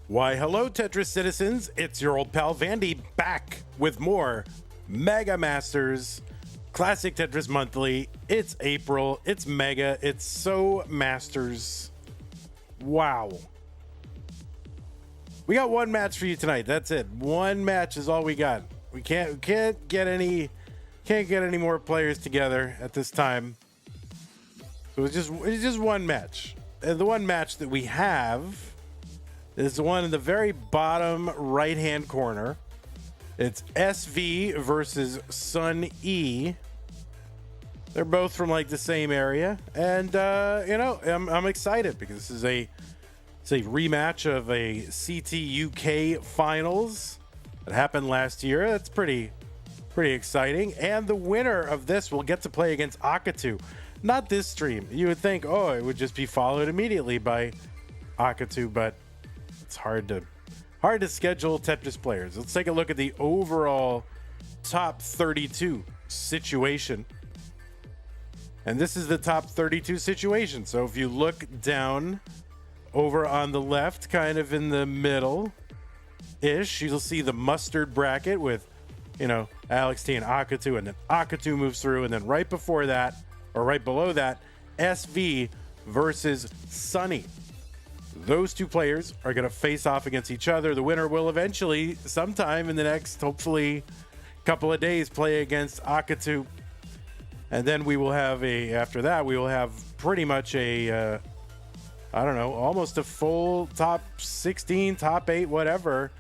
Why, hello, Tetris citizens. It's your old pal Vandy back with more Mega Masters Classic Tetris Monthly. It's April. It's Mega. It's so Masters. Wow. We got one match for you tonight. That's it. One match is all we got. We can't get any more players together at this time. So it's just one match. And the one match that we have is the one in the very bottom right-hand corner. It's SV versus Sun E. They're both from like the same area, and I'm excited because this is a rematch of a CT UK finals that happened last year. That's pretty exciting, and the winner of this will get to play against Akatu. Not this stream. You would think, oh, it would just be followed immediately by Akatu, but it's hard to schedule Tetris players. Let's take a look at the overall top 32 situation. And this is the top 32 situation. So if you look down over on the left, kind of in the middle-ish, you'll see the mustard bracket with, Alex T and Akatu, and then Akatu moves through, and then right before that, or right below that, SV versus Sunny. Those two players are going to face off against each other. The winner will eventually, sometime in the next, hopefully, couple of days, play against Akatu. And then we will have after that, we will have pretty much almost a full top 16, top 8, whatever.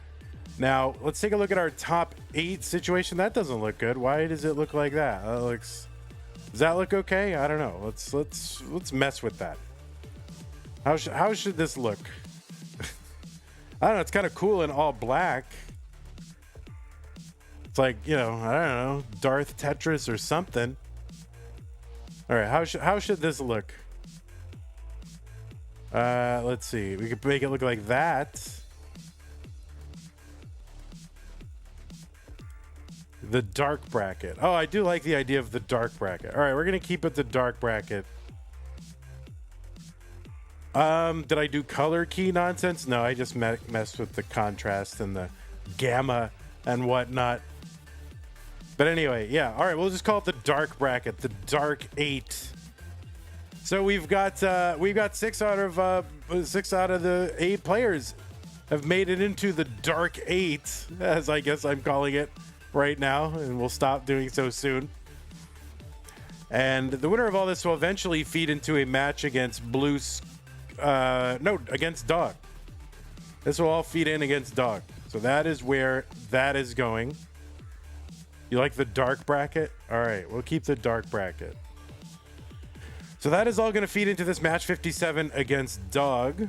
Now, let's take a look at our top 8 situation. That doesn't look good. Why does it look like that? Does that look okay? I don't know. Let's mess with that. How should this look? I don't know. It's kind of cool in all black. It's like, I don't know, Darth Tetris or something. All right, how should this look? Let's see. We could make it look like that. The dark bracket. Oh, I do like the idea of the dark bracket. All right, we're gonna keep it the dark bracket. Did I do color key nonsense? No, I just messed with the contrast and the gamma and whatnot. But anyway, yeah. All right, we'll just call it the dark bracket, the dark 8. So we've got 6 out of the 8 players have made it into the dark 8, as I guess I'm calling it right now, and we'll stop doing so soon. And the winner of all this will eventually feed into a match against against Dog. This will all feed in against Dog. So that is where that is going. You like the dark bracket? All right, we'll keep the dark bracket. So that is all going to feed into this match 57 against Dog.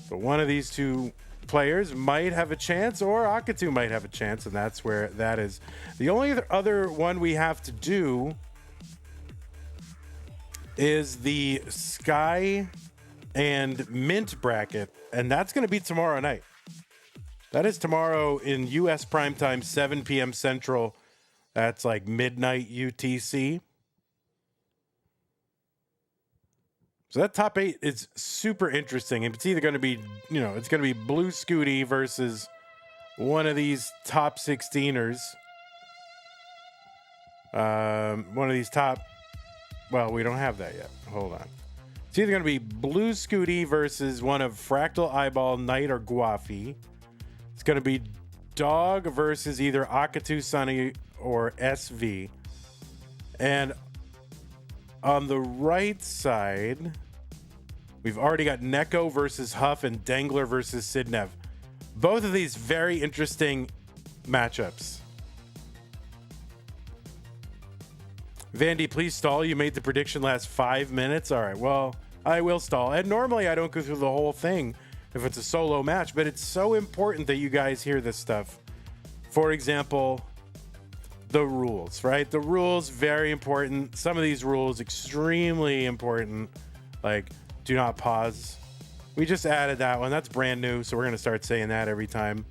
But one of these two players might have a chance, or Akatu might have a chance, and that's where that is. The only other one we have to do is the Sky and Mint bracket, and that's going to be tomorrow night. That is tomorrow in US primetime, 7 p.m. Central. That's like midnight UTC. So that top 8 is super interesting. It's either going to be, it's going to be Blue Scooty versus one of these top 16ers. One of these top, well, we don't have that yet. Hold on. It's either going to be Blue Scooty versus one of Fractal Eyeball, Knight, or Guafi. It's going to be Dog versus either Akatu, Sunny, or SV. And on the right side, we've already got Neko versus Huff and Dangler versus Sidnev. Both of these very interesting matchups. Vandy, please stall. You made the prediction last 5 minutes. All right, well, I will stall. And normally I don't go through the whole thing if it's a solo match, but it's so important that you guys hear this stuff. For example, the rules, right? The rules, very important. Some of these rules, extremely important. Like, do not pause. We just added that one. That's brand new, so we're going to start saying that every time.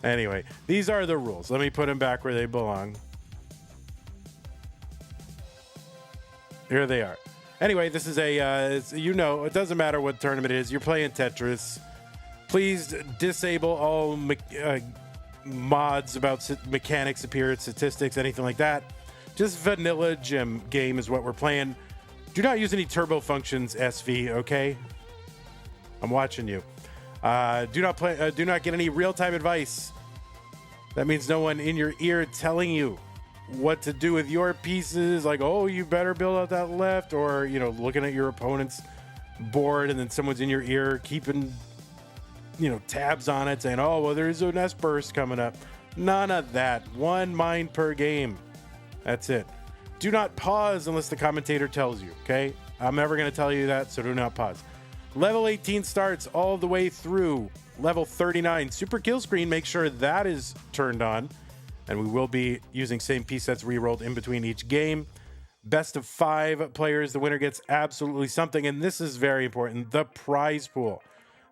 Anyway, these are the rules. Let me put them back where they belong. Here they are. Anyway, this is it doesn't matter what tournament it is. You're playing Tetris. Please disable all mods about mechanics, appearance, statistics, anything like that. Just vanilla gem game is what we're playing. Do not use any turbo functions, SV, okay? I'm watching you. Do not get any real-time advice. That means no one in your ear telling you what to do with your pieces, like, oh, you better build out that left, or, looking at your opponent's board and then someone's in your ear keeping, tabs on it saying, oh, well, there's a nest burst coming up. None of that. One mind per game. That's it. Do not pause unless the commentator tells you, okay? I'm never going to tell you that, so do not pause. Level 18 starts all the way through level 39. Super kill screen, make sure that is turned on. And we will be using same piece sets re-rolled in between each game. Best of 5 players. The winner gets absolutely something. And this is very important. The prize pool.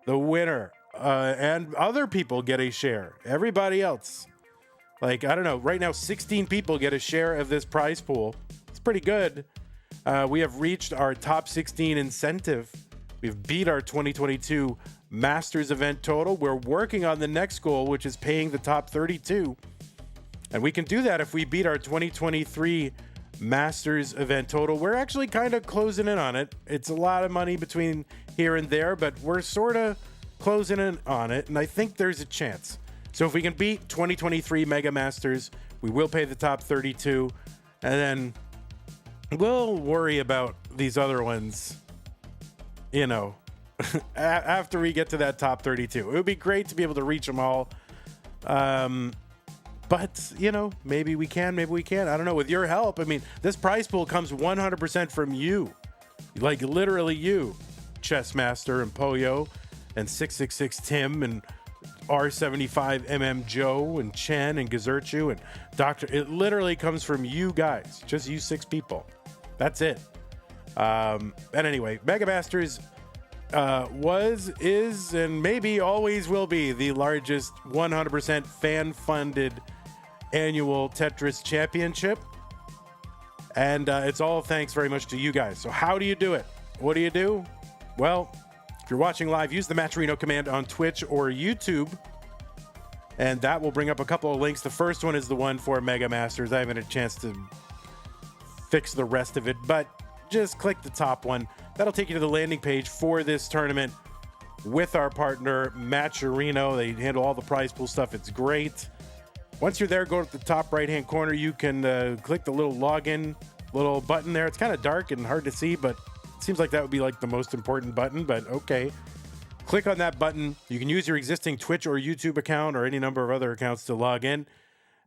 The winner and other people get a share. Everybody else. I don't know. Right now, 16 people get a share of this prize pool. It's pretty good. We have reached our top 16 incentive. We've beat our 2022 Masters event total. We're working on the next goal, which is paying the top 32. And we can do that if we beat our 2023 Masters event total. We're actually kind of closing in on it. It's a lot of money between here and there, but we're sort of closing in on it. And I think there's a chance. So if we can beat 2023 Mega Masters, we will pay the top 32. And then we'll worry about these other ones, after we get to that top 32. It would be great to be able to reach them all. But, maybe we can, maybe we can't. I don't know. With your help, this prize pool comes 100% from you. Like, literally you, Chessmaster and Poyo and 666 Tim and R75MM Joe and Chen and Gazerchu and Doctor. It literally comes from you guys. Just you 6 people. That's it. And anyway, Mega Masters is, and maybe always will be the largest 100% fan-funded annual Tetris championship. And it's all thanks very much to you guys. So how do you do it? What do you do? Well, if you're watching live, use the Matcherino command on Twitch or YouTube. And that will bring up a couple of links. The first one is the one for Mega Masters. I haven't had a chance to fix the rest of it, but just click the top one. That'll take you to the landing page for this tournament with our partner, Matcherino. They handle all the prize pool stuff. It's great. Once you're there, go to the top right-hand corner. You can click the little login little button there. It's kind of dark and hard to see, but it seems like that would be like the most important button, but okay. Click on that button. You can use your existing Twitch or YouTube account or any number of other accounts to log in.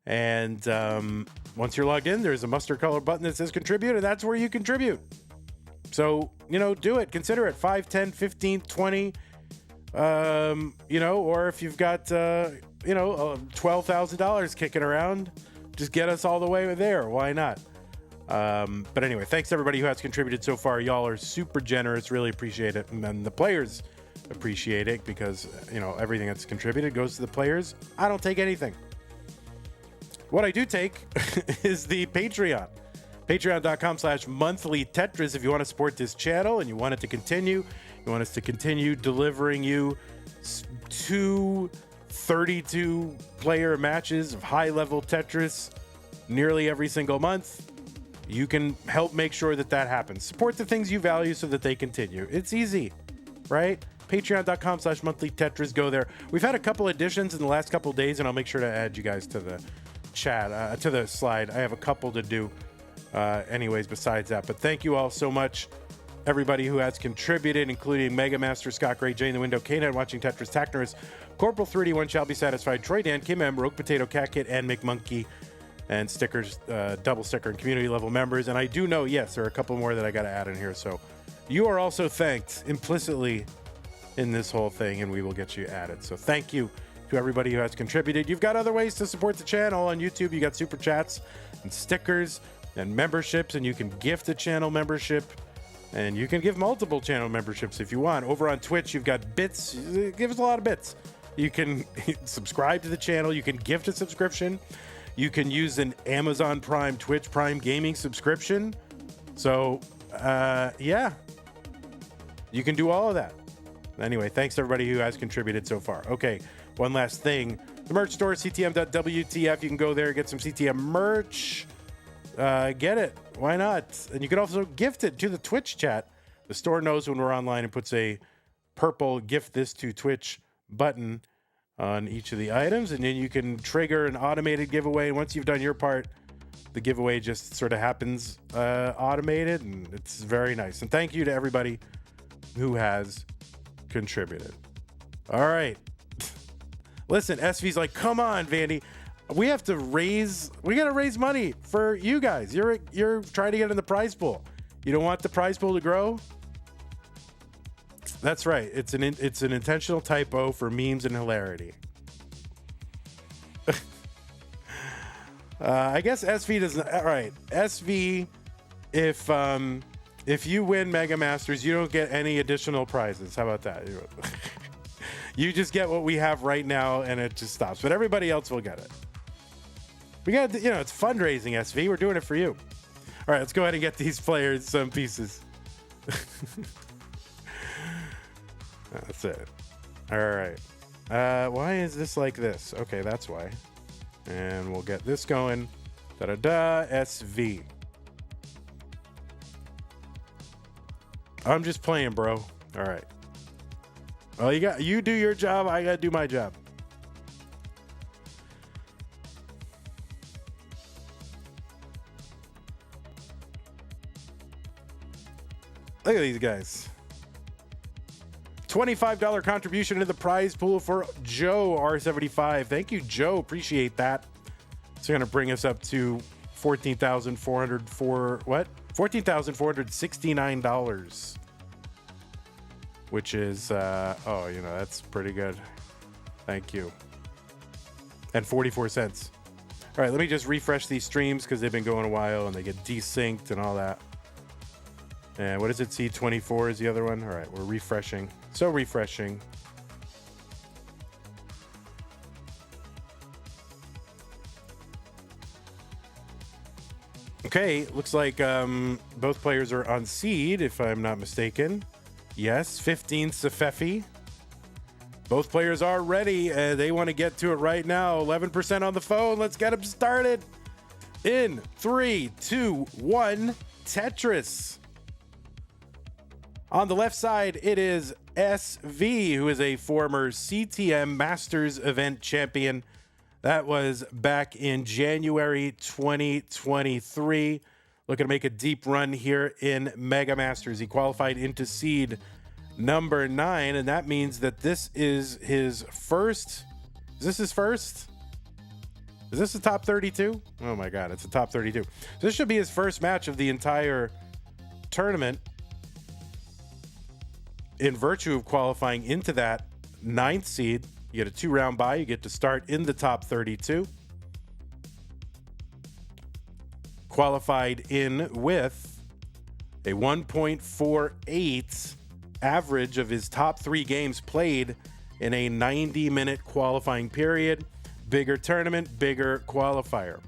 And once you're logged in, there's a mustard color button that says contribute, and that's where you contribute. So, do it. Consider it 5, 10, 15, 20, or if you've got, $12,000 kicking around, just get us all the way there. Why not? But anyway, thanks to everybody who has contributed so far. Y'all are super generous. Really appreciate it. And the players appreciate it because, everything that's contributed goes to the players. I don't take anything. What I do take is the Patreon. Patreon.com/monthly Tetris. If you want to support this channel and you want it to continue, you want us to continue delivering you 2 32-player matches of high-level Tetris nearly every single month, you can help make sure that happens. Support the things you value so that they continue. It's easy, right? Patreon.com/monthly Tetris. Go there. We've had a couple additions in the last couple of days, and I'll make sure to add you guys to the chat, to the slide. I have a couple to do anyways besides that. But thank you all so much, everybody who has contributed, including Mega Master, Scott Gray, Jay in the Window, K-Net watching Tetris, Tacnerus, Corporal 3D1 shall be satisfied, Troy Dan, Kim M, Rogue Potato, Cat Kit, and McMonkey, and stickers, double sticker, and community level members. And I do know, yes, there are a couple more that I got to add in here. So you are also thanked implicitly in this whole thing, and we will get you added. So thank you to everybody who has contributed. You've got other ways to support the channel on YouTube. You got super chats and stickers and memberships, and you can gift a channel membership, and you can give multiple channel memberships if you want. Over on Twitch, you've got bits. Give us a lot of bits. You can subscribe to the channel. You can gift a subscription. You can use an Amazon Prime, Twitch Prime gaming subscription. So yeah, you can do all of that. Anyway, thanks to everybody who has contributed so far. Okay, one last thing. The merch store, ctm.wtf. You can go there, get some CTM merch. Get it. Why not? And you can also gift it to the Twitch chat. The store knows when we're online and puts a purple gift this to Twitch button on each of the items. And then you can trigger an automated giveaway. And once you've done your part, the giveaway just sort of happens automated. And it's very nice. And thank you to everybody who has contributed. All right. Listen, SV's like, come on, Vandy. We got to raise money for you guys. You're trying to get in the prize pool. You don't want the prize pool to grow? That's right. It's an intentional typo for memes and hilarity. I guess SV doesn't. All right, SV. If you win Mega Masters, you don't get any additional prizes. How about that? You just get what we have right now, and it just stops. But everybody else will get it. We got, it's fundraising, SV. We're doing it for you. All right, let's go ahead and get these players some pieces. That's it. All right. Why is this like this? Okay, that's why. And we'll get this going. Da-da-da, SV. I'm just playing, bro. All right. Well, you do your job. I got to do my job. Look at these guys. $25 contribution to the prize pool for Joe R75. Thank you, Joe. Appreciate that. It's going to bring us up to $14,469, which is that's pretty good. Thank you. And 44 cents. All right, let me just refresh these streams because they've been going a while and they get desynced and all that. And what is it? C24 is the other one. All right, we're refreshing. So refreshing. Okay, looks like both players are on seed, if I'm not mistaken. Yes, 15 Safefi. Both players are ready. They want to get to it right now. 11% on the phone. Let's get them started. In 3, 2, 1, Tetris. On the left side, it is SV, who is a former CTM Masters event champion. That was back in January 2023. Looking to make a deep run here in Mega Masters. He qualified into seed number 9, and that means that this is his first. Is this his first? Is this the top 32? Oh my God, it's a top 32. So this should be his first match of the entire tournament. In virtue of qualifying into that 9th seed, you get a 2-round bye. You get to start in the top 32. Qualified in with a 1.48 average of his top 3 games played in a 90-minute qualifying period. Bigger tournament, bigger qualifier.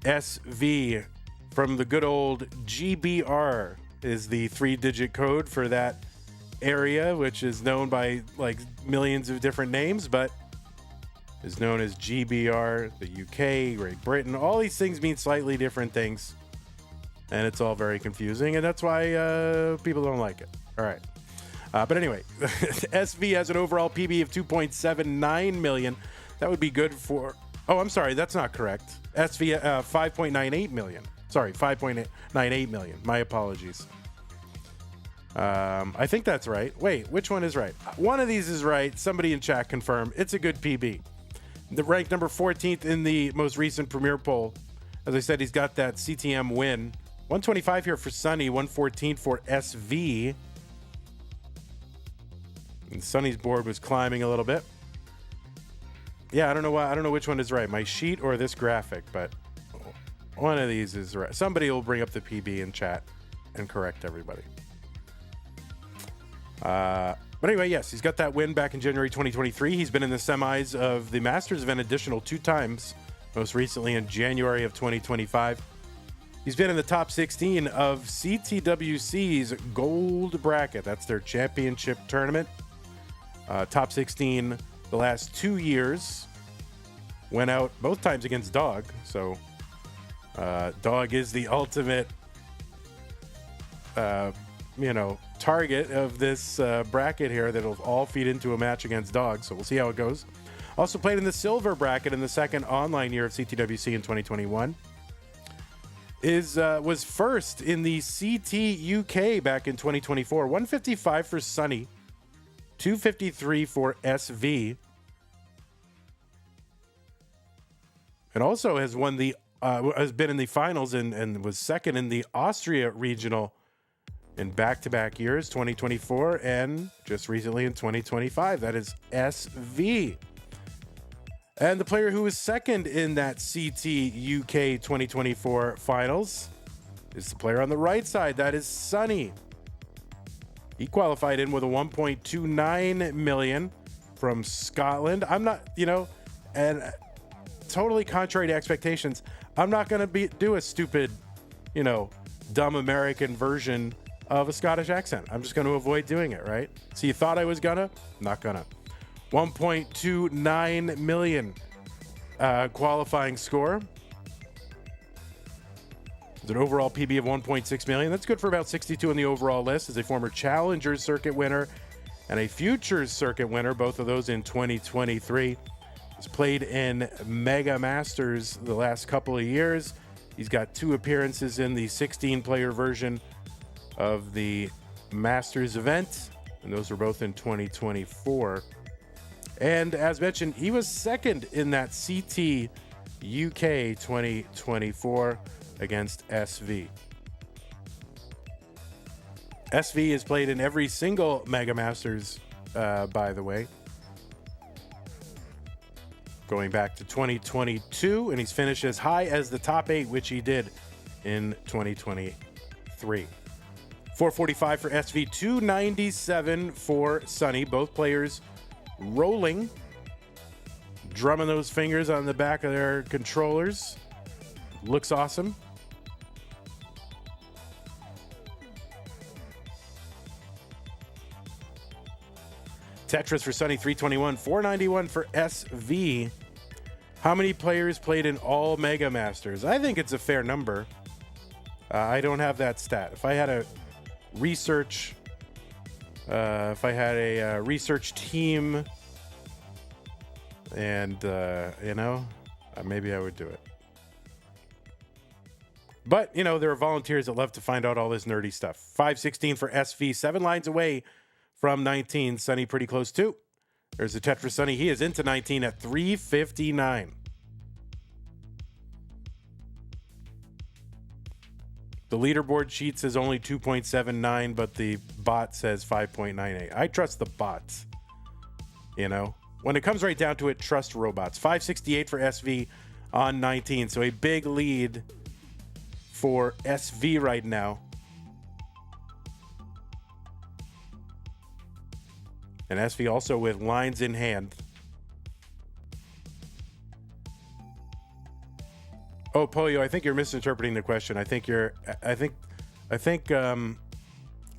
SV from the good old GBR is the 3-digit code for that area, which is known by like millions of different names, but is known as GBR, the UK, Great Britain. All these things mean slightly different things, and it's all very confusing, and that's why people don't like it. All right. But anyway, SV has an overall PB of 2.79 million. That would be good for... Oh, I'm sorry. That's not correct. SV, 5.98 million. Sorry, 5.98 million. My apologies. I think that's right. Wait, which one is right? One of these is right. Somebody in chat confirm. It's a good PB. The ranked number 14th in the most recent Premier poll. As I said, he's got that CTM win. 125 here for Sunny, 114 for SV. And Sunny's board was climbing a little bit. Yeah, I don't know why. I don't know which one is right, my sheet or this graphic, but one of these is right. Somebody will bring up the PB in chat and correct everybody. But anyway, yes, he's got that win back in January 2023. He's been in the semis of the Masters event additional 2 times, most recently in January of 2025. He's been in the top 16 of CTWC's gold bracket. That's their championship tournament. Top 16 the last 2 years. Went out both times against Dog. So Dog is the ultimate, target of this bracket here that'll all feed into a match against Dog. So we'll see how it goes. Also played in the silver bracket in the second online year of CTWC in 2021. Was first in the CT UK back in 2024. 155 for Sunny, 253 for SV, and also has won has been in the finals and was second in the Austria regional in back-to-back years, 2024 and just recently in 2025. That is SV. And the player who was second in that CT UK 2024 finals is the player on the right side. That is Sunny. He qualified in with a 1.29 million from Scotland. I'm not, and totally contrary to expectations, I'm not going to do a stupid, dumb American version of a Scottish accent. I'm just going to avoid doing it, right? So you thought I was gonna? Not gonna. 1.29 million qualifying score. It's an overall PB of 1.6 million. That's good for about 62 in the overall list. As a former Challengers Circuit winner and a Futures Circuit winner, both of those in 2023. He's played in Mega Masters the last couple of years. He's got 2 appearances in the 16-player version of the Masters event, and those were both in 2024. And as mentioned, he was second in that CT UK 2024 against SV. SV has played in every single Mega Masters, by the way, going back to 2022, and he's finished as high as the top 8, which he did in 2023. 445 for SV, 297 for Sunny. Both players rolling, drumming those fingers on the back of their controllers. Looks awesome. Tetris for Sunny, 321. 491 for SV. How many players played in all Mega Masters? I think it's a fair number. I don't have that stat. If I had a research team and maybe I would do it, but there are volunteers that love to find out all this nerdy stuff. 516 for SV, 7 lines away from 19. Sunny pretty close too. There's the Tetris Sunny. He is into 19 at 359. The leaderboard sheet says only 2.79, but the bot says 5.98. I trust the bots. When it comes right down to it, trust robots. 568 for SV on 19. So a big lead for SV right now. And SV also with lines in hand. Oh, Polio, I think you're misinterpreting the question. I think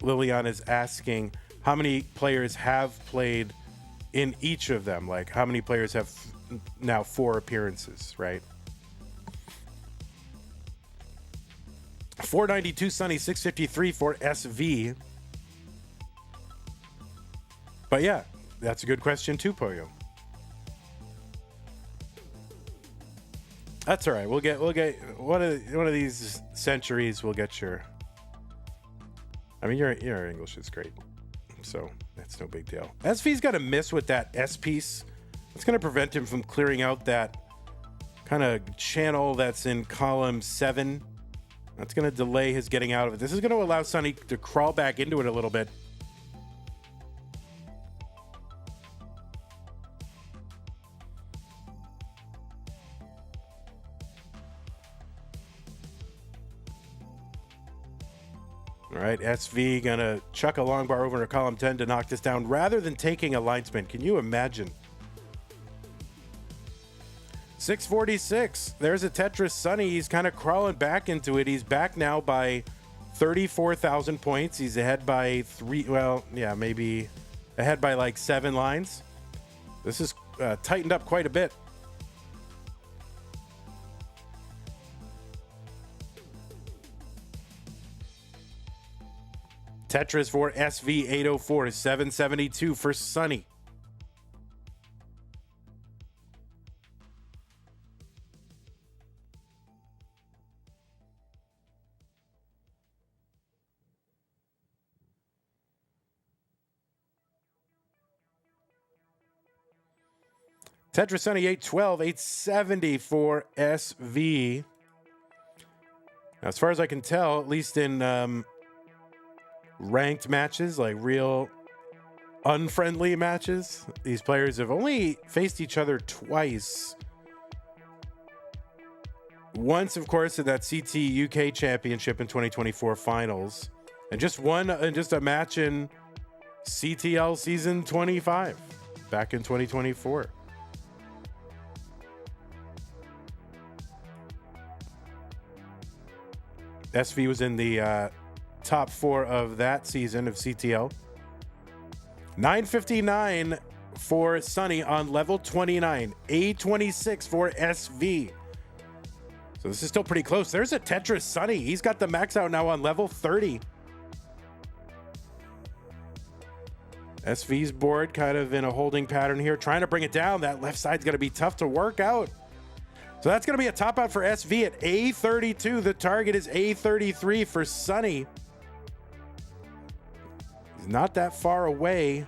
Lilian is asking how many players have played in each of them. Like how many players have now 4 appearances, right? 492 Sunny, 653 for SV. But yeah, that's a good question too, Polio. That's all right. We'll get one of these centuries. We'll get your. I mean, your English is great, so that's no big deal. SV's got to miss with that S piece. It's going to prevent him from clearing out that kind of channel that's in column 7. That's going to delay his getting out of it. This is going to allow Sunny to crawl back into it a little bit. All right, SV gonna chuck a long bar over to column 10 to knock this down rather than taking a line spin. Can you imagine? 646. There's a Tetris Sunny. He's kind of crawling back into it. He's back now by 34,000 points. He's ahead by maybe ahead by like 7 lines. This is tightened up quite a bit. Tetris for SV804 is 772 for Sunny. Tetris Sunny 812, 870 for SV. Now, as far as I can tell, at least in ranked matches, like real unfriendly matches, these players have only faced each other twice. Once, of course, in that CT UK Championship in 2024 finals, and just a match in CTL season 25 back in 2024. SV was in the top 4 of that season of CTL. 959 for Sunny on level 29. 826 for SV. So this is still pretty close. There's a Tetris Sunny. He's got the max out now on level 30. SV's board kind of in a holding pattern here, trying to bring it down. That left side's going to be tough to work out. So that's going to be a top out for SV at A32. The target is A33 for Sunny. He's not that far away.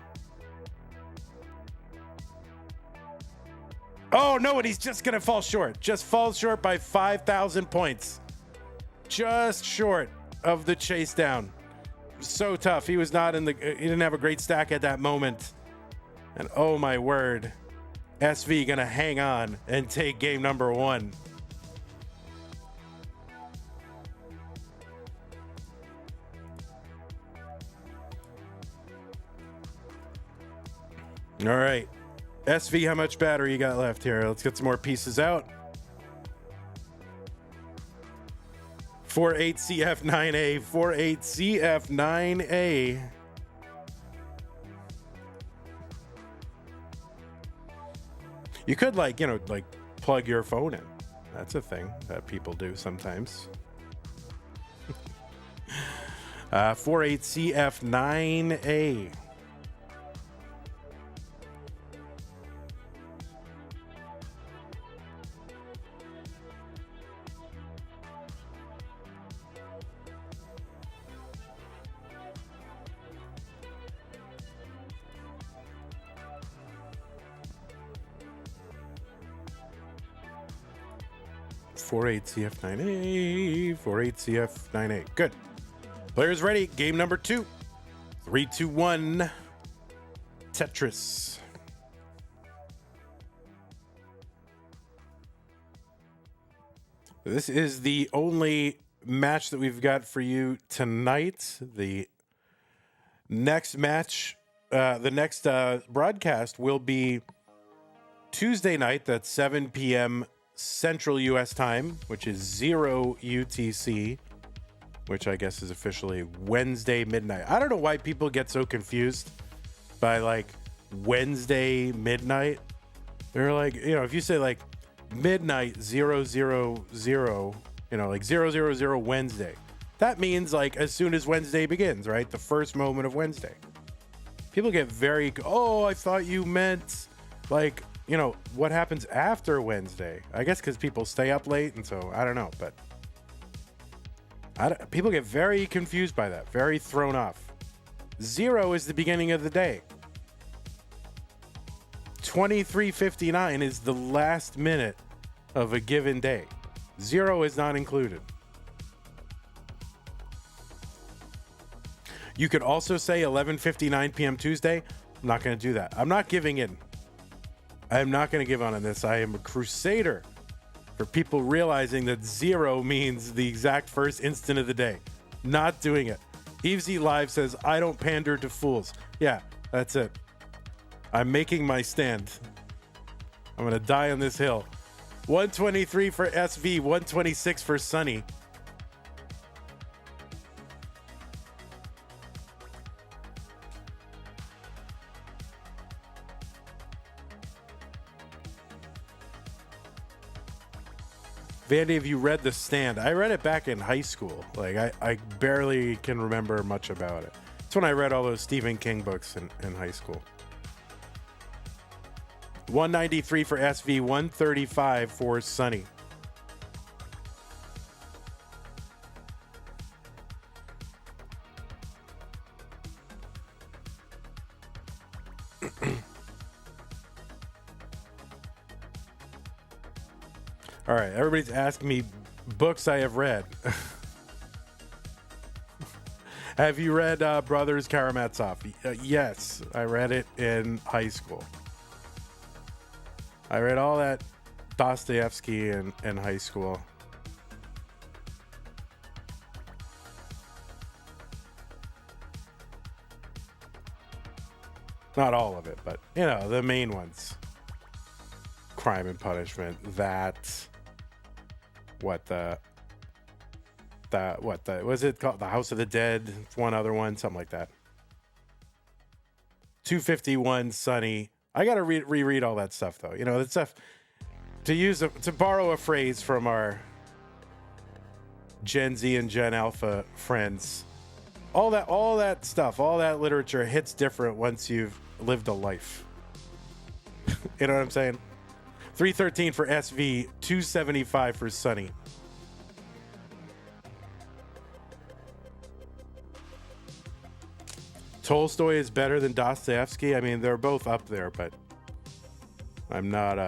Oh, no, and he's just going to fall short. Just falls short by 5,000 points. Just short of the chase down. So tough. He was not he didn't have a great stack at that moment. And oh my word. SV gonna hang on and take game number 1. All right. SV, how much battery you got left here? Let's get some more pieces out. 48CF9A, 48CF9A. You could plug your phone in. That's a thing that people do sometimes. 48CF9A. CF9A, 48CF9A. Good. Players ready. Game number 2. 3, 2, 1. Tetris. This is the only match that we've got for you tonight. The next match, the next broadcast will be Tuesday night. That's 7 p.m. Central U.S. time, which is 0 UTC, which I guess is officially Wednesday midnight. I don't know why people get so confused by Wednesday midnight. They're if you say midnight 000, 000 Wednesday, that means as soon as Wednesday begins, right? The first moment of Wednesday. People get very, I thought you meant what happens after Wednesday? I guess because people stay up late, and so I don't know, but people get very confused by that, very thrown off. 0 is the beginning of the day. 23:59 is the last minute of a given day. 0 is not included. You could also say 11:59 p.m. Tuesday. I'm not going to do that. I'm not giving in. I am not going to give on this. I am a crusader for people realizing that 0 means the exact first instant of the day. Not doing it. Evesy Live says, I don't pander to fools. Yeah, that's it. I'm making my stand. I'm going to die on this hill. 123 for SV, 126 for Sunny. Vandy, have you read The Stand? I read it back in high school. Like, I barely can remember much about it. It's when I read all those Stephen King books in high school. 193 for SV, 135 for Sunny. All right, everybody's asking me books I have read. Have you read Brothers Karamazov? Yes, I read it in high school. I read all that Dostoevsky in high school. Not all of it, but, you know, the main ones. Crime and Punishment, that... What was it called? The House of the Dead, one other one, something like that. 251 Sunny. I gotta reread all that stuff though. You know, that stuff, to borrow a phrase from our Gen Z and Gen Alpha friends, all that stuff, all that literature hits different once you've lived a life. You know what I'm saying? 313 for SV, 275 for Sunny. Tolstoy is better than Dostoevsky. I mean, they're both up there, but I'm not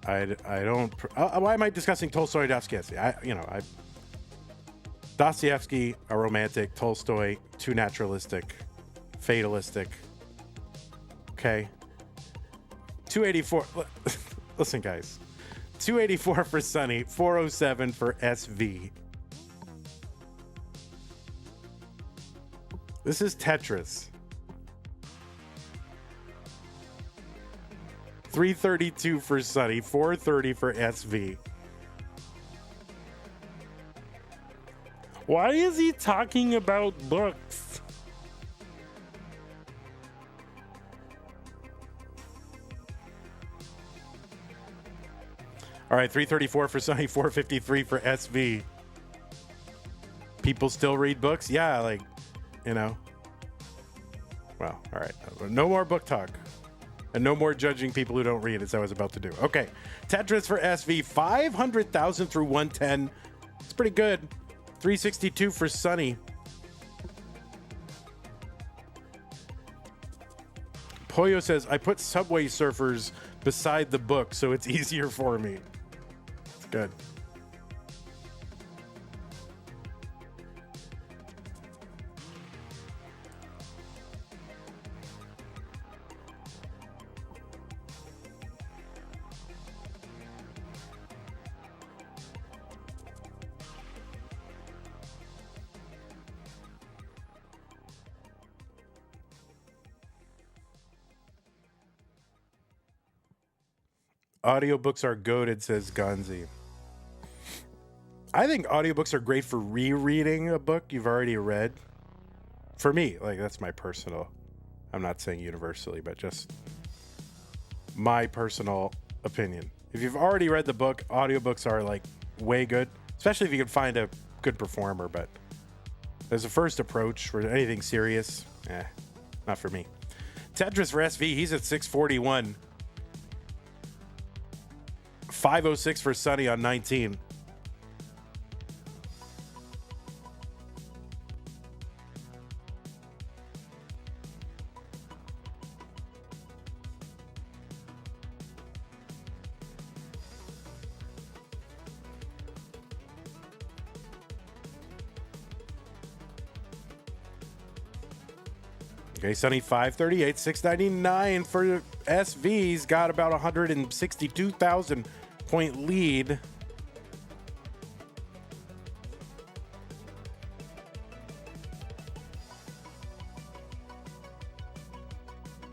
I don't. Why am I discussing Tolstoy and Dostoevsky? Dostoevsky, a romantic. Tolstoy, too naturalistic, fatalistic. Okay. 284. Listen, guys. 284 for Sunny, 407 for SV. This is Tetris. 332 for Sunny, 430 for SV. Why is he talking about books? All right, 334 for Sunny, 453 for SV. People still read books? Yeah, like, you know. Well, all right. No more book talk. And no more judging people who don't read, as I was about to do. Okay. Tetris for SV, 500,000 through 110. It's pretty good. 362 for Sunny. Poyo says, I put Subway Surfers beside the book, so it's easier for me. It's good. Audiobooks are goated, says Gonzi. I think audiobooks are great for rereading a book you've already read. For me, like, that's my personal, I'm not saying universally, but just my personal opinion. If you've already read the book, audiobooks are like way good, especially if you can find a good performer. But as a first approach for anything serious, not for me. Tetris for SV, he's at 641. 506 for Sunny on 19. Okay, Sunny 538, 699 for SV's got about 162,000 point lead.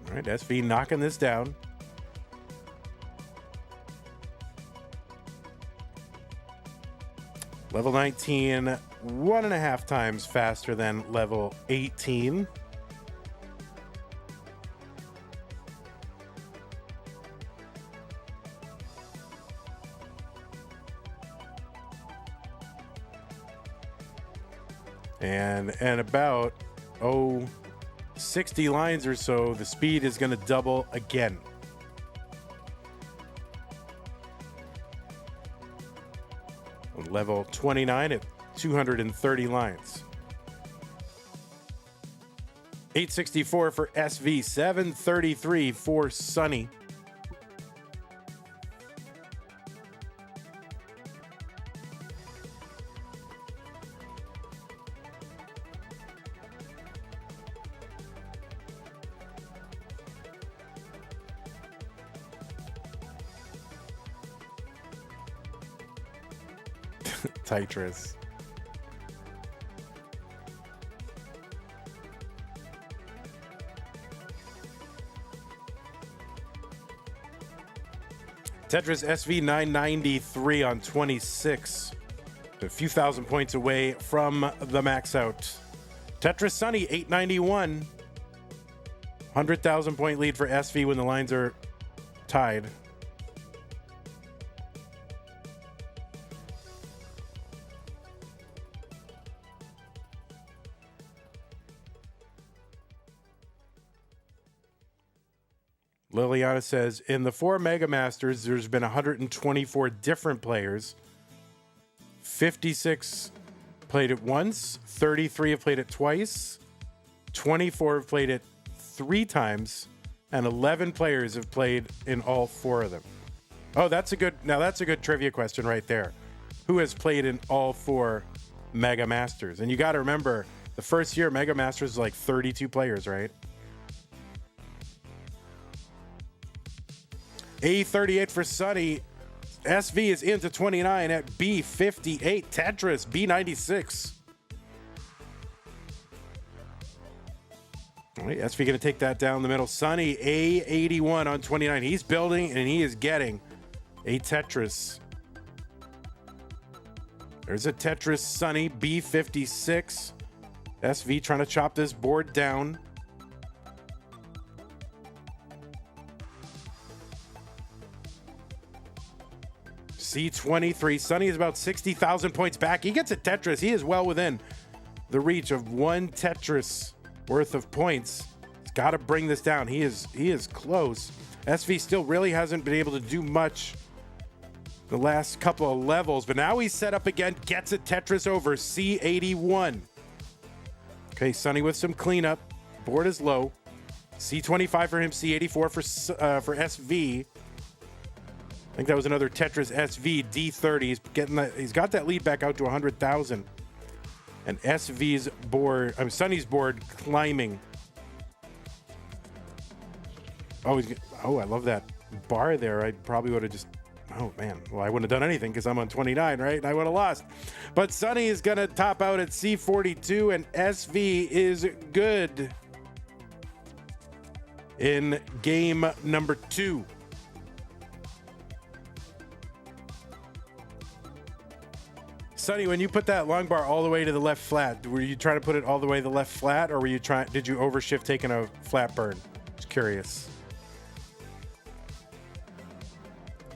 All right, SV knocking this down. Level 19, 1.5 times faster than level 18. And about 60 lines or so, the speed is going to double again. On level 29 at 230 lines. 864 for SV, 733 for Sunny. Tetris. Tetris SV 993 on 26. A few thousand points away from the max out. Tetris Sunny 891. 100,000 point lead for SV when the lines are tied. Liliana says, in the 4 Mega Masters, there's been 124 different players. 56 played it once. 33 have played it twice. 24 have played it 3 times. And 11 players have played in all 4 of them. Oh, that's a good trivia question right there. Who has played in all 4 Mega Masters? And you got to remember, the first year Mega Masters was like 32 players, right? A38 for Sunny. SV is into 29 at B58. Tetris, B96. All right, SV going to take that down the middle. Sunny, A81 on 29. He's building and he is getting a Tetris. There's a Tetris Sunny, B56. SV trying to chop this board down. C23. Sunny is about 60,000 points back. He gets a Tetris. He is well within the reach of 1 Tetris worth of points. He's got to bring this down. He is close. SV still really hasn't been able to do much the last couple of levels, but now he's set up again, gets a Tetris over. C81. Okay, Sunny with some cleanup. Board is low. C25 for him, C84 for SV. I think that was another Tetris SV D30. He's got that lead back out to 100,000. And SV's board, Sunny's board climbing. Oh, I love that bar there. I probably would have just, oh man. Well, I wouldn't have done anything because I'm on 29, right? And I would have lost. But Sunny is going to top out at C42 and SV is good in game number 2. Sunny, when you put that long bar all the way to the left flat, were you trying to put it all the way to the left flat, or did you overshift taking a flat burn? Just curious.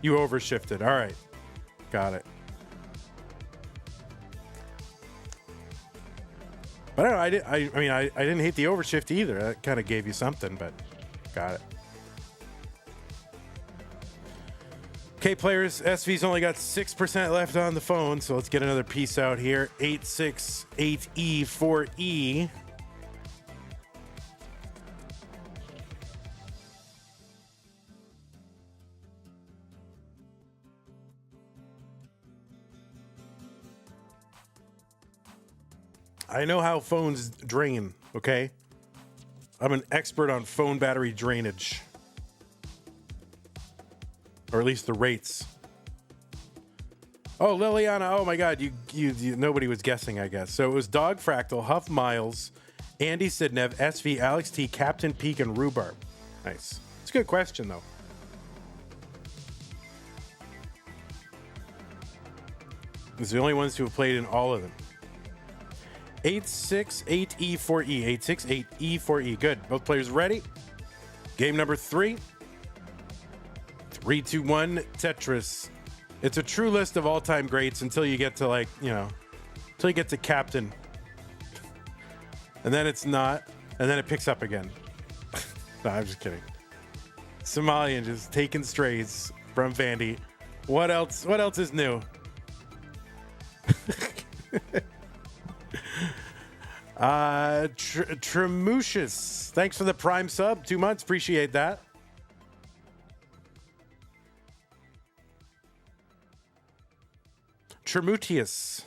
You overshifted. All right. Got it. But I don't know. I didn't hate the overshift either. That kind of gave you something, but got it. Okay, players, SV's only got 6% left on the phone, so let's get another piece out here. 868E for E. I know how phones drain, okay? I'm an expert on phone battery drainage. Or at least the rates. Oh, Liliana. Oh my God. You nobody was guessing, I guess. So it was Dog Fractal, Huff Miles, Andy Sidnev, SV, Alex T, Captain Peak, and Rhubarb. Nice. It's a good question, though. It's the only ones who have played in all of them. 868E4E. 868E4E. Good. Both players ready. Game number 3. 3, 2, 1. Tetris. It's a true list of all-time greats until you get to, like, you know, until you get to Captain. And then it's not. And then it picks up again. No, I'm just kidding. Somalian just taking strays from Vandy. What else? What else is new? Tremucius. Thanks for the Prime sub. 2 months. Appreciate that. Tremutius.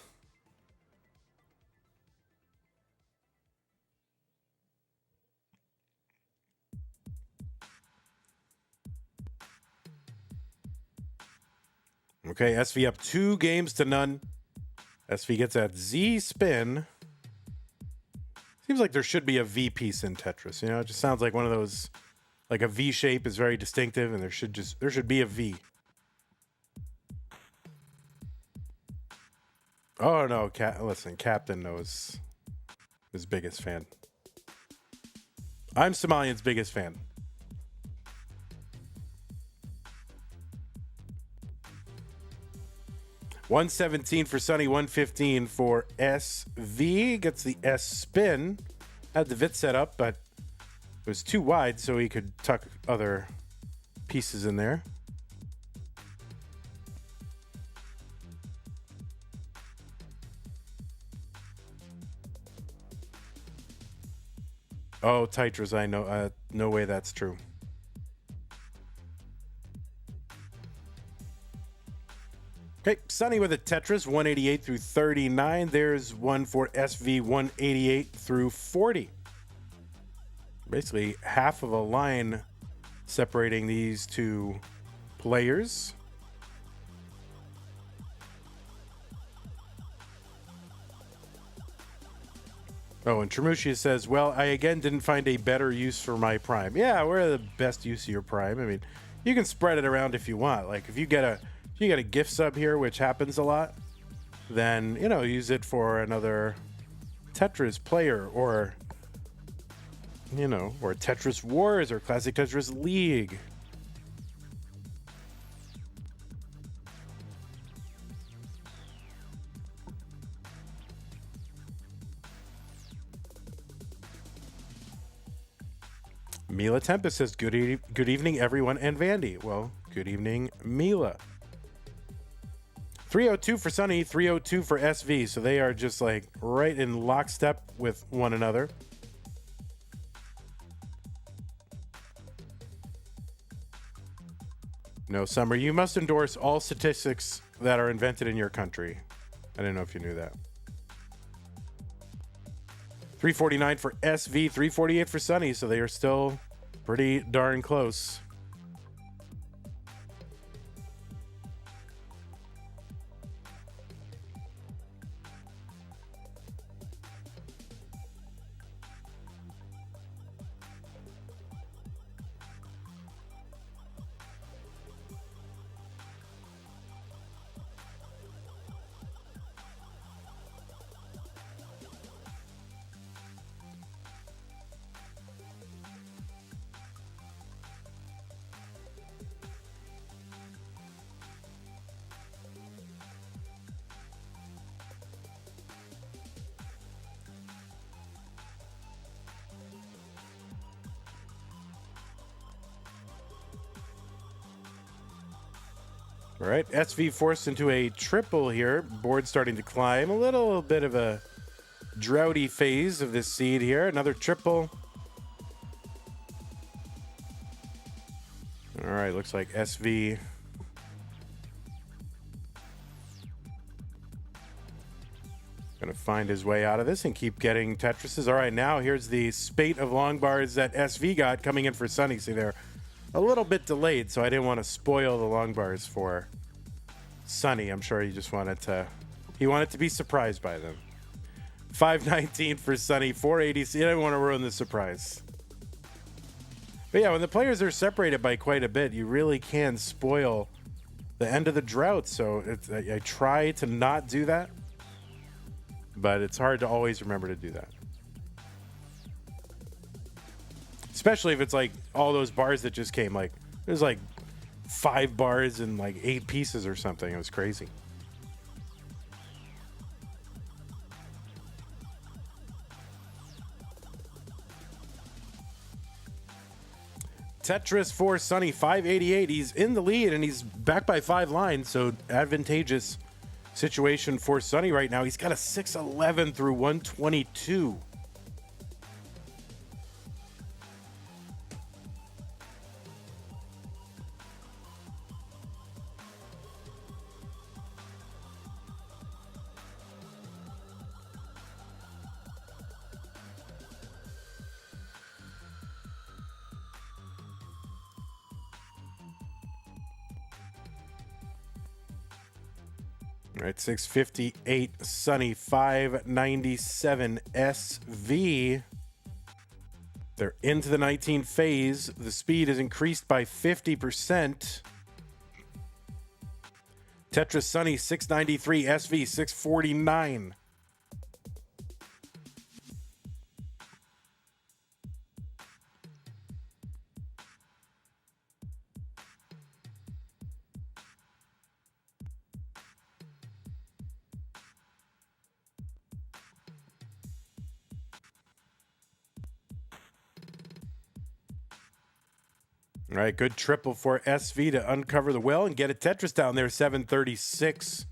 Okay, SV up 2 games to none. SV gets that Z spin. Seems like there should be a V piece in Tetris. You know, it just sounds like one of those, like a V shape is very distinctive, and there should be a V. Oh no, listen, Captain knows his biggest fan. I'm Somalian's biggest fan. $117 for Sunny, $115 for SV. Gets the S spin. Had the VIT set up, but it was too wide, so he could tuck other pieces in there. Oh, Tetris, I know. No way that's true. Okay, Sunny with a Tetris, 188 through 39. There's one for SV, 188 through 40. Basically half of a line separating these two players. Oh, and Tremucci says, well, I again didn't find a better use for my Prime. Yeah, we're the best use of your Prime. I mean, you can spread it around if you want. Like, if you get a gift sub here, which happens a lot, then, you know, use it for another Tetris player, or, you know, or Tetris Wars or Classic Tetris League. Mila Tempest says, good evening, everyone, and Vandy. Well, good evening, Mila. 302 for Sunny, 302 for SV. So they are just like right in lockstep with one another. No, Summer, you must endorse all statistics that are invented in your country. I didn't know if you knew that. 349 for SV, 348 for Sunny, so they are still pretty darn close. All right, SV forced into a triple here. Board starting to climb. A little bit of a droughty phase of this seed here. Another triple. All right, looks like SV gonna find his way out of this and keep getting Tetrises. All right, now here's the spate of long bars that SV got coming in for Sunny. See, they're a little bit delayed, so I didn't want to spoil the long bars for Sunny. I'm sure he just wanted to be surprised by them. 519 for Sunny, 480. He didn't want to ruin the surprise. But yeah, when the players are separated by quite a bit, you really can spoil the end of the drought. So I try to not do that, but it's hard to always remember to do that. Especially if it's like all those bars that just came. Like there's like 5 bars and like 8 pieces or something. It was crazy. Tetris for Sunny 588. He's in the lead and he's back by 5 lines. So advantageous situation for Sunny right now. He's got a 611 through 122. All right, 658 Sunny, 597 SV. They're into the 19 phase. The speed is increased by 50%. Tetris Sunny, 693 SV, 649. All right, good triple for SV to uncover the well and get a Tetris down there, 736.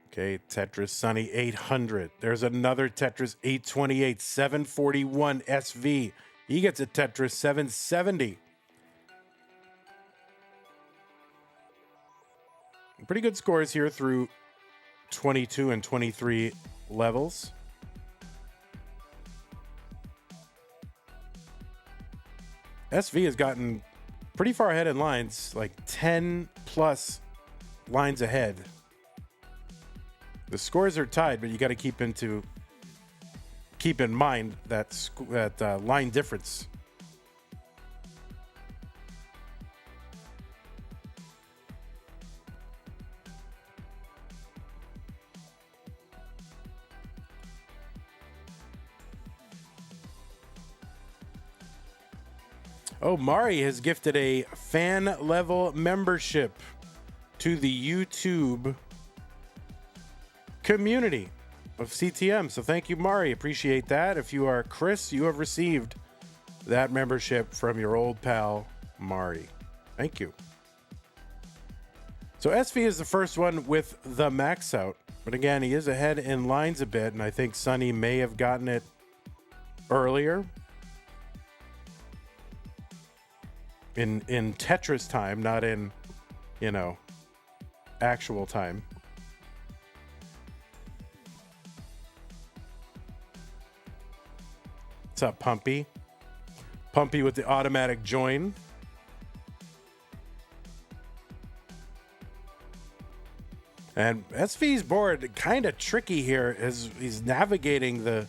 Okay, Tetris Sunny 800. There's another Tetris 828, 741 SV. He gets a Tetris 770. Pretty good scores here through 22 and 23 levels. SV has gotten pretty far ahead in lines, like 10 plus lines ahead. The scores are tied, but you got to keep in mind that line difference. Oh, Mari has gifted a fan level membership to the YouTube community of CTM. So thank you, Mari. Appreciate that. If you are Chris, you have received that membership from your old pal, Mari. Thank you. So SV is the first one with the max out. But again, he is ahead in lines a bit, and I think Sunny may have gotten it earlier. In Tetris time, not in, actual time. What's up, Pumpy? Pumpy with the automatic join. And SV's board kind of tricky here as he's navigating the...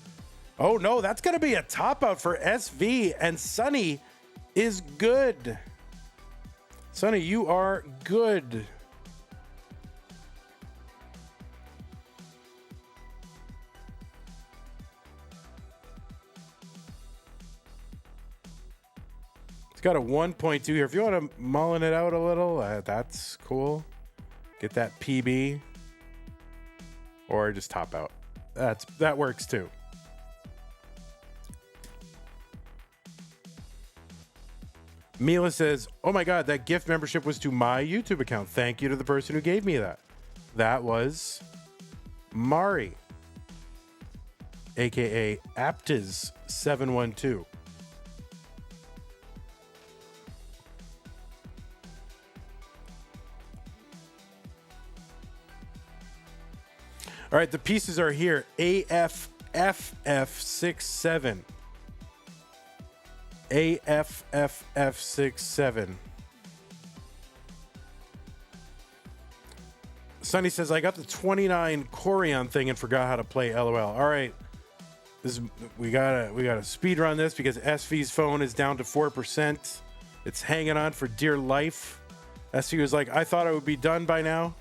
Oh, no, that's going to be a top out for SV, and Sunny is good. Sunny, you are good. It's got a 1.2 here. If you want to mullen it out a little, that's cool. Get that PB. Or just top out. That works too. Mila says, oh my God, that gift membership was to my YouTube account. Thank you to the person who gave me that. That was Mari, aka Aptiz712. All right, the pieces are here. AFFF67. AFFF67. Sonny says, I got the 29 Corian thing and forgot how to play LOL. All right. We gotta speed run this because SV's phone is down to 4%. It's hanging on for dear life. SV was like, I thought I would be done by now.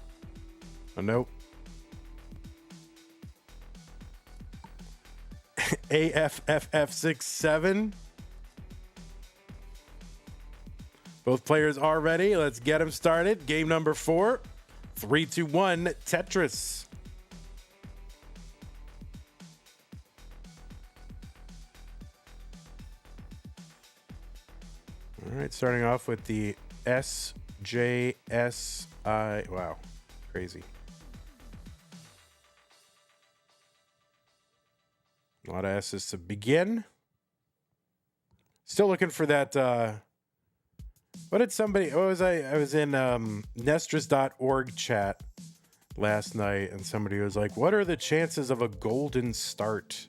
Oh, nope. AFFF67. Both players are ready. Let's get them started. Game number 4. 3, 2, 1, Tetris. All right, starting off with the SJSI. Wow, crazy. A lot of S's to begin. Still looking for that. What did somebody? What was I was in Nestras.org chat last night, and somebody was like, "What are the chances of a golden start?"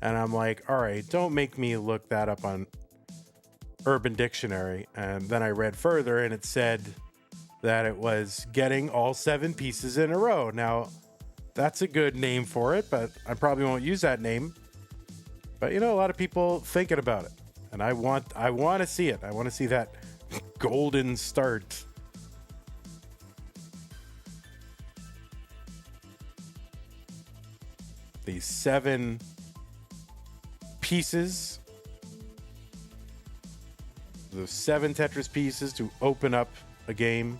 And I'm like, "All right, don't make me look that up on Urban Dictionary." And then I read further, and it said that it was getting all 7 pieces in a row. Now, that's a good name for it, but I probably won't use that name. But you know, a lot of people thinking about it, and I want to see it. I want to see that golden start. The 7 pieces. The 7 Tetris pieces to open up a game.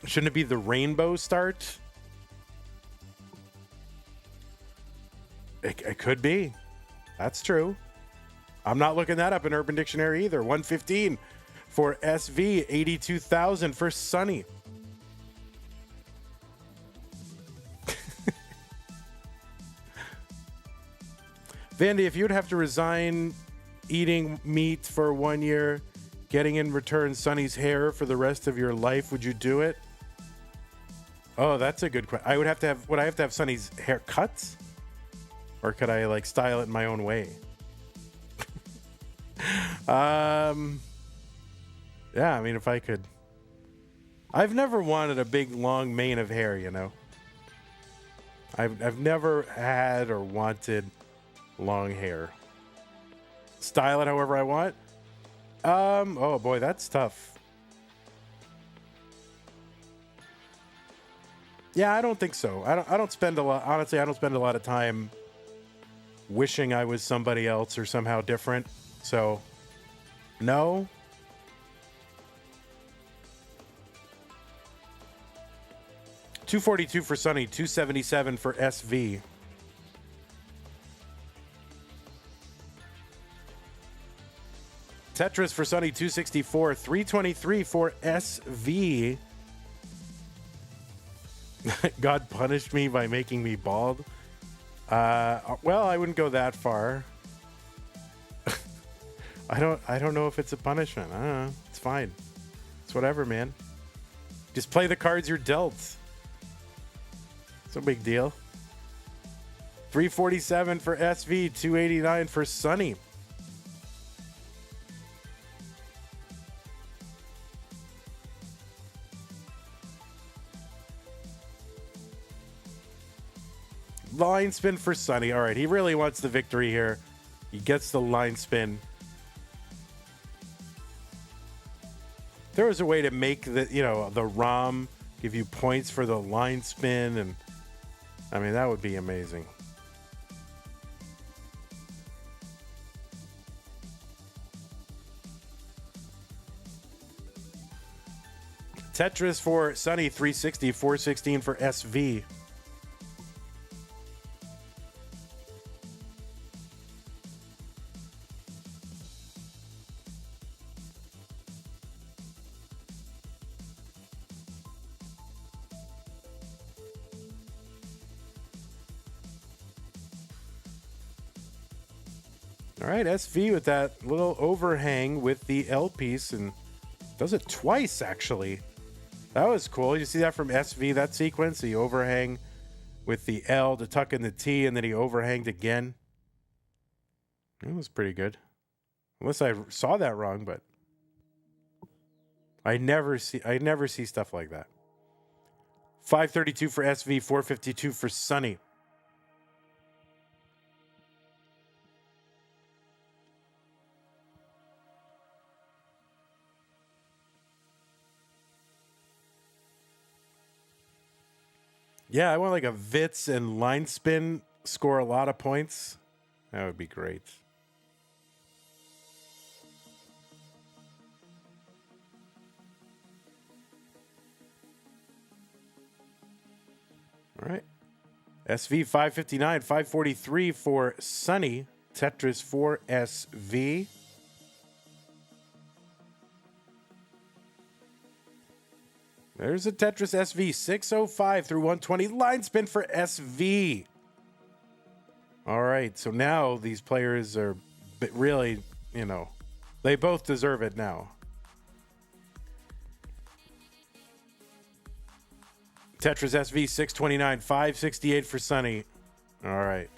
Shouldn't it be the rainbow start? It could be. That's true. I'm not looking that up in Urban Dictionary either. 115 for SV, 82,000 for Sunny. Vandy, if you would have to resign eating meat for 1 year, getting in return Sunny's hair for the rest of your life, would you do it? Oh, that's a good question. Would I have to have Sunny's hair cut? Or could I like style it in my own way? Yeah, I mean, if I could. I've never wanted a big long mane of hair, you know. I've never had or wanted long hair. Style it however I want. Oh boy, that's tough. Yeah, I don't think so. I don't spend a lot. Honestly, I don't spend a lot of time wishing I was somebody else or somehow different. So, no. $242 for Sunny, $277 for SV. Tetris for Sunny, $264, $323 for SV. God punished me by making me bald. Well, I wouldn't go that far. I don't know if it's a punishment. I don't know. It's fine. It's whatever, man. Just play the cards you're dealt. It's no big deal. 347 for SV, 289 for Sunny. Line spin for Sunny. All right, he really wants the victory here. He gets the line spin. There was a way to make the ROM give you points for the line spin, and I mean, that would be amazing. Tetris for Sunny, 360, 416 for SV. All right, SV with that little overhang with the L piece, and does it twice, actually. That was cool. You see that from SV, that sequence? He overhang with the L to tuck in the T, and then he overhanged again. It was pretty good. Unless I saw that wrong, but I never see stuff like that. 532 for SV, 452 for Sunny. Yeah, I want like a Vitz and line spin, score a lot of points. That would be great. All right. SV 559, 543 for Sunny. Tetris for SV. There's a Tetris SV 605 through 120. Line spin for SV. All right. So now these players are really, they both deserve it now. Tetris SV 629, 568 for Sunny. All right.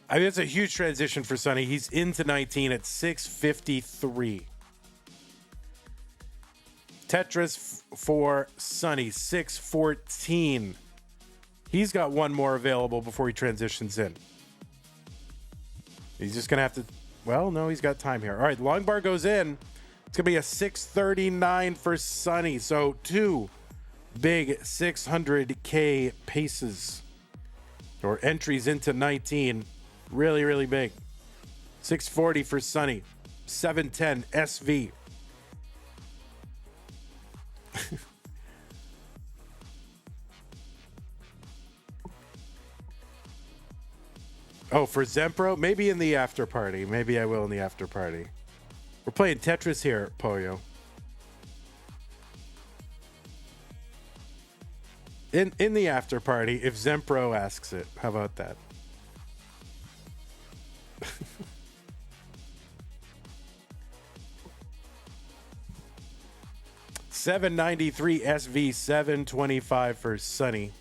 I mean, it's a huge transition for Sunny. He's into 19 at 653. Tetris for Sunny, 614. He's got one more available before he transitions in. He's just going to have to... Well, no, he's got time here. All right, long bar goes in. It's going to be a 639 for Sunny. So 2 big 600K paces or entries into 19. Really, really big. 640 for Sunny. 710 SV. Oh, for Zempro? Maybe in the after party. Maybe I will in the after party. We're playing Tetris here, Poyo. In the after party, if Zempro asks it. How about that? $793 SV, $725 for Sunny.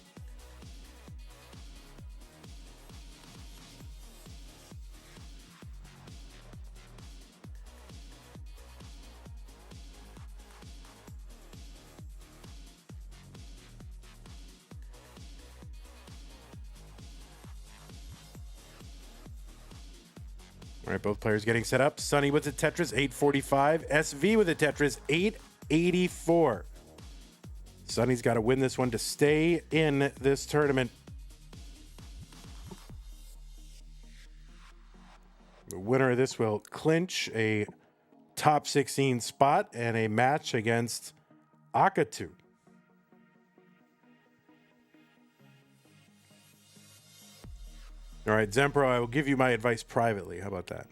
All right, both players getting set up. Sunny with the Tetris, 845. SV with the Tetris, 884. Sunny's got to win this one to stay in this tournament. The winner of this will clinch a top 16 spot and a match against Akatu. All right, Zempro, I will give you my advice privately. How about that?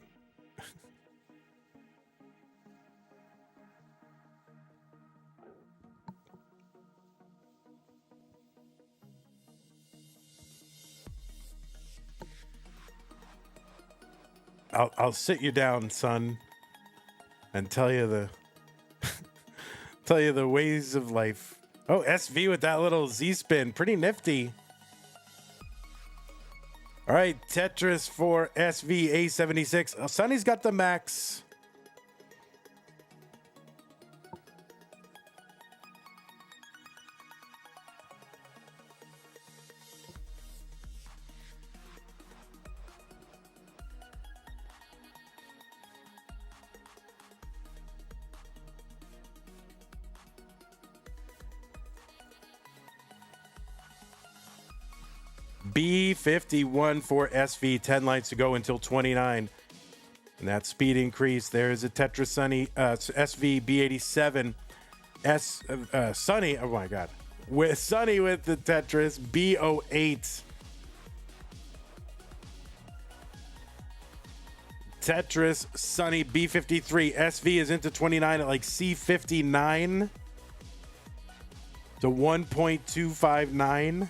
I'll sit you down, son, and tell you the tell you the ways of life. Oh, SV with that little Z spin, pretty nifty. All right, Tetris for SV A76. Oh, Sunny's got the max. B51 for SV, 10 lines to go until 29. And that speed increase. There's a Tetris Sunny, SV B87. Sunny, oh my God. With Sunny with the Tetris B08. Tetris Sunny B53. SV is into 29 at like C59 to 1.259.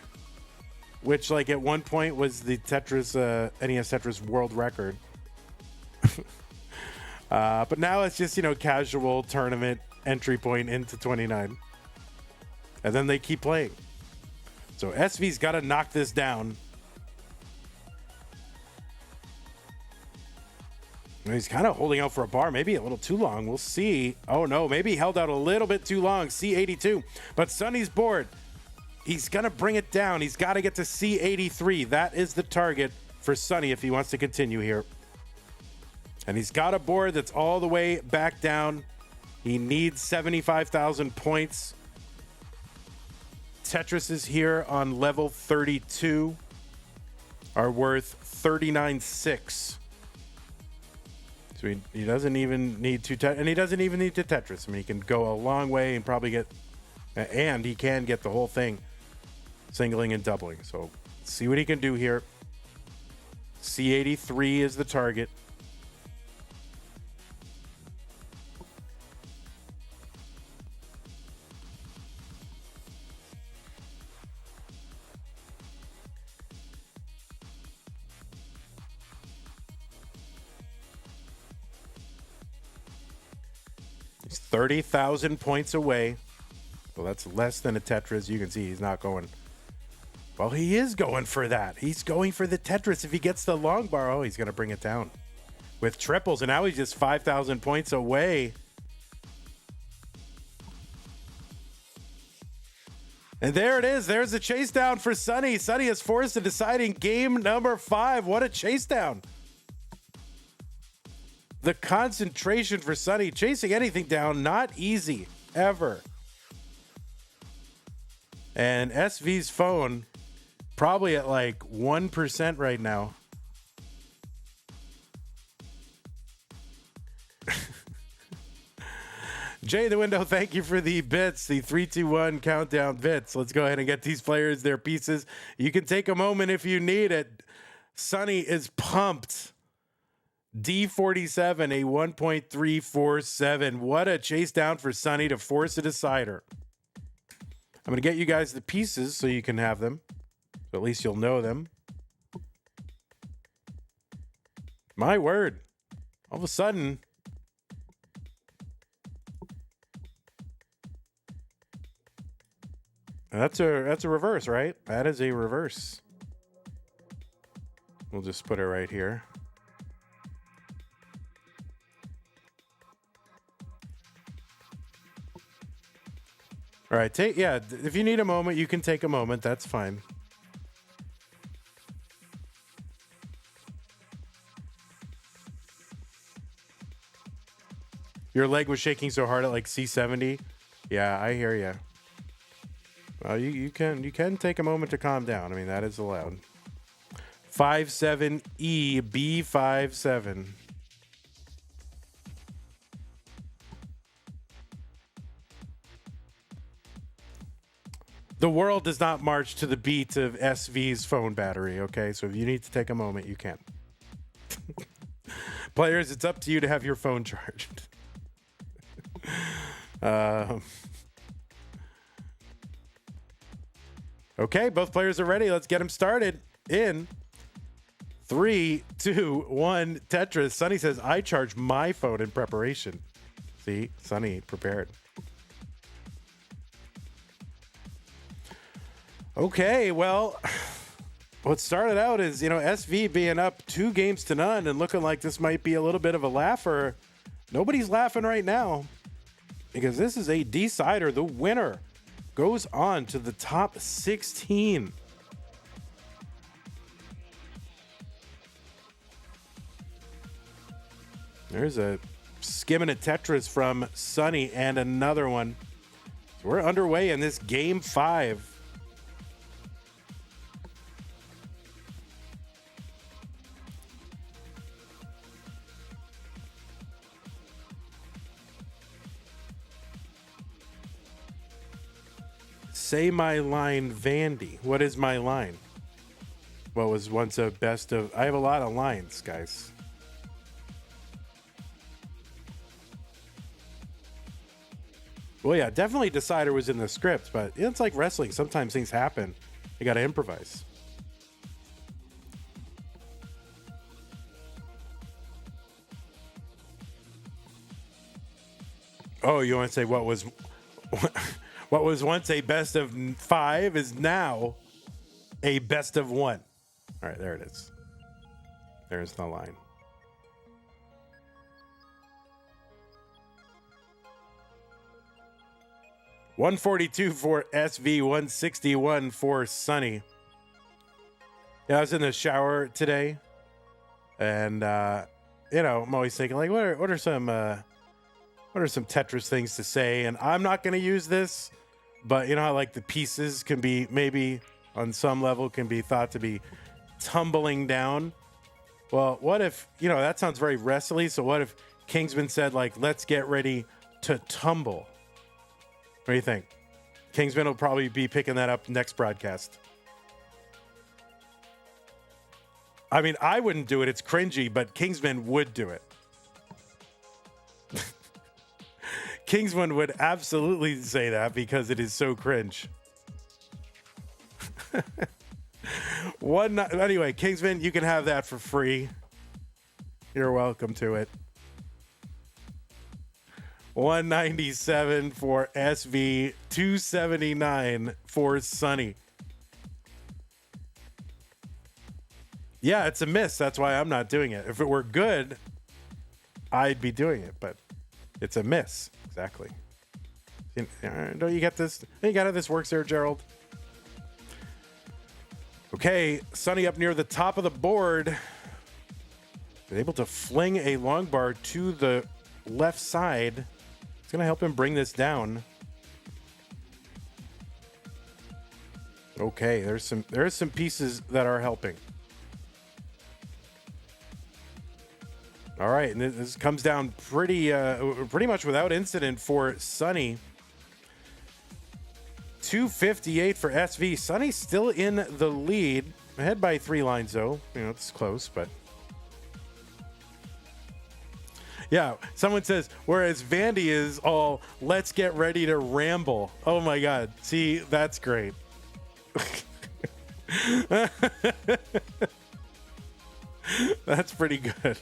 Which, like, at one point was the Tetris, NES Tetris world record. But now it's just, casual tournament entry point into 29. And then they keep playing. So SV's got to knock this down. And he's kind of holding out for a bar, maybe a little too long. We'll see. Oh, no, maybe he held out a little bit too long. C82. But Sunny's bored. He's going to bring it down. He's got to get to C83. That is the target for Sonny if he wants to continue here. And he's got a board that's all the way back down. He needs 75,000 points. Tetrises here on level 32 are worth 39.6. So he doesn't even need to, and he doesn't even need to Tetris. I mean, he can go a long way and probably get, and he can get the whole thing singling and doubling. So let's see what he can do here. C83 is the target. He's 30,000 points away. Well, that's less than a Tetris. You can see he's not going. Well, he is going for that. He's going for the Tetris. If he gets the long bar, oh, he's going to bring it down with triples. And now he's just 5,000 points away. And there it is. There's the chase down for Sonny. Sonny is forced to deciding game number 5. What a chase down. The concentration for Sonny, chasing anything down, not easy, ever. And SV's phone, probably at like 1% right now. Jay the Window, thank you for the bits, the 3-2-1 countdown bits. Let's go ahead and get these players their pieces. You can take a moment if you need it. Sonny is pumped. D47, a 1.347. What a chase down for Sonny to force a decider. I'm going to get you guys the pieces so you can have them. So at least you'll know them. My word. All of a sudden. That's a reverse, right? That is a reverse. We'll just put it right here. All right, if you need a moment, you can take a moment. That's fine. Your leg was shaking so hard at like C70. Yeah, I hear you. Well, you can take a moment to calm down. I mean, that is allowed. 57E B57. The world does not march to the beat of SV's phone battery, okay? So if you need to take a moment, you can. Players, it's up to you to have your phone charged. Okay, both players are ready. Let's get them started in 3, 2, 1, Tetris. Sonny says, I charge my phone in preparation. See, Sonny prepared. Okay, well, what started out is, SV being up 2-0 and looking like this might be a little bit of a laugher. Nobody's laughing right now because this is a decider. The winner goes on to the top 16. There's a skimming a Tetris from Sonny and another one. So we're underway in this game 5. Say my line, Vandy. What is my line? What was once a best of... I have a lot of lines, guys. Well, yeah, definitely Decider was in the script, but it's like wrestling. Sometimes things happen. You got to improvise. Oh, you want to say what was... What was once a best of 5 is now a best of 1. All right, there it is. There's the line. 142 for SV, 161 for Sunny. Yeah, I was in the shower today, and I'm always thinking like, what are some Tetris things to say? And I'm not going to use this, but you know how like the pieces can be maybe on some level can be thought to be tumbling down. Well, what if that sounds very wrestly? So what if Kingsman said like, let's get ready to tumble? What do you think? Kingsman will probably be picking that up next broadcast. I mean, I wouldn't do it. It's cringy, but Kingsman would do it. Kingsman would absolutely say that because it is so cringe. Anyway, Kingsman, you can have that for free. You're welcome to it. 197 for SV, 279 for Sunny. Yeah, it's a miss. That's why I'm not doing it. If it were good, I'd be doing it, but it's a miss. Exactly. Don't you get this? You got how this works there, Gerald? Okay, Sunny up near the top of the board. Able to fling a long bar to the left side. It's going to help him bring this down. Okay, there's some pieces that are helping. All right, and this comes down pretty much without incident for Sunny. 258 for SV. Sunny's still in the lead, ahead by 3 lines though. It's close, but yeah. Someone says, whereas Vandy is all, let's get ready to ramble. Oh my God. See, that's great. That's pretty good.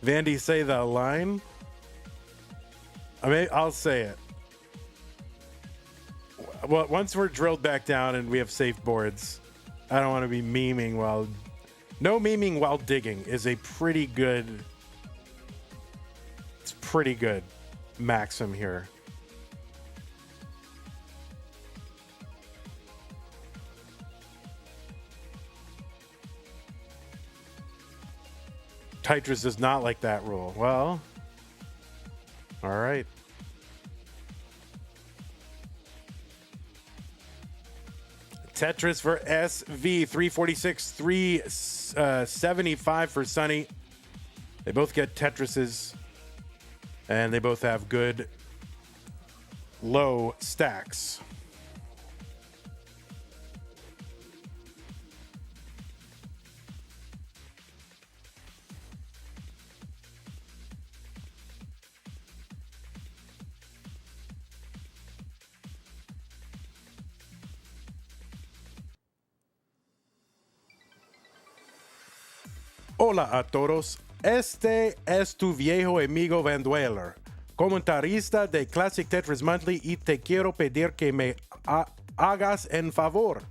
Vandy, say the line. I mean, I'll say it. Well, once we're drilled back down and we have safe boards, I don't want to be memeing while... No memeing while digging is a pretty good... It's pretty good maxim here. Tetris does not like that rule. Well... All right. Tetris for SV, 346, 375 for Sunny. They both get Tetrises, and they both have good low stacks. Hola a todos, este es tu viejo amigo Vandueller, comentarista de Classic Tetris Monthly, y te quiero pedir que me hagas en favor.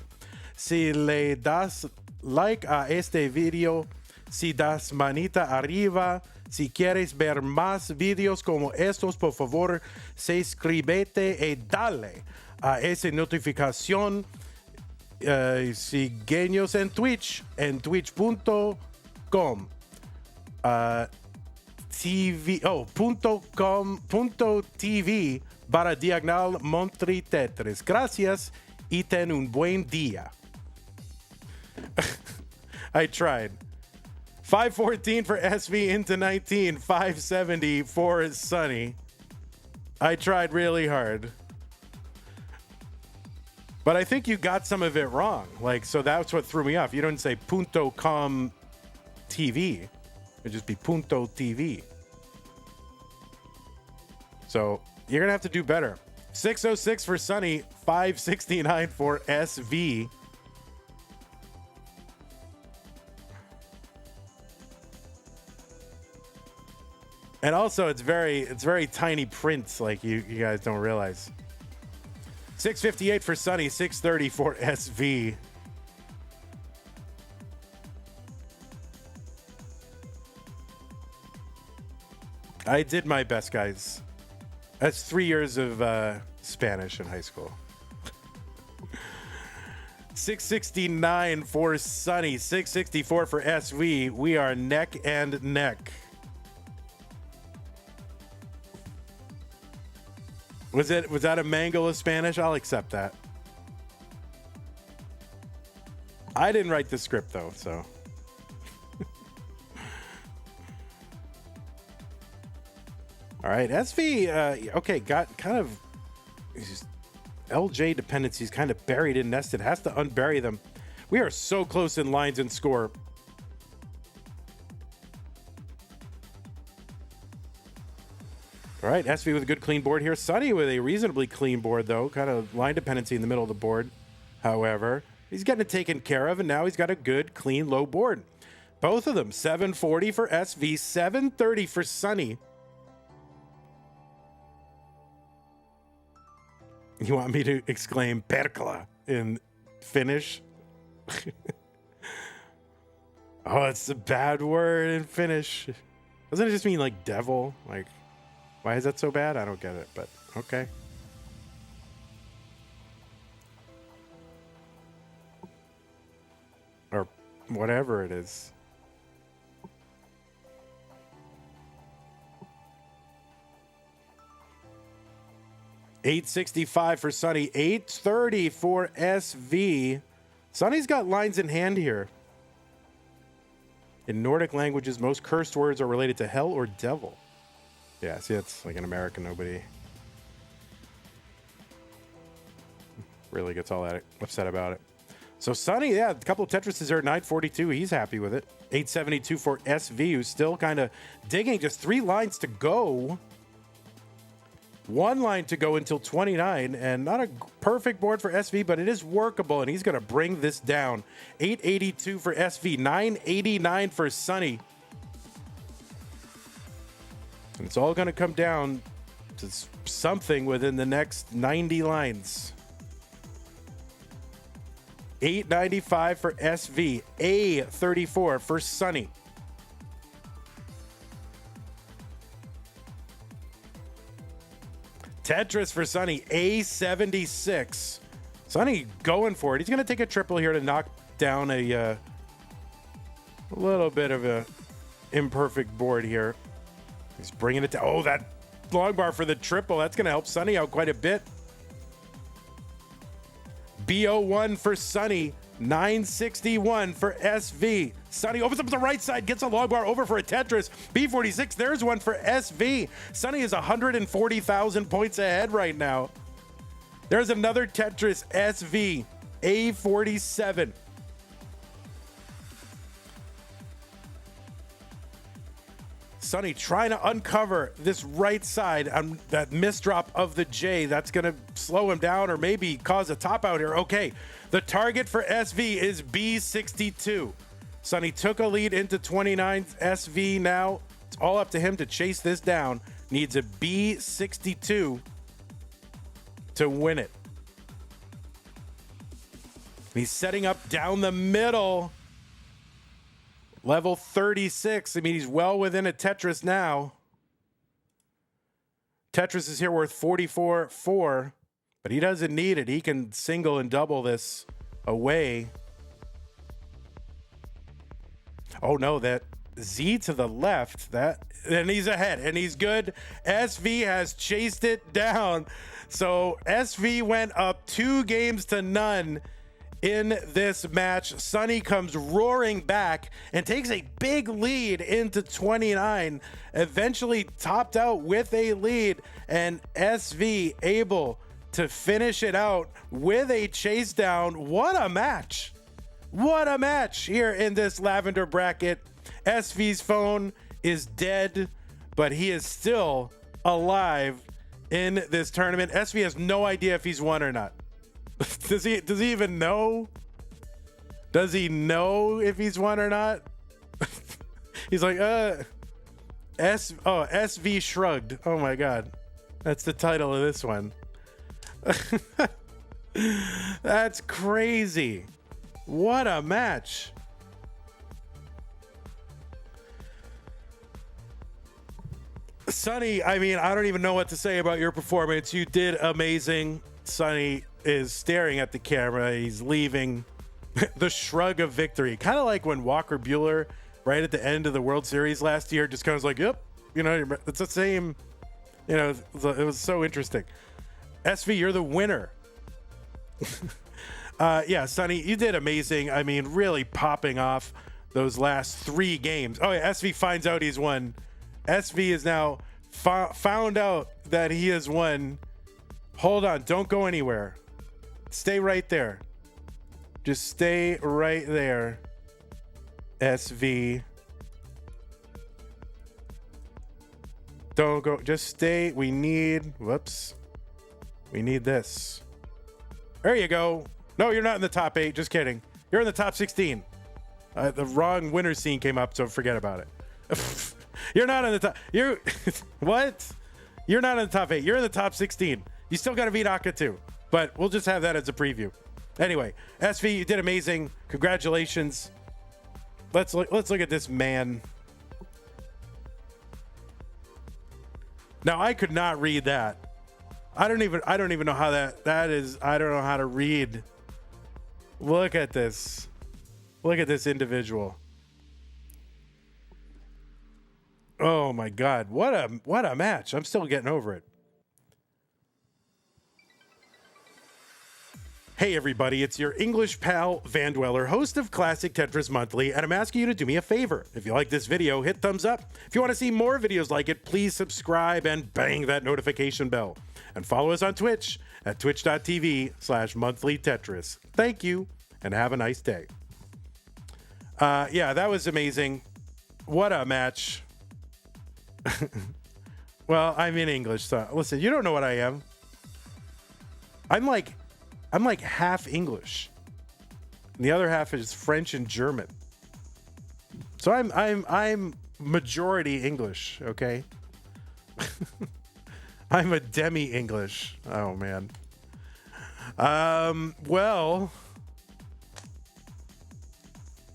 Si le das like a este video, si das manita arriba, si quieres ver más videos como estos, por favor, suscríbete y dale a esa notificación. Síguenos en Twitch, en twitch.com. .com.tv para Diagonal Monthly Tetris. Gracias y ten un buen día. I tried. 514 for SV into 19. 570 for Sunny. I tried really hard. But I think you got some of it wrong. So that's what threw me off. You don't say .com TV. It'd just be .tv. So you're gonna have to do better. 606 for Sunny, 569 for SV. And also it's very tiny print, like you guys don't realize. 658 for Sunny, 630 for SV. I did my best, guys. That's 3 years of Spanish in high school. 669 for Sunny, 664 for SV. We are neck and neck. Was that a mangle of Spanish? I'll accept that. I didn't write the script though, so. All right, SV. Okay, got kind of LJ dependencies kind of buried and nested. Has to unbury them. We are so close in lines and score. All right, SV with a good clean board here. Sunny with a reasonably clean board, though. Kind of line dependency in the middle of the board. However, he's getting it taken care of, and now he's got a good, clean, low board. Both of them, 740 for SV, 730 for Sunny. You want me to exclaim percola in Finnish? Oh, it's a bad word in Finnish. Doesn't it just mean like devil? Like, why is that so bad? I don't get it, but okay. Or whatever it is. $865 for Sunny, $830 for SV. Sunny's got lines in hand here. In Nordic languages, most cursed words are related to hell or devil. Yeah, see, that's like an American. Nobody really gets all that upset about it. So Sunny, yeah, a couple of Tetrises there at 942. He's happy with it. 872 for SV, who's still kind of digging. Just 3 lines to go. 1 line to go until 29, and not a perfect board for SV, but it is workable, and he's going to bring this down. 882 for SV, 989 for Sunny. And it's all going to come down to something within the next 90 lines. 895 for SV, A34 for Sunny. Tetris for Sunny, A76. Sunny going for it. He's going to take a triple here to knock down a little bit of a imperfect board here. He's bringing it to, oh, that long bar for the triple. That's going to help Sunny out quite a bit. B01 for Sunny, 961 for SV. Sunny opens up the right side, gets a long bar over for a Tetris. B46, there's one for SV. Sunny is 140,000 points ahead right now. There's another Tetris, SV, A47. Sunny trying to uncover this right side on that misdrop of the J. That's going to slow him down or maybe cause a top out here. Okay, the target for SV is B62. Sunny took a lead into 29. SV now, it's all up to him to chase this down. Needs a B62 to win it. He's setting up down the middle. Level 36. I mean, he's well within a Tetris now. Tetris is here worth 44.4, but he doesn't need it. He can single and double this away. Oh no, that Z to the left, and he's ahead, and he's good. SV has chased it down. So SV went up 2 games to none in this match. Sunny comes roaring back and takes a big lead into 29, eventually topped out with a lead, and SV able to finish it out with a chase down. What a match. What a match here in this Lavender bracket. SV's phone is dead, but he is still alive in this tournament. SV has no idea if he's won or not. Does he even know? Does he know if he's won or not? He's like, SV shrugged. Oh my God. That's the title of this one. That's crazy. What a match. Sonny, I mean, I don't even know what to say about your performance. You did amazing. Sonny is staring at the camera. He's leaving. The shrug of victory. Kind of like when Walker Buehler, right at the end of the World Series last year, just kind of like, yep. You know, it's the same. You know, it was so interesting. SV, you're the winner. Yeah, Sonny, you did amazing. I mean, really popping off those last 3 games. Oh, yeah, SV finds out he's won. SV is now found out that he has won. Hold on. Don't go anywhere. Stay right there. Just stay right there, SV. Don't go. Just stay. We need... Whoops. We need this. There you go. No, you're not in the top 8. Just kidding. You're in the top 16. The wrong winner scene came up, so forget about it. You're not in the top. You're... What? You're not in the top 8. You're in the top 16. You still got to beat Aka too. But we'll just have that as a preview. Anyway, SV, you did amazing. Congratulations. Let's look at this man. Now I could not read that. I don't even know how that is. I don't know how to read. Look at this. Look at this individual. Oh my God. What a match. I'm still getting over it. Hey everybody, it's your English pal, Van Dweller, host of Classic Tetris Monthly, and I'm asking you to do me a favor. If you like this video, hit thumbs up. If you want to see more videos like it, please subscribe and bang that notification bell. And follow us on Twitch at twitch.tv/monthlytetris. Thank you, and have a nice day. Yeah, that was amazing. What a match. Well, I'm in English, so listen, you don't know what I am. I'm like half English. And the other half is French and German. So I'm majority English, okay? I'm a demi-English. Oh man. Well,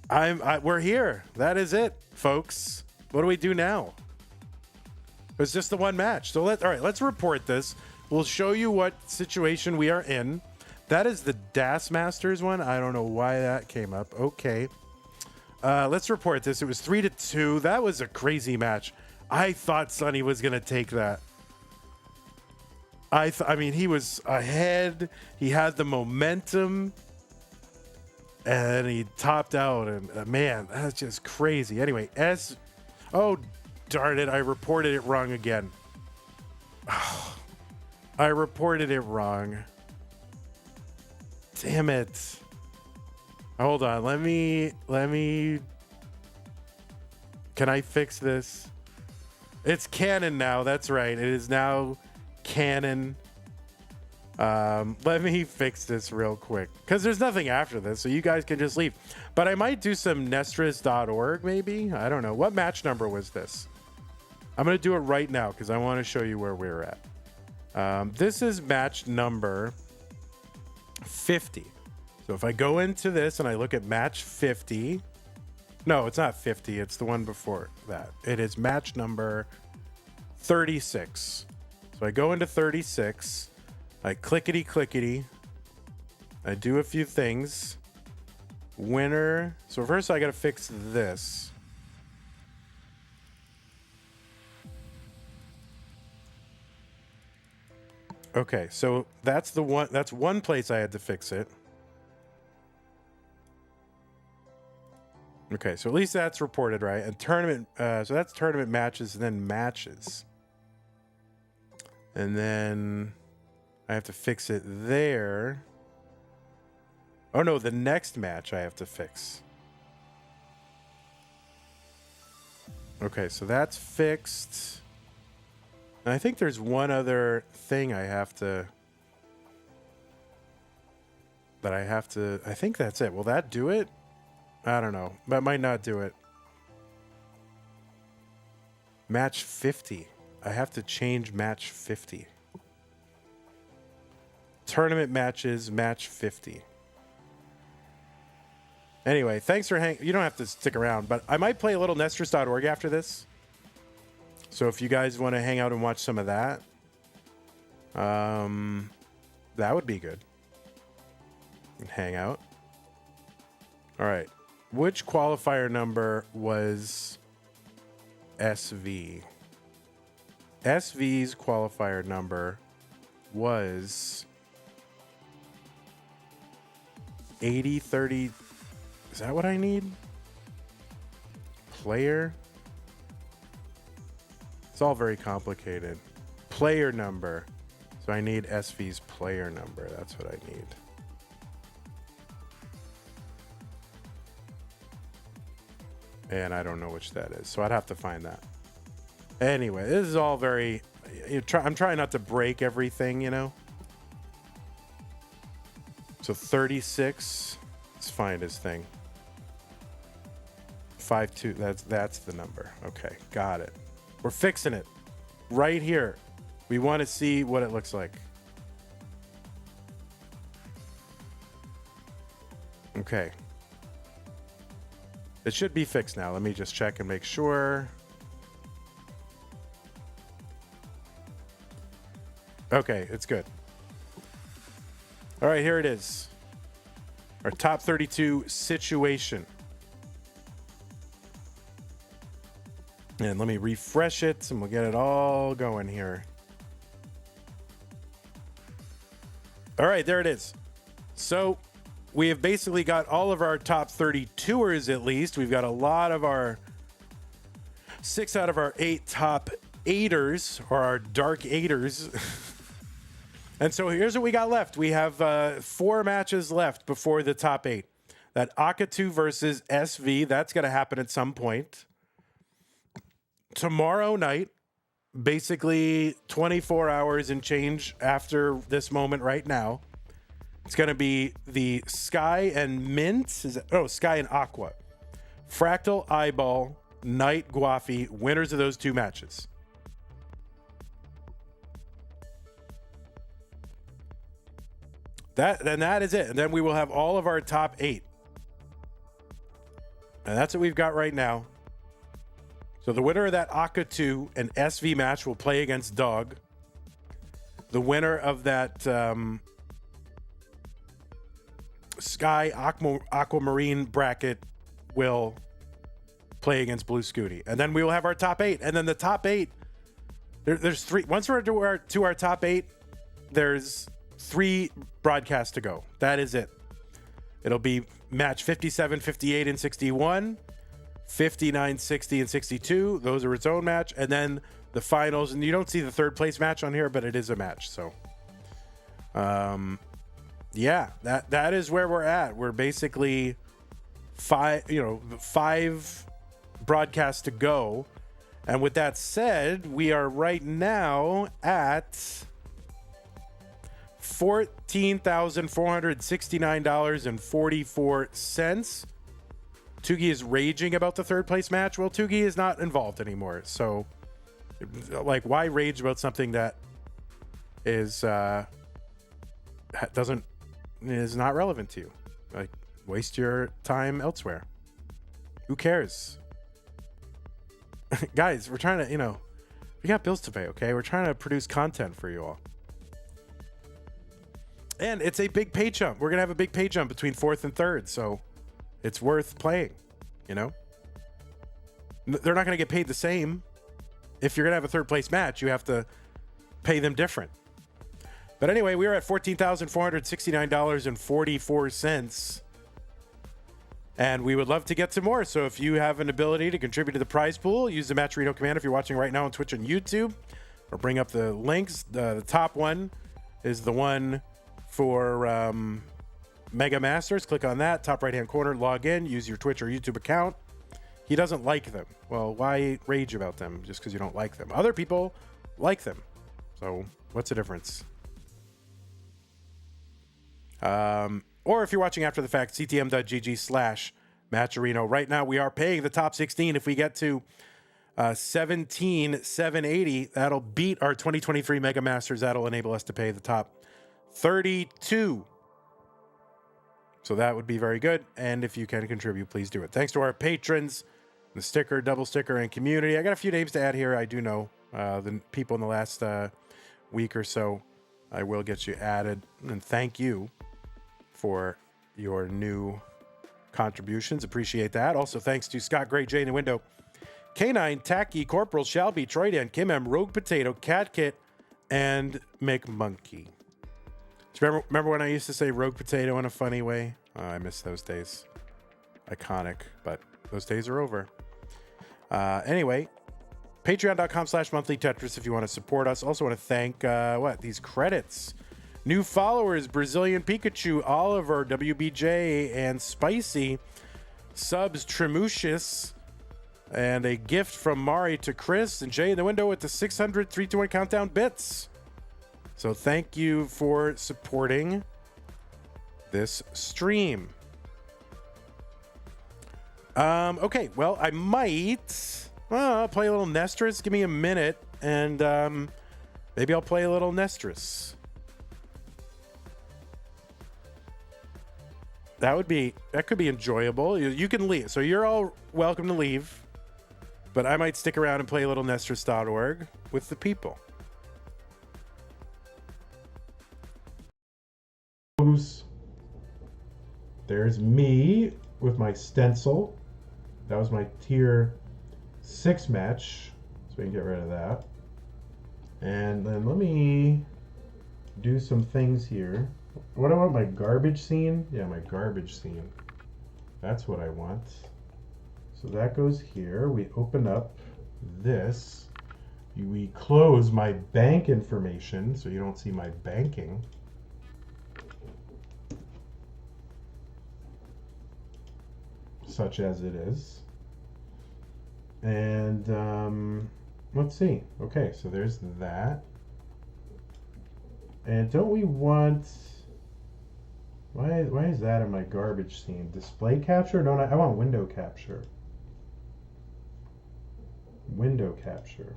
we're here. That is it, folks. What do we do now? It's just the one match. So all right, let's report this. We'll show you what situation we are in. That is the Das Masters one. I don't know why that came up. Okay. Let's report this. It was 3-2. That was a crazy match. I thought Sonny was going to take that. I mean, he was ahead. He had the momentum. And he topped out. And man, that's just crazy. Anyway, oh, darn it. I reported it wrong again. Oh, I reported it wrong. Damn it. Hold on. Let me. Can I fix this? It's canon now. That's right. It is now canon. Let me fix this real quick because there's nothing after this, so you guys can just leave. But I might do some Nestris.org maybe. I don't know. What match number was this? I'm going to do it right now because I want to show you where we're at. This is match number 50. So if I go into this and I look at match 50, no, it's not 50. It's the one before that. It is match number 36. So I go into 36. I clickety. I do a few things. Winner. So first I got to fix this. Okay, so that's the one. That's one place I had to fix it. Okay, so at least that's reported right. And tournament. So that's tournament matches and then matches. And then I have to fix it there. Oh no, the next match I have to fix. Okay, so that's fixed. And I think there's one other thing I think that's it. Will that do it? I don't know. That might not do it. Match 50. I have to change match 50. Tournament matches, match 50. Anyway, thanks for hanging. You don't have to stick around, but I might play a little Nestris.org after this. So if you guys want to hang out and watch some of that, that would be good. And hang out. All right. Which qualifier number was SV? SV's qualifier number was 8030. Is that what I need? Player? It's all very complicated. Player number. So I need SV's player number. That's what I need. And I don't know which that is. So I'd have to find that. Anyway, this is all very... I'm trying not to break everything, you know? So 36. Let's find his thing. 52. That's the number. Okay, got it. We're fixing it. Right here. We want to see what it looks like. Okay. It should be fixed now. Let me just check and make sure. Okay, it's good. All right, here it is. Our top 32 situation. And let me refresh it and we'll get it all going here. All right, there it is. So we have basically got all of our top 32ers at least. We've got a lot of our 6 out of our 8 top 8ers, or our dark 8ers. And so here's what we got left. We have 4 matches left before the top 8. That Akatu versus SV, that's going to happen at some point. Tomorrow night, basically 24 hours and change after this moment right now, it's going to be the Sky and Mint. Sky and Aqua. Fractal Eyeball, Night Guafi, winners of those 2 matches. That is it. And then we will have all of our top 8. And that's what we've got right now. So the winner of that Akatu and SV match will play against Dog. The winner of that Sky Aquamarine bracket will play against Blue Scooty. And then we will have our top 8. And then the top 8, there's 3. Once we're to our top 8, there's 3 broadcasts to go. That is it. It'll be match 57, 58, and 61. 59, 60, and 62. Those are its own match. And then the finals. And you don't see the 3rd place match on here, but it is a match. So, yeah, that is where we're at. We're basically 5 broadcasts to go. And with that said, we are right now at $14,469.44. Tugi is raging about the 3rd place match. Well, Tugi is not involved anymore. So, like, why rage about something that is not relevant to you? Like, waste your time elsewhere. Who cares? Guys, we're trying to, we got bills to pay, okay? We're trying to produce content for you all. And it's a big pay jump. We're going to have a big pay jump between 4th and 3rd. So it's worth playing, They're not going to get paid the same. If you're going to have a 3rd place match, you have to pay them different. But anyway, we are at $14,469.44. And we would love to get some more. So if you have an ability to contribute to the prize pool, use the Matcherino command if you're watching right now on Twitch and YouTube. Or bring up the links. The top one is the one for Mega Masters. Click on that. Top right-hand corner. Log in. Use your Twitch or YouTube account. He doesn't like them. Well, why rage about them just because you don't like them? Other people like them. So what's the difference? Or if you're watching after the fact, ctm.gg/Matcherino. Right now, we are paying the top 16. If we get to 17,780, that'll beat our 2023 Mega Masters. That'll enable us to pay the top 32. So that would be very good. And if you can contribute, please do it. Thanks to our patrons. the sticker, double sticker, and community. I got a few names to add here. I do know the people in the last week or so. I will get you added, and thank you for your new contributions. Appreciate that. Also, thanks to Scott Gray, Jay in the window, K9, Tacky, Corporal, Shelby, Troy Dan, Kim M, Rogue Potato, Cat Kit, and McMonkey. Remember when I used to say Rogue Potato in a funny way? Oh, I miss those days. Iconic, but those days are over. Anyway, patreon.com/monthly Tetris if you want to support us. Also want to thank these credits. New followers: Brazilian Pikachu, Oliver, WBJ, and Spicy. Subs: Tremucius. And a gift from Mari to Chris and Jay in the window with the 600 321 countdown bits. So thank you for supporting this stream. Okay, well, I might play a little Nestris. Give me a minute, and maybe I'll play a little Nestris. That could be enjoyable. You can leave, so you're all welcome to leave. But I might stick around and play a little Nestris.org with the people. There's me with my stencil. That was my tier 6 match. So we can get rid of that. And then let me do some things here. What do I want? My garbage scene? Yeah, my garbage scene. That's what I want. So that goes here. We open up this. We close my bank information so you don't see my banking. Such as it is. And let's see. Okay, so there's that. And don't we want... Why is that in my garbage scene? Display capture? No, I want window capture. Window capture.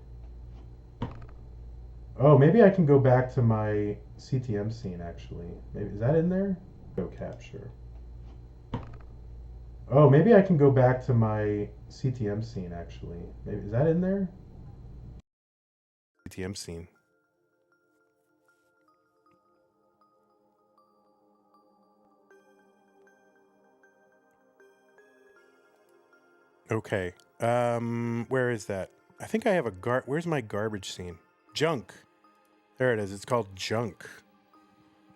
Oh, maybe I can go back to my CTM scene, actually. Maybe is that in there? Window capture. Oh, maybe I can go back to my CTM scene, actually. Maybe is that in there? CTM scene. Okay. Where is that? I think I have a where's my garbage scene? Junk. There it is. It's called Junk.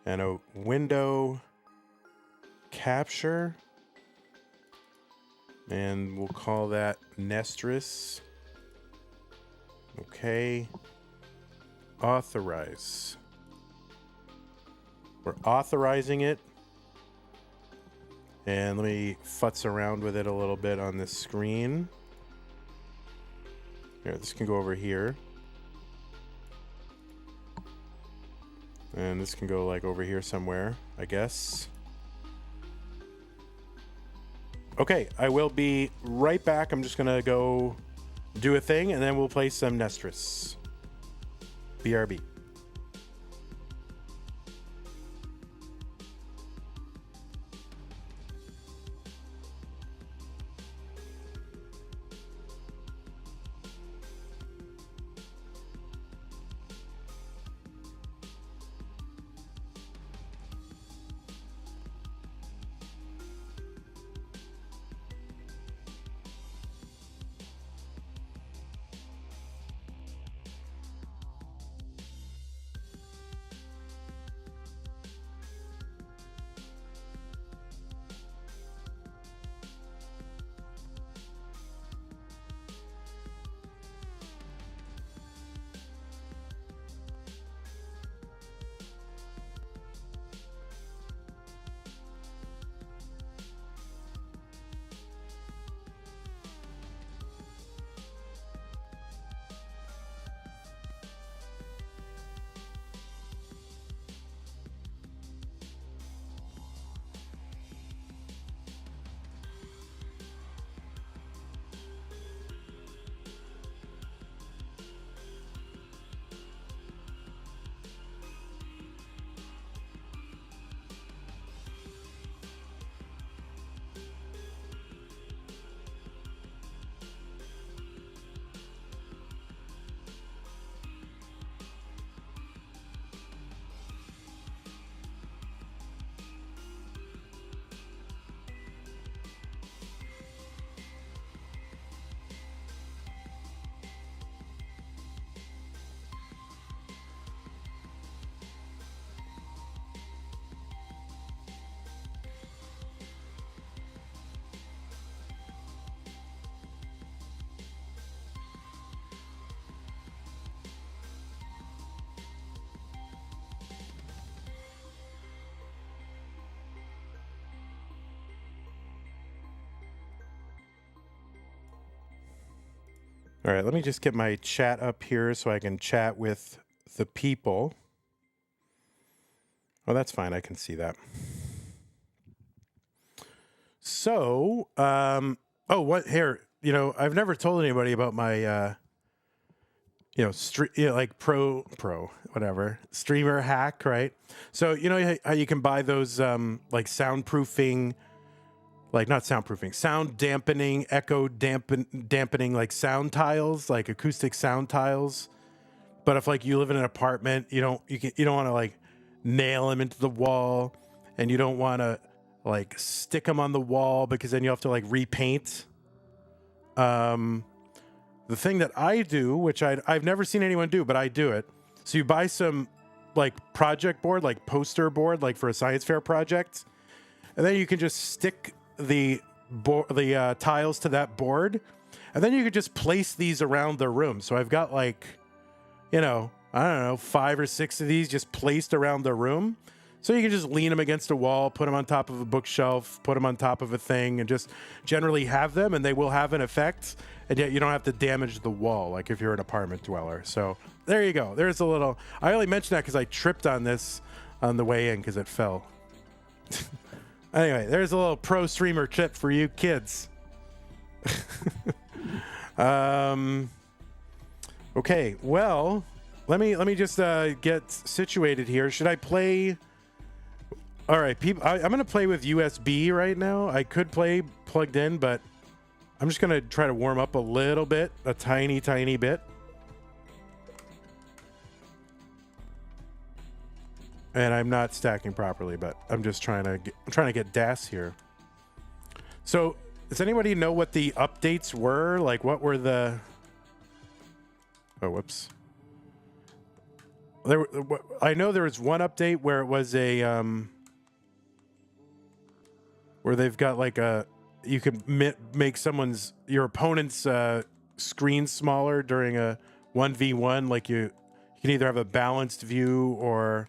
And a window capture. And we'll call that Nestris. Okay. Authorize. We're authorizing it. And let me futz around with it a little bit on this screen. Here, this can go over here. And this can go like over here somewhere, I guess. Okay, I will be right back. I'm just gonna go do a thing and then we'll play some Nestris. BRB. All right, let me just get my chat up here so I can chat with the people. Oh, that's fine. I can see that. So, what here? I've never told anybody about my, like whatever streamer hack, right? So, how you can buy those, like soundproofing, like not soundproofing, sound dampening, echo dampening, like sound tiles, like acoustic sound tiles. But if like you live in an apartment, you don't want to like nail them into the wall, and you don't want to like stick them on the wall because then you have to like repaint. The thing that I do, which I've never seen anyone do, but I do it. So you buy some like project board, like poster board, like for a science fair project, and then you can just stick the tiles to that board, and then you could just place these around the room. So I've got like, I don't know, 5 or 6 of these just placed around the room. So you can just lean them against a wall, put them on top of a bookshelf, put them on top of a thing, and just generally have them, and they will have an effect, and yet you don't have to damage the wall like if you're an apartment dweller. So there you go. There's a little... I only mentioned that because I tripped on this on the way in because it fell. Anyway, there's a little pro streamer tip for you kids. Okay, well, let me just get situated here. Should I play? All right, people, I'm gonna play with USB right now. I could play plugged in, but I'm just gonna try to warm up a little bit, a tiny bit. And I'm not stacking properly, but I'm just trying to get DAS here. So, does anybody know what the updates were? Like, what were the... Oh, whoops. I know there was one update where it was a... where they've got like a... You can make your opponent's screen smaller during a 1v1. Like you can either have a balanced view or...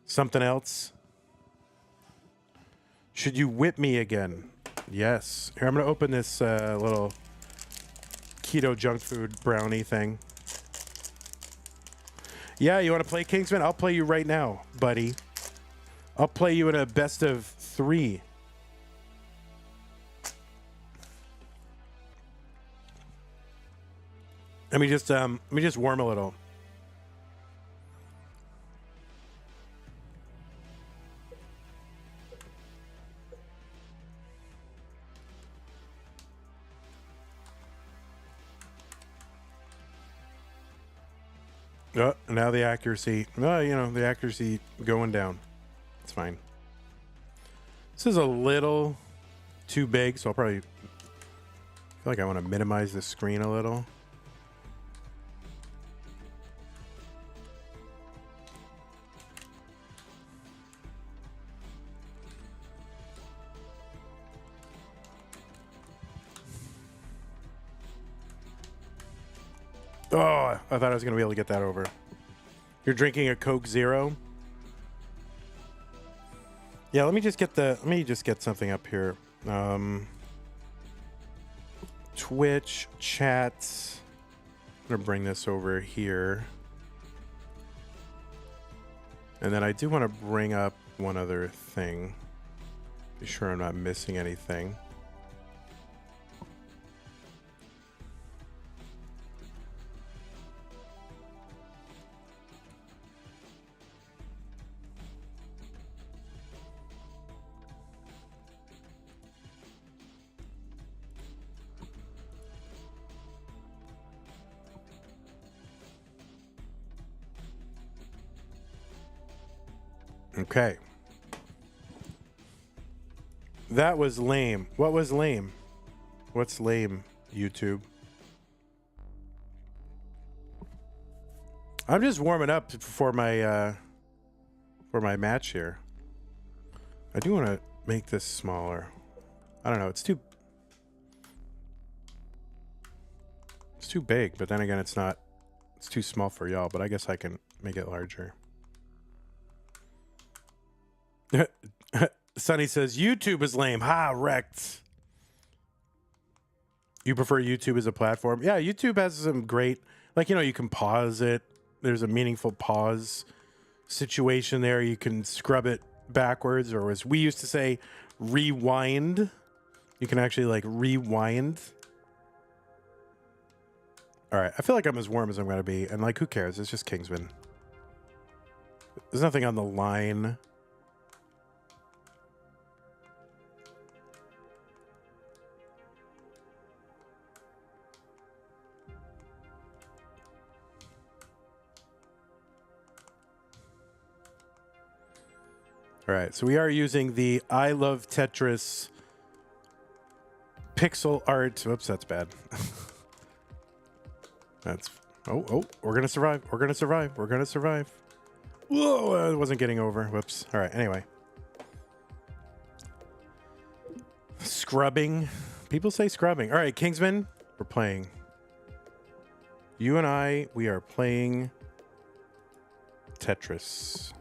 something else. Should you whip me again? Yes. Here, I'm going to open this little keto junk food brownie thing. Yeah, you want to play Kingsman? I'll play you right now, buddy. I'll play you in a best of 3. Let me just warm a little. Oh, now the accuracy. Oh, the accuracy going down. It's fine. This is a little too big, so I'll probably feel like I want to minimize the screen a little. Oh, I thought I was going to be able to get that over. You're drinking a Coke Zero? Yeah, let me just get something up here. Twitch chat. I'm going to bring this over here. And then I do want to bring up one other thing. Be sure I'm not missing anything. Okay. That was lame. What was lame? What's lame, YouTube? I'm just warming up for my match here. I do want to make this smaller. I don't know. It's too big, but then again, it's not. It's too small for y'all, but I guess I can make it larger. Sonny says, YouTube is lame. Ha, wrecked. You prefer YouTube as a platform? Yeah, YouTube has some great, like, you know, you can pause it. There's a meaningful pause situation there. You can scrub it backwards, or as we used to say, rewind. You can actually like rewind. All right, I feel like I'm as warm as I'm going to be, and like, who cares? It's just Kingsman. There's nothing on the line. All right, so we are using the I Love Tetris pixel art. Whoops, that's bad. That's oh, we're gonna survive. We're gonna survive. We're gonna survive. Whoa, I wasn't getting over. Whoops. All right. Anyway, scrubbing. People say scrubbing. All right, Kingsman, we're playing. You and I, we are playing Tetris.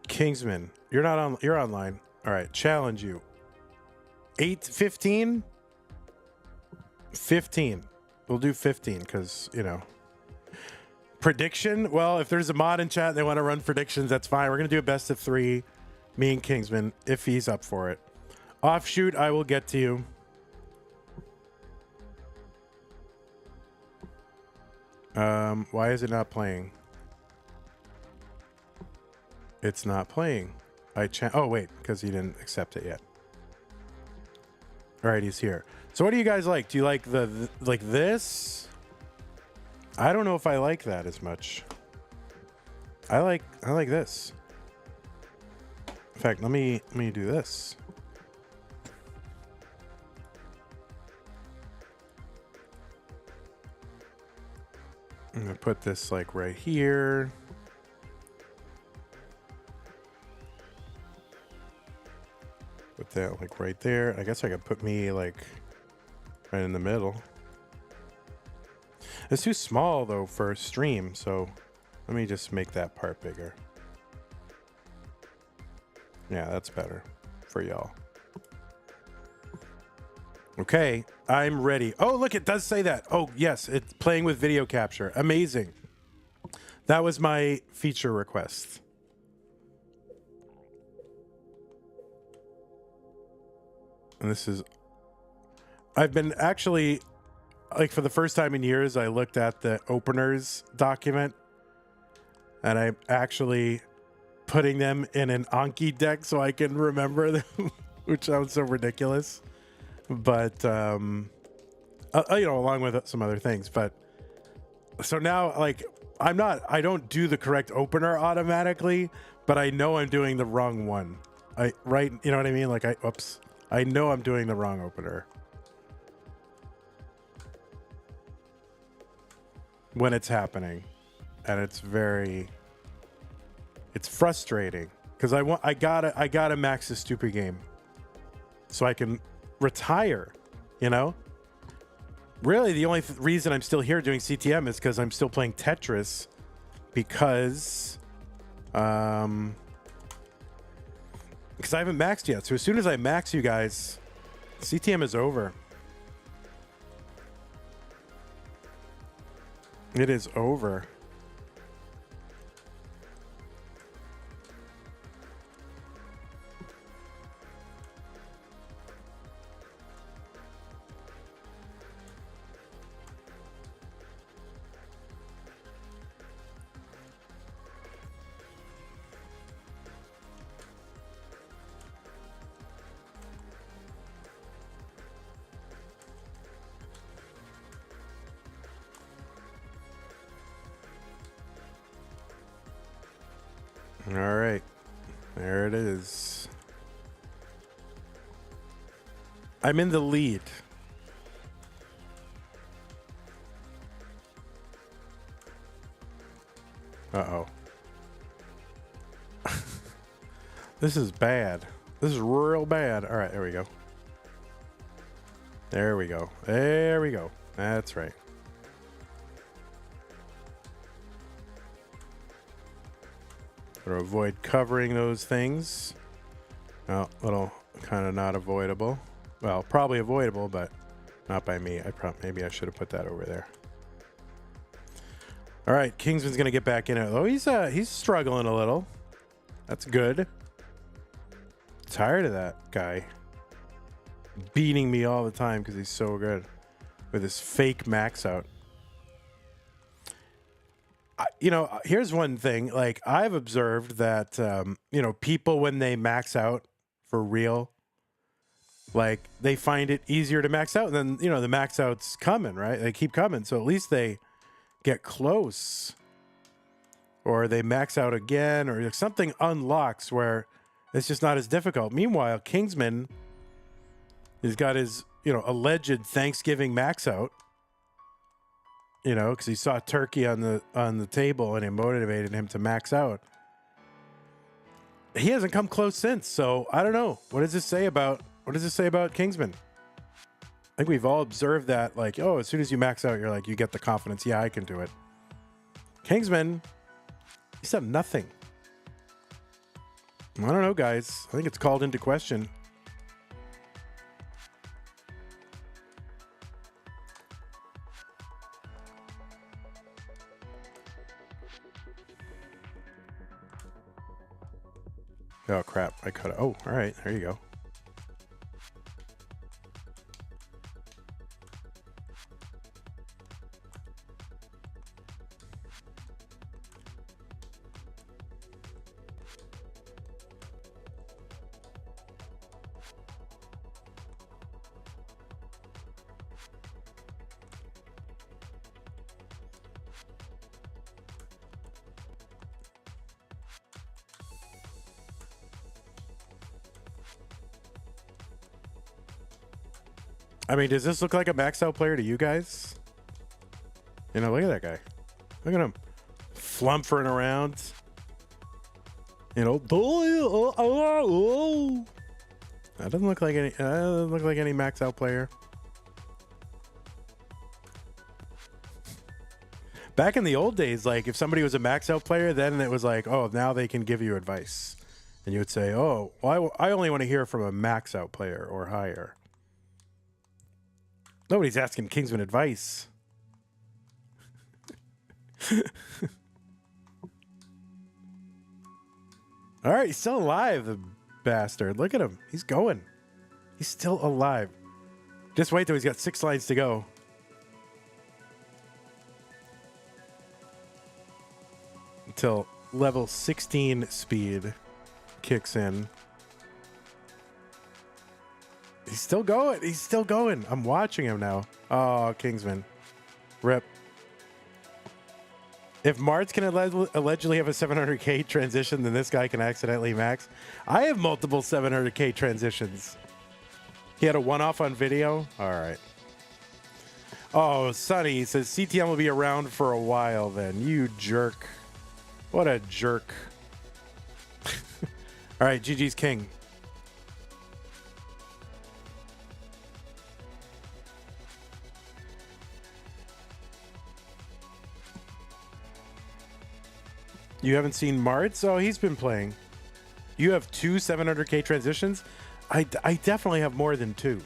Kingsman, you're not on. You're online. All right, challenge you. 15? 15. We'll do 15 because, you know. Prediction? Well, if there's a mod in chat and they want to run predictions, that's fine. We're going to do a best of 3, me and Kingsman, if he's up for it. Offshoot, I will get to you. Why is it not playing? It's not playing. Oh, wait, because he didn't accept it yet. All right, he's here. So what do you guys like? Do you like like this? I don't know if I like that as much. I like this. In fact, let me do this. I'm gonna put this like right here. Put that like right there. I guess I could put me like right in the middle. It's too small though for a stream, so let me just make that part bigger. Yeah, that's better for y'all. Okay, I'm ready. Oh, look, it does say that. Oh, yes, it's playing with video capture. Amazing. That was my feature request. And this is, I've been actually, like for the first time in years, I looked at the openers document and I'm actually putting them in an Anki deck so I can remember them, which sounds so ridiculous. But, you know, along with some other things. But so now, like, I don't do the correct opener automatically, but I know I'm doing the wrong one. Right? You know what I mean? Like, oops. I know I'm doing the wrong opener when it's happening, and it's frustrating because I gotta max this stupid game so I can retire. You know, really the only reason I'm still here doing CTM is because I'm still playing Tetris because I haven't maxed yet. So as soon as I max, you guys, CTM is over. It is over. All right, there it is. I'm in the lead. Uh-oh. This is bad. This is real bad. All right, there we go. There we go. There we go. That's right. Or avoid covering those things. Well, little kind of not avoidable. Well, probably avoidable, but not by me. Maybe I should have put that over there. All right, Kingsman's gonna get back in it. Oh, he's struggling a little. That's good. Tired of that guy beating me all the time because he's so good with his fake max out. Here's one thing. Like, I've observed that, people, when they max out for real, like, they find it easier to max out. And then, the max out's coming, right? They keep coming. So at least they get close. Or they max out again. Or something unlocks where it's just not as difficult. Meanwhile, Kingsman has got his, alleged Thanksgiving max out. Because he saw turkey on the table and it motivated him to max out. He hasn't come close since, so I don't know. What does this say about Kingsman? I think we've all observed that, like, oh, as soon as you max out, you're like, you get the confidence. Yeah, I can do it. Kingsman, he's done nothing. I don't know, guys. I think it's called into question. Oh, crap. I cut it. Oh, all right. There you go. I mean, does this look like a max out player to you guys? Look at that guy. Look at him. Flumphering around. That doesn't look like any max out player. Back in the old days, like, if somebody was a max out player, then it was like, oh, now they can give you advice. And you would say, oh, well, I only want to hear from a max out player or higher. Nobody's asking Kingsman advice. All right, he's still alive, the bastard. Look at him. He's going. He's still alive. Just wait till he's got 6 lines to go. Until level 16 speed kicks in. He's still going. He's still going. I'm watching him now. Oh, Kingsman. Rip. If Martz can allegedly have a 700k transition, then this guy can accidentally max. I have multiple 700k transitions. He had a one-off on video? All right. Oh, Sonny says CTM will be around for a while then. You jerk. What a jerk. All right, GG's king. You haven't seen Martz? Oh, he's been playing. You have 2 700k transitions? I definitely have more than 2.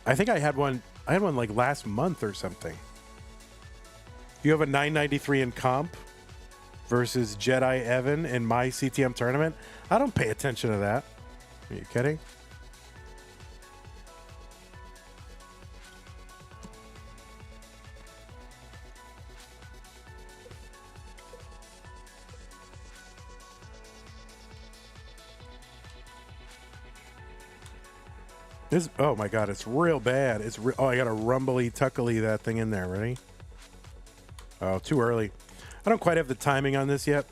I think I had one like last month or something. You have a 993 in comp versus Jedi Evan in my CTM tournament? I don't pay attention to that. Are you kidding? Oh my god, it's real bad. Oh, I gotta rumbly tuckly that thing in there. Ready? Oh, too early. I don't quite have the timing on this yet.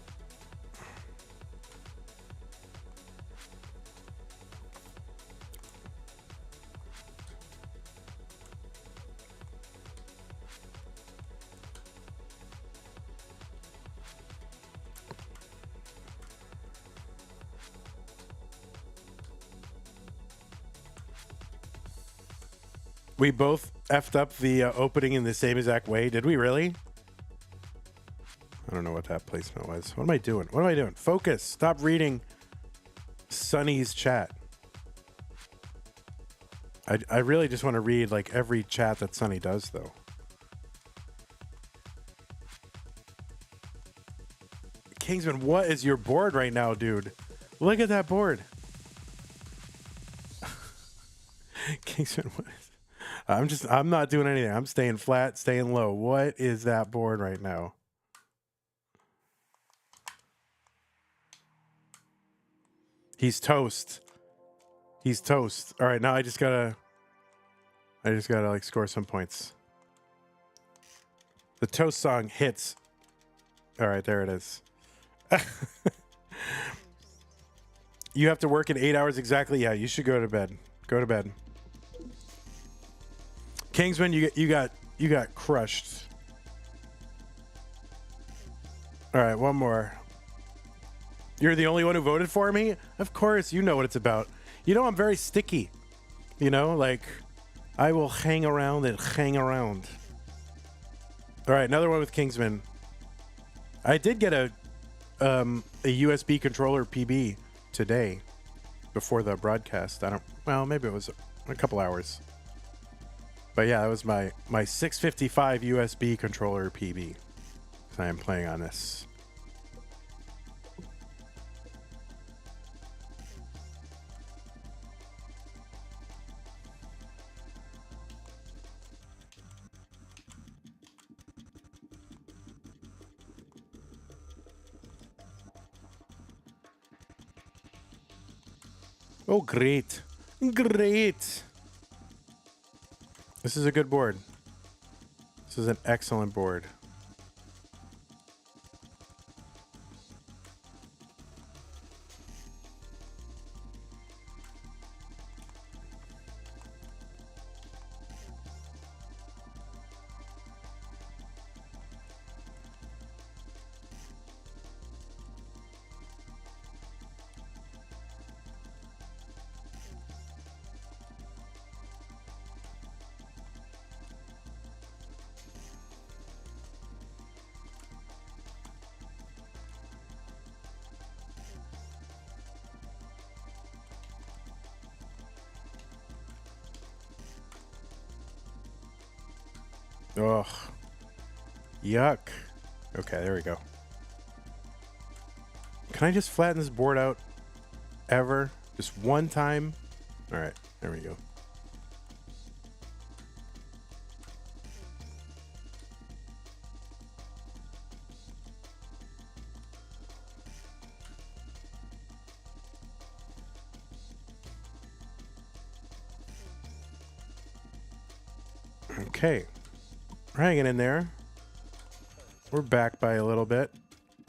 We both effed up the opening in the same exact way. Did we really? I don't know what that placement was. What am I doing? What am I doing? Focus. Stop reading Sunny's chat. I really just want to read like every chat that Sunny does, though. Kingsman, what is your board right now, dude? Look at that board. Kingsman, what is... I'm not doing anything. I'm staying flat, staying low. What is that board right now? He's toast. He's toast. All right, now I just gotta like score some points. The toast song hits. All right, there it is. You have to work in 8 hours exactly. Yeah, you should go to bed. Go to bed. Kingsman, you got crushed. All right, one more. You're the only one who voted for me? Of course, you know what it's about. You know I'm very sticky. You know, like I will hang around and hang around. All right, another one with Kingsman. I did get a USB controller PB today before the broadcast. Well, maybe it was a couple hours. But yeah, that was my 655 USB controller PB. I am playing on this. Oh, great. Great. This is a good board. This is an excellent board. Ugh. Yuck. Okay, there we go. Can I just flatten this board out ever? Just one time? All right, there we go. Okay. We're hanging in there. We're back by a little bit.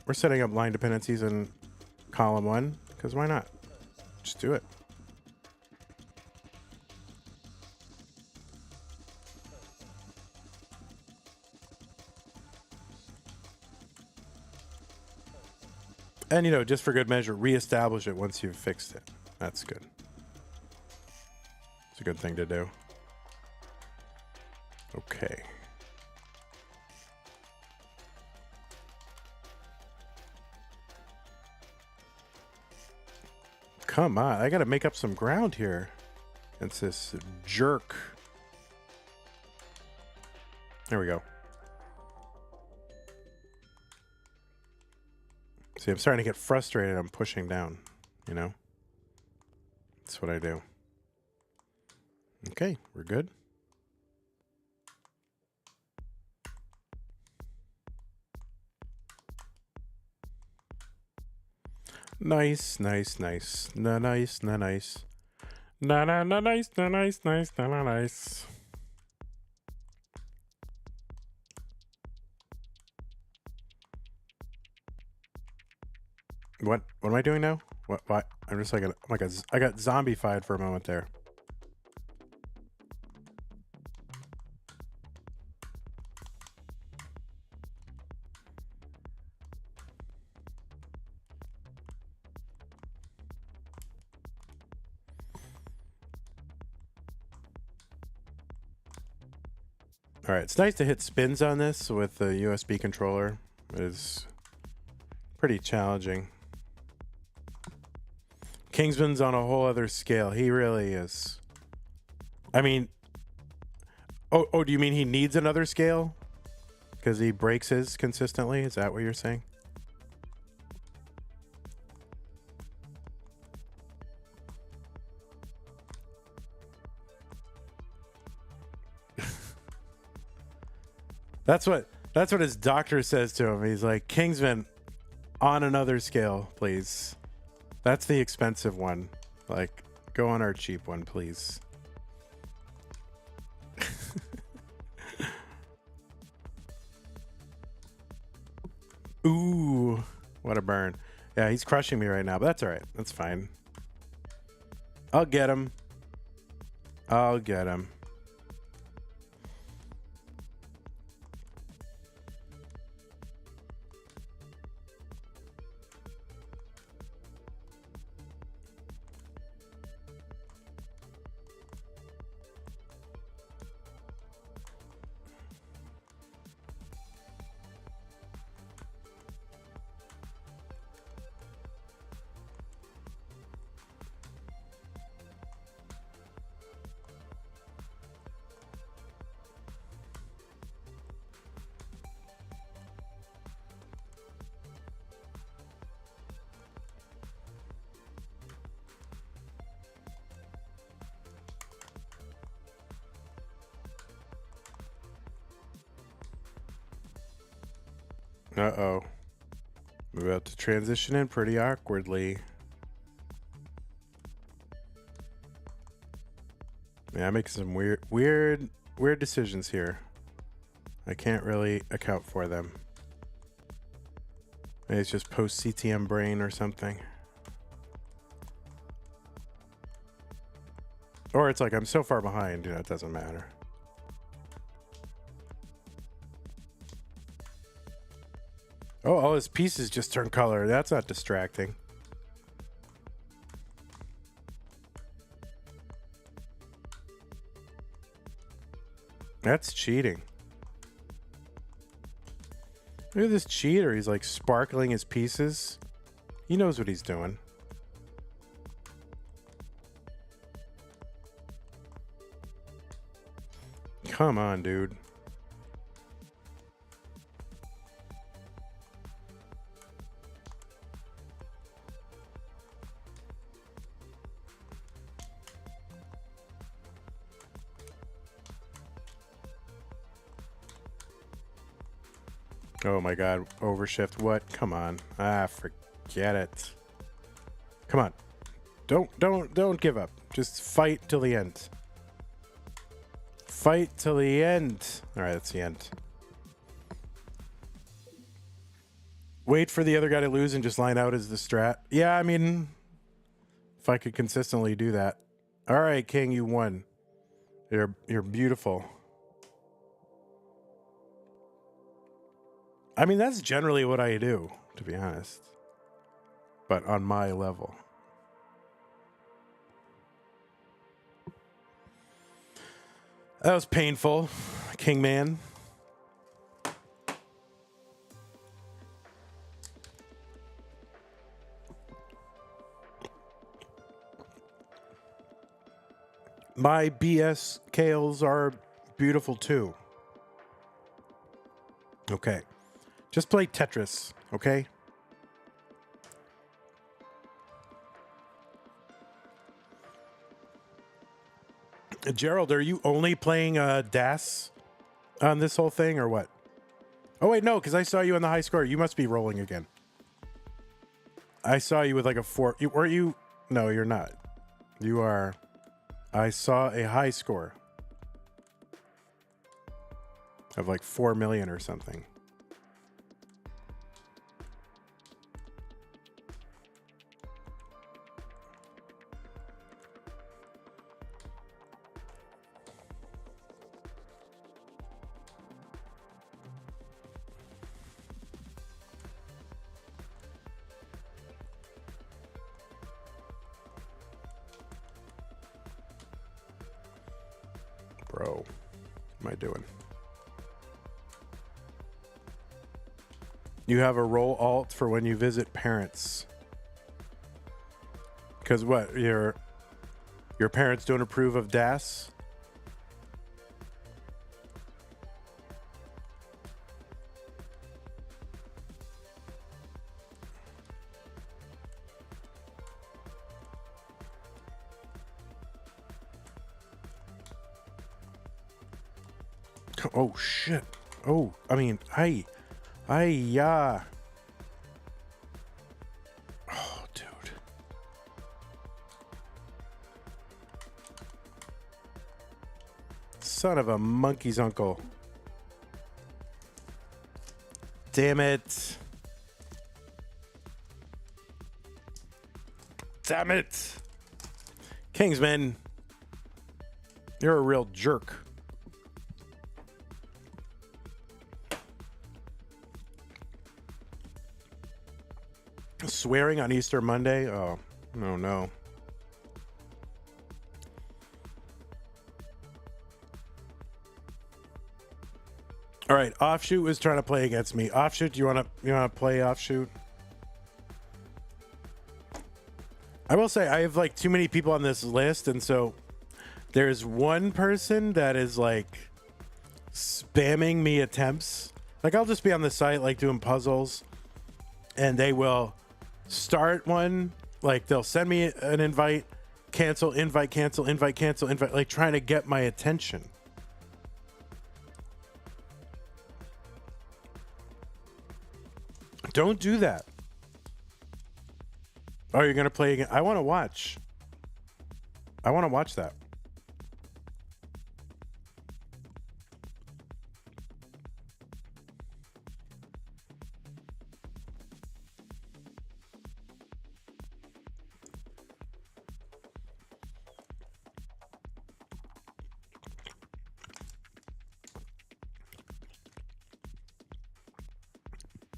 We're setting up line dependencies in column 1, because why not? Just do it. And, you know, just for good measure, reestablish it once you've fixed it. That's good. It's a good thing to do. Okay. Come on, I gotta make up some ground here. It's this jerk. There we go. See, I'm starting to get frustrated. I'm pushing down, you know? That's what I do. Okay, we're good. Nice, nice, nice. Na nice, na nice. Na na na nice, na nice, nice, na na nice. What am I doing now? What? I'm just like I got zombified for a moment there. All right, it's nice to hit spins on this with the USB controller. It is pretty challenging. Kingsman's on a whole other scale. He really is. I mean, oh, do you mean he needs another scale? Because he breaks his consistently? Is that what you're saying? That's what his doctor says to him. He's like, Kingsman, on another scale, please. That's the expensive one. Like, go on our cheap one, please. Ooh, what a burn. Yeah, he's crushing me right now, but that's all right. That's fine. I'll get him. I'll get him. Uh-oh. We're about to transition in pretty awkwardly. Yeah, I'm making some weird decisions here. I can't really account for them. Maybe it's just post-CTM brain or something. Or it's like I'm so far behind, it doesn't matter. Oh, all his pieces just turn color. That's not distracting. That's cheating. Look at this cheater. He's like sparkling his pieces. He knows what he's doing. Come on, dude. Oh my god, overshift, what? Come on. Ah, forget it. Come on. Don't give up. Just fight till the end. Fight till the end. Alright, that's the end. Wait for the other guy to lose and just line out as the strat. Yeah, I mean, if I could consistently do that. Alright, King, you won. You're beautiful. I mean, that's generally what I do, to be honest. But on my level. That was painful, Kingman. My BS Kales are beautiful too. Okay. Just play Tetris, okay? Gerald, are you only playing DAS on this whole thing or what? Oh, wait, no, because I saw you on the high score. You must be rolling again. I saw you with like a 4. Were you? No, you're not. You are. I saw a high score of like 4 million or something. Bro, what am I doing? You have a roll alt for when you visit parents. Because what? Your parents don't approve of DAS? Oh shit. Oh, I mean, yeah. Oh, dude. Son of a monkey's uncle. Damn it. Damn it. Kingsman. You're a real jerk. Swearing on Easter Monday? Oh, no. All right, Offshoot was trying to play against me. Offshoot, you want to play Offshoot? I will say I have like too many people on this list, and so there's one person that is like spamming me attempts. Like I'll just be on the site like doing puzzles, and they will start one, like they'll send me an invite, cancel, invite, cancel, invite, cancel, invite, like trying to get my attention. Don't do that. Oh, you're going to play again? I want to watch. I want to watch that.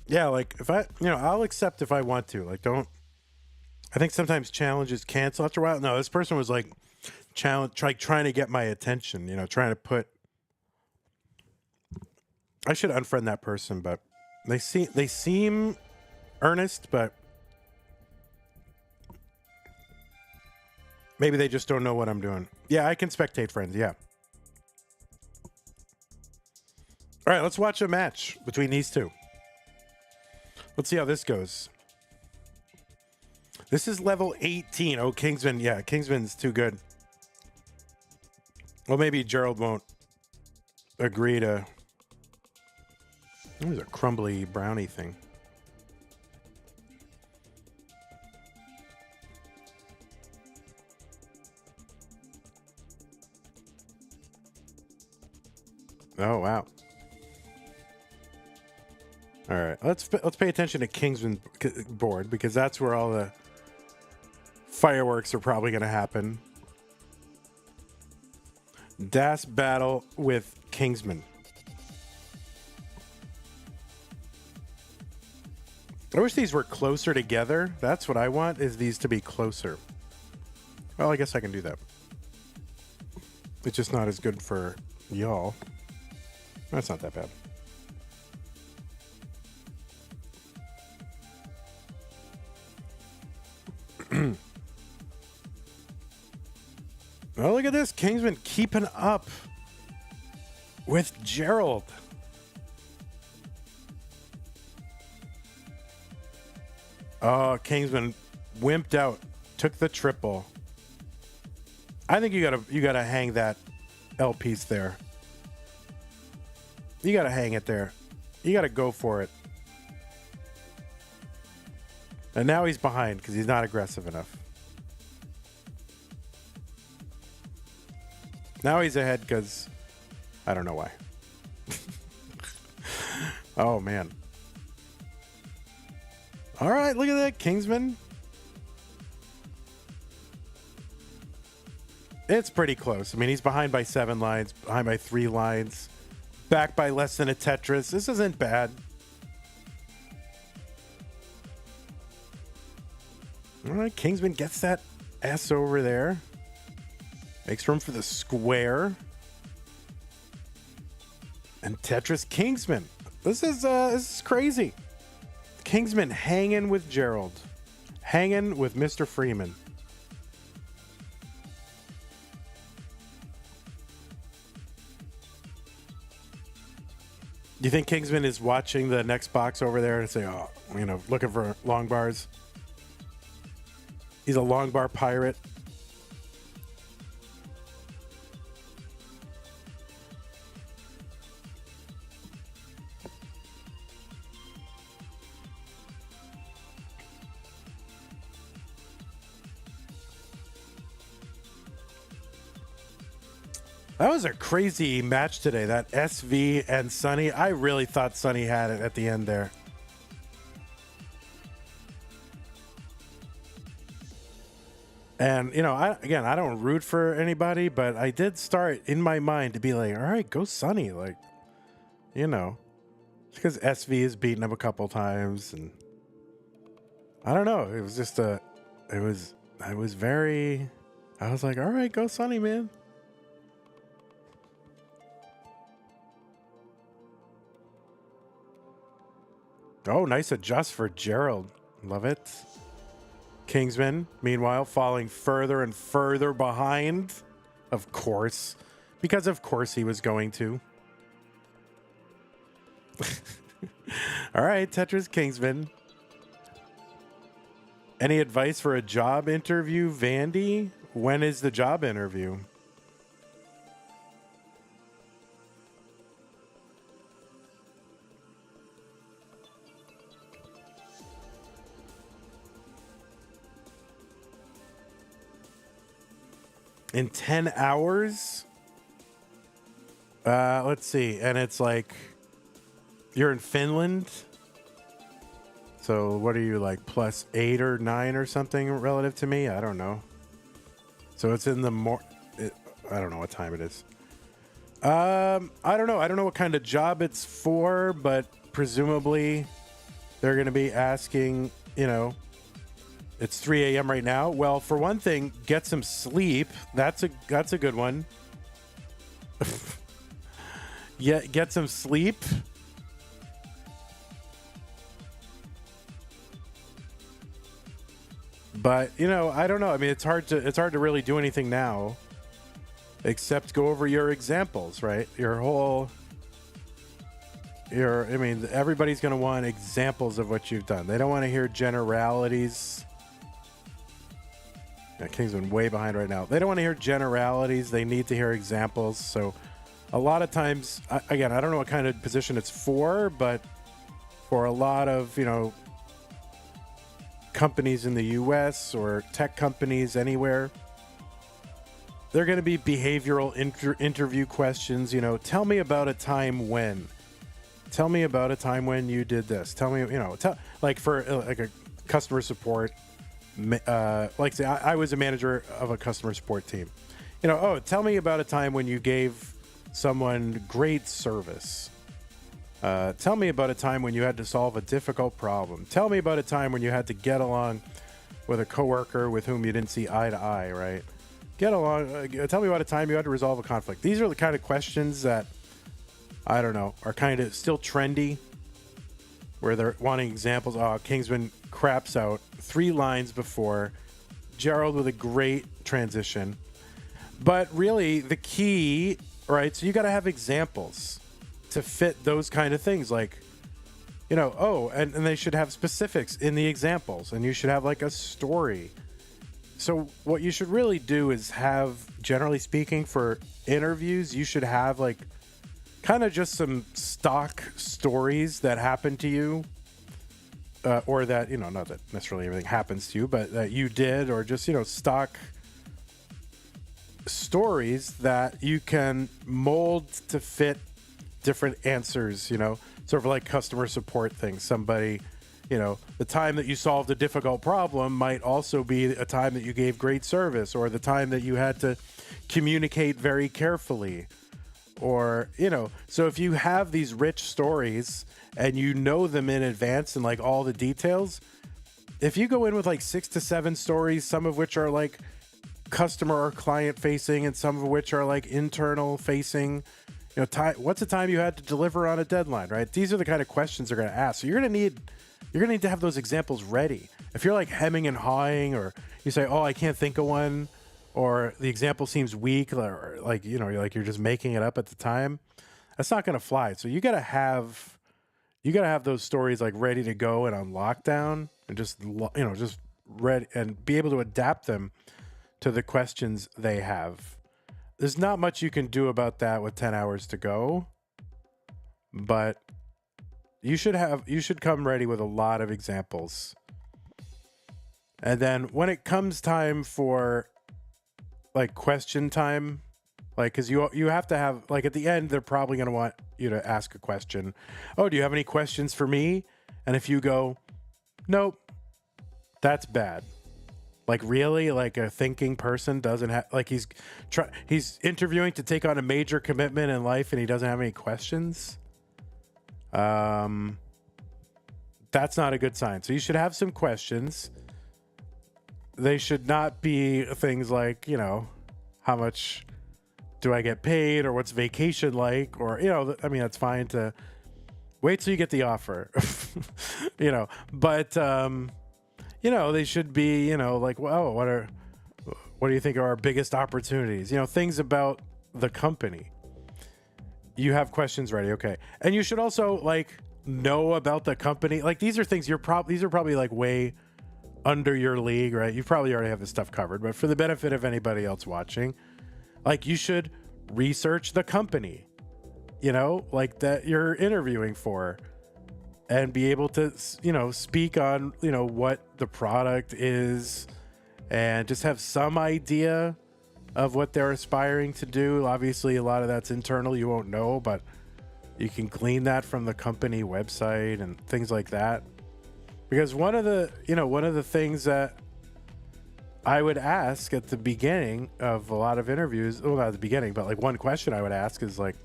Yeah, like if I'll accept if I want to. Like, don't. I think sometimes challenges cancel after a while. No, this person was like trying to get my attention. Trying to put. I should unfriend that person, but they seem earnest, but maybe they just don't know what I'm doing. Yeah, I can spectate friends. Yeah. All right, let's watch a match between these two. Let's see how this goes. This is level 18. Oh, Kingsman. Yeah, Kingsman's too good. Well, maybe Gerald won't agree to... There's a crumbly brownie thing. Oh, wow. All right, let's pay attention to Kingsman board because that's where all the fireworks are probably going to happen. DAS battle with Kingsman. I wish these were closer together. That's what I want, is these to be closer. Well, I guess I can do that. It's just not as good for y'all. That's not that bad. Oh, look at this. Kingsman keeping up with Gerald. Oh, Kingsman wimped out. Took the triple. I think you gotta hang that L piece there. You gotta hang it there. You gotta go for it. And now he's behind because he's not aggressive enough. Now he's ahead because I don't know why. Oh, man. All right, look at that, Kingsman. It's pretty close. I mean, he's behind by 7 lines, behind by 3 lines, back by less than a Tetris. This isn't bad. All right, Kingsman gets that S over there. Makes room for the square. And Tetris Kingsman. This is crazy. Kingsman hanging with Gerald. Hanging with Mr. Freeman. Do you think Kingsman is watching the next box over there and say, oh, looking for long bars? He's a long bar pirate. That was a crazy match today, that SV and Sonny. I really thought Sonny had it at the end there. And, I don't root for anybody, but I did start in my mind to be like, all right, go Sonny. Like, because SV has beaten him a couple times. And I don't know. It was just I was like, all right, go Sonny, man. Oh, nice adjust for Gerald. Love it. Kingsman, meanwhile, falling further and further behind. Of course. Because of course he was going to. All right, Tetris Kingsman. Any advice for a job interview, Vandy? When is the job interview? In 10 hours? Let's see. And it's like, you're in Finland? So what are you, like +8 or 9 or something relative to me? I don't know. So it's in the I don't know what time it is. I don't know. I don't know what kind of job it's for, but presumably they're going to be asking, it's 3 a.m. right now. Well, for one thing, get some sleep. That's a good one. Yeah, get some sleep. But, I don't know. I mean, it's hard to really do anything now except go over your examples, right? Everybody's going to want examples of what you've done. They don't want to hear generalities. Yeah, Kingsman way behind right now. They don't want to hear generalities. They need to hear examples. So a lot of times, again, I don't know what kind of position it's for, but for a lot of, companies in the US or tech companies anywhere, they're going to be behavioral interview questions. Tell me about a time when. Tell me about a time when you did this. Tell me, like for like a customer support. Like say I was a manager of a customer support team. Tell me about a time when you gave someone great service. Tell me about a time when you had to solve a difficult problem. Tell me about a time when you had to get along with a coworker with whom you didn't see eye to eye, right? Tell me about a time you had to resolve a conflict. These are the kind of questions that, I don't know, are kind of still trendy, where they're wanting examples. Oh, Kingsman craps out 3 lines before. Gerald with a great transition. But really, the key, right, so you got to have examples to fit those kind of things. Like, and they should have specifics in the examples. And you should have, like, a story. So what you should really do is have, generally speaking, for interviews, you should have, like, kind of just some stock stories that happen to you, or that, not that necessarily everything happens to you, but that you did, or just, stock stories that you can mold to fit different answers, sort of like customer support things. Somebody, the time that you solved a difficult problem might also be a time that you gave great service, or the time that you had to communicate very carefully. Or, so if you have these rich stories and you know them in advance and like all the details, if you go in with like 6 to 7 stories, some of which are like customer or client facing and some of which are like internal facing, what's the time you had to deliver on a deadline, right? These are the kind of questions they're going to ask. So you're going to need you're going to need to have those examples ready. If you're like hemming and hawing, or you say, oh, I can't think of one, or the example seems weak, or like, you're just making it up at the time, that's not going to fly. So you got to have those stories like ready to go and on lockdown, and just ready and be able to adapt them to the questions they have. There's not much you can do about that with 10 hours to go, but you should come ready with a lot of examples. And then when it comes time for like question time, like, cause you have to have, like, at the end, they're probably going to want you to ask a question. Oh, do you have any questions for me? And if you go, nope, that's bad. Like, really? Like, a thinking person doesn't have, like, he's interviewing to take on a major commitment in life and he doesn't have any questions. That's not a good sign. So you should have some questions. They should not be things like, how much do I get paid, or what's vacation like, or, I mean, that's fine to wait till you get the offer, but, they should be, like, well, what do you think are our biggest opportunities? Things about the company. You have questions ready. Okay. And you should also like know about the company. Like, these are things these are probably like way under your league, right? You probably already have this stuff covered, but for the benefit of anybody else watching, like, you should research the company, like that you're interviewing for, and be able to, speak on, what the product is, and just have some idea of what they're aspiring to do. Obviously, a lot of that's internal. You won't know, but you can glean that from the company website and things like that. Because one of the things that I would ask at the beginning of a lot of interviews, well, not at the beginning, but like one question I would ask is like,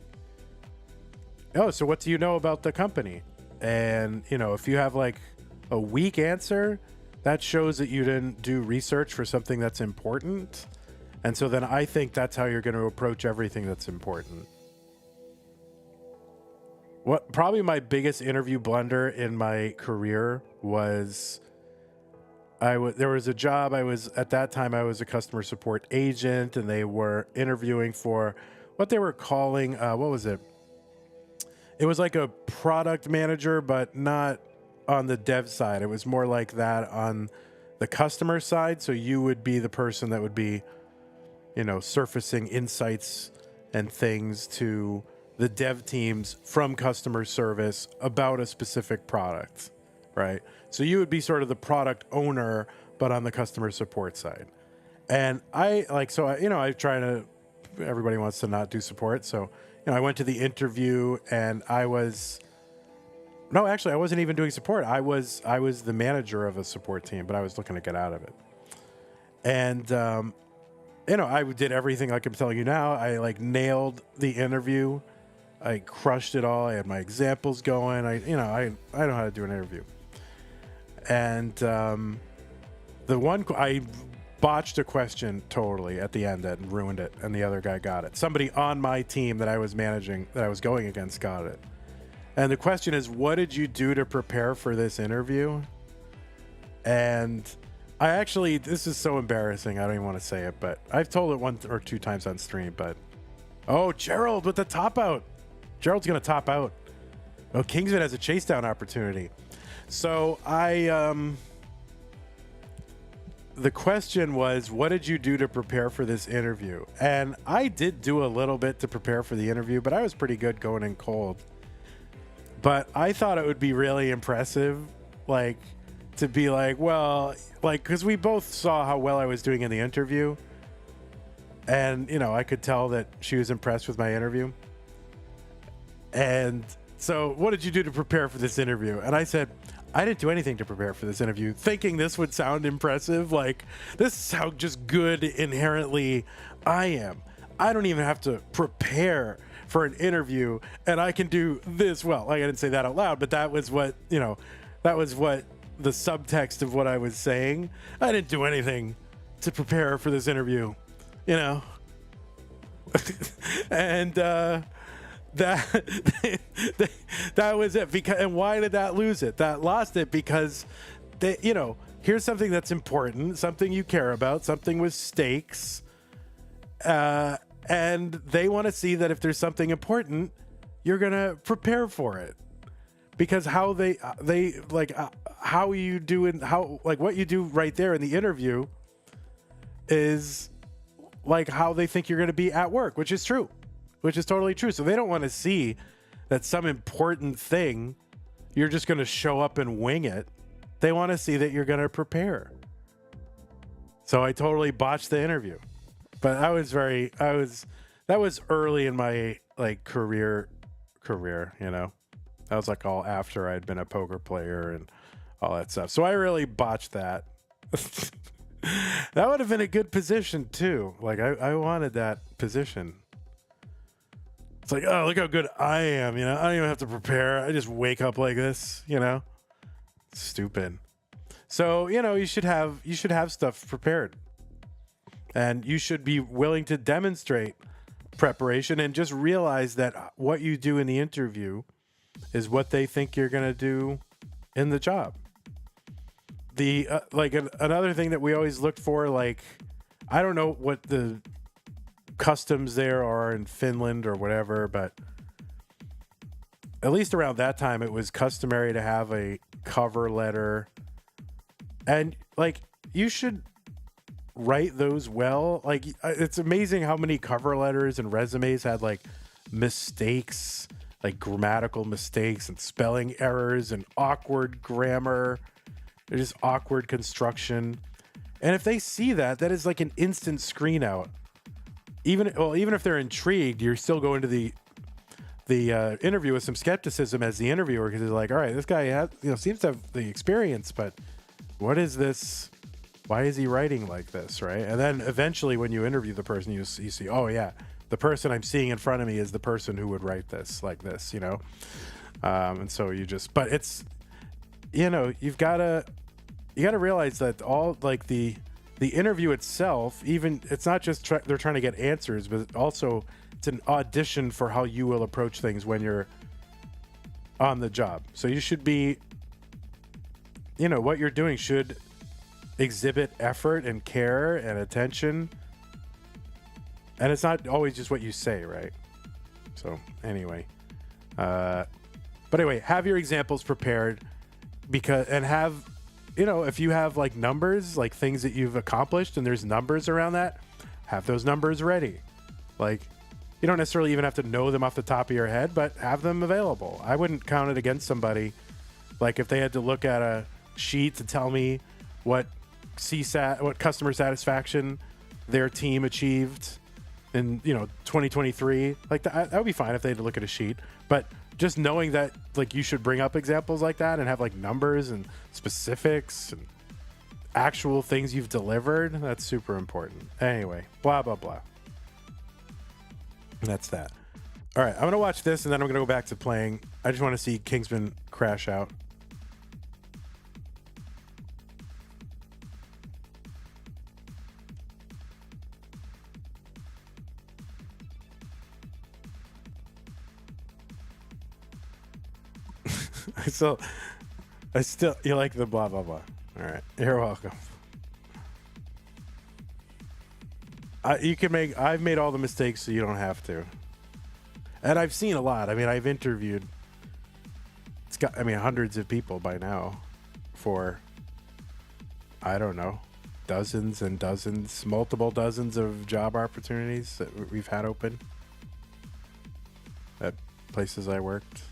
oh, so what do you know about the company? And, if you have like a weak answer, that shows that you didn't do research for something that's important. And so then I think that's how you're going to approach everything that's important. What probably my biggest interview blunder in my career was there was a job at that time I was a customer support agent, and they were interviewing for what they were calling, what was it? It was like a product manager, but not on the dev side. It was more like that on the customer side. So you would be the person that would be, surfacing insights and things to the dev teams from customer service about a specific product, right? So you would be sort of the product owner, but on the customer support side. And I try to, everybody wants to not do support. So, I went to the interview, and I wasn't even doing support. I was the manager of a support team, but I was looking to get out of it. And, I did everything like I'm telling you now. I like nailed the interview. I crushed it all. I had my examples going. I know how to do an interview. And I botched a question totally at the end and ruined it, and the other guy got it. Somebody on my team that I was managing, that I was going against, got it. And the question is, what did you do to prepare for this interview? And this is so embarrassing, I don't even want to say it, but I've told it one or two times on stream, but Gerald with the top out. Gerald's going to top out. Oh, Kingsman has a chase down opportunity. So the question was, what did you do to prepare for this interview? And I did do a little bit to prepare for the interview, but I was pretty good going in cold. But I thought it would be really impressive, like, to be like, well, like, because we both saw how well I was doing in the interview. And, I could tell that she was impressed with my interview. And so, what did you do to prepare for this interview? And I said, I didn't do anything to prepare for this interview, thinking this would sound impressive. Like, this is how just good inherently I am. I don't even have to prepare for an interview, and I can do this well. Like, I didn't say that out loud, but that was what, that was what the subtext of what I was saying. I didn't do anything to prepare for this interview, And that that was it. Because, and why did that lose it? That lost it because they, here's something that's important, something you care about, something with stakes, and they want to see that if there's something important, you're gonna prepare for it. Because how they like how you do and how like what you do right there in the interview is like how they think you're going to be at work, which is true, which is totally true. So they don't want to see that some important thing you're just going to show up and wing it. They want to see that you're going to prepare. So I totally botched the interview, but that was early in my like career, That was like all after I'd been a poker player and all that stuff. So I really botched that. That would have been a good position too. Like I wanted that position. It's like, oh, look how good I am. I don't even have to prepare. I just wake up like this, Stupid. So, you should have stuff prepared. And you should be willing to demonstrate preparation and just realize that what you do in the interview is what they think you're going to do in the job. The another thing that we always looked for, like, I don't know what the customs there are in Finland or whatever, but at least around that time, it was customary to have a cover letter. And like, you should write those well. Like, it's amazing how many cover letters and resumes had like mistakes, like grammatical mistakes and spelling errors and awkward grammar. There's just awkward construction. And if they see that, that is like an instant screen out. Even if they're intrigued, you're still going to the interview with some skepticism as the interviewer, because it's like, all right, this guy seems to have the experience, but what is this? Why is he writing like this, right? And then eventually when you interview the person, you see, oh yeah, the person I'm seeing in front of me is the person who would write this like this, and so you just, but it's, you gotta realize that all like the interview itself, even it's not just they're trying to get answers, but also it's an audition for how you will approach things when you're on the job. So you should be, what you're doing should exhibit effort and care and attention. And it's not always just what you say, right? So anyway, but anyway, have your examples prepared if you have like numbers, like things that you've accomplished and there's numbers around that, have those numbers ready. Like, you don't necessarily even have to know them off the top of your head, but have them available. I wouldn't count it against somebody. Like if they had to look at a sheet to tell me what customer satisfaction their team achieved in 2023, like that would be fine if they had to look at a sheet. But just knowing that like you should bring up examples like that and have like numbers and specifics and actual things you've delivered, that's super important. Anyway, blah blah blah. That's that. All right, I'm gonna watch this and then I'm gonna go back to playing. I just want to see Kingsman crash out. I still, you like the blah, blah, blah. All right. You're welcome. I've made all the mistakes so you don't have to. And I've seen a lot. I mean, I've interviewed, hundreds of people by now for, I don't know, dozens and dozens, multiple dozens of job opportunities that we've had open at places I worked.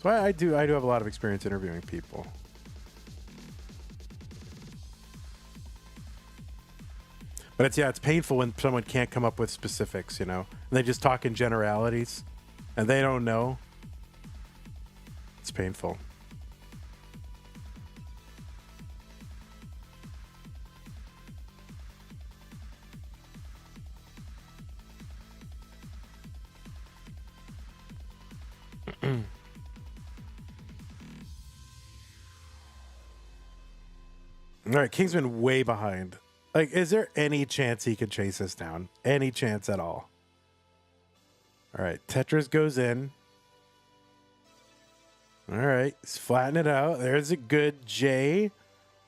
So I do have a lot of experience interviewing people. But it's painful when someone can't come up with specifics, and they just talk in generalities and they don't know. It's painful. All right, Kingsman way behind. Like, is there any chance he could chase us down? Any chance at all? All right, Tetris goes in. All right, let's flatten it out. There's a good J.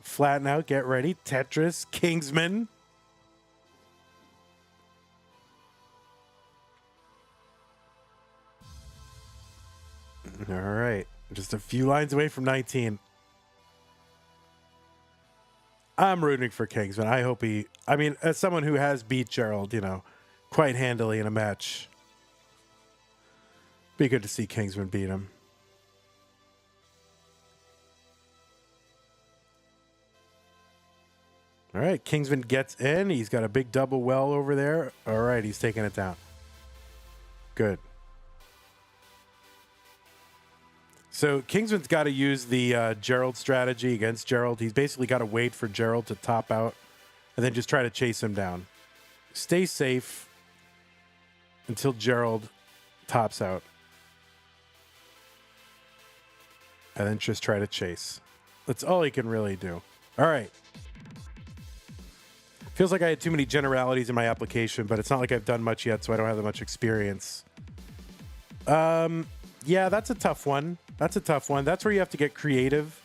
Flatten out, get ready. Tetris, Kingsman. All right, just a few lines away from 19. I'm rooting for Kingsman. I hope I mean, as someone who has beat Gerald, quite handily in a match, be good to see Kingsman beat him. All right, Kingsman gets in. He's got a big double well over there. All right, he's taking it down. Good. So Kingsman's got to use the Gerald strategy against Gerald. He's basically got to wait for Gerald to top out and then just try to chase him down. Stay safe until Gerald tops out. And then just try to chase. That's all he can really do. All right. Feels like I had too many generalities in my application, but it's not like I've done much yet, so I don't have that much experience. Yeah, that's a tough one. That's where you have to get creative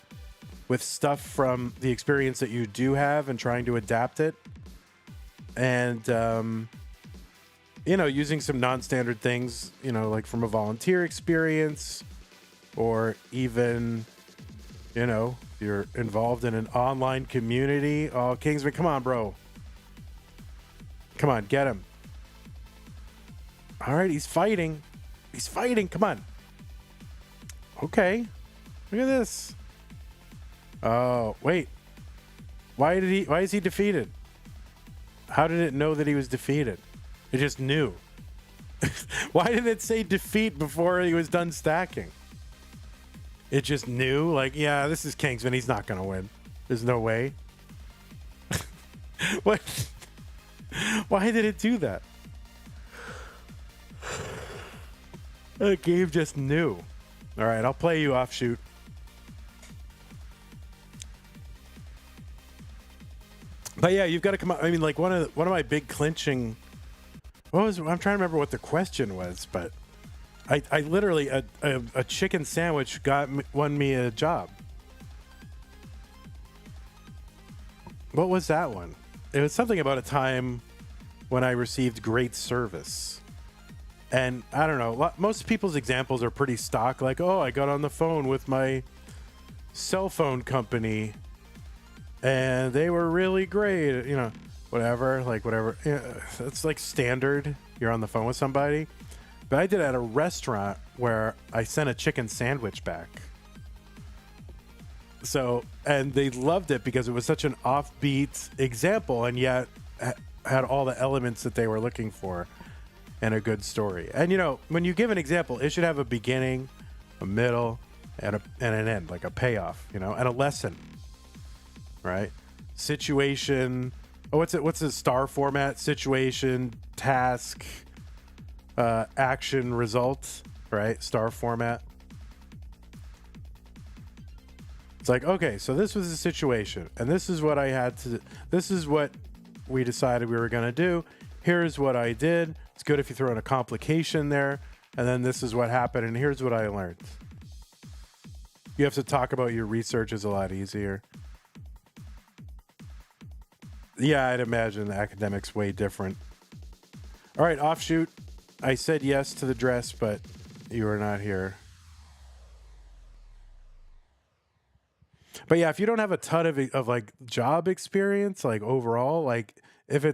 with stuff from the experience that you do have and trying to adapt it. And, using some non-standard things, like from a volunteer experience, or even, you're involved in an online community. Oh, Kingsman, come on, bro. Come on, get him. All right, he's fighting. Come on. Okay. Look at this. Oh, wait. Why is he defeated? How did it know that he was defeated? It just knew. Why did it say defeat before he was done stacking? It just knew, like, yeah, this is Kingsman. He's not going to win. There's no way. What? Why did it do that? The game just knew. All right, I'll play you offshoot. But yeah, you've got to come out. I mean, like one of my big clinching. I'm trying to remember what the question was, but I literally a chicken sandwich won me a job. What was that one? It was something about a time when I received great service. And I don't know, most people's examples are pretty stock, like, oh, I got on the phone with my cell phone company and they were really great, whatever. Yeah, it's like standard. You're on the phone with somebody. But I did it at a restaurant where I sent a chicken sandwich back. So, and they loved it because it was such an offbeat example and yet had all the elements that they were looking for and a good story. And, when you give an example, it should have a beginning, a middle, and an end, like a payoff, and a lesson, right? Situation. Oh, what's the star format? Situation, task, action, result, right? Star format. It's like, okay, so this was the situation, and this is what this is what we decided we were going to do. Here's what I did. It's good if you throw in a complication there, and then this is what happened, and here's what I learned. You have to talk about your research is a lot easier. Yeah, I'd imagine the academic's way different. All right, offshoot. I said yes to the dress, but you were not here. But yeah, if you don't have a ton of like job experience, like overall, like if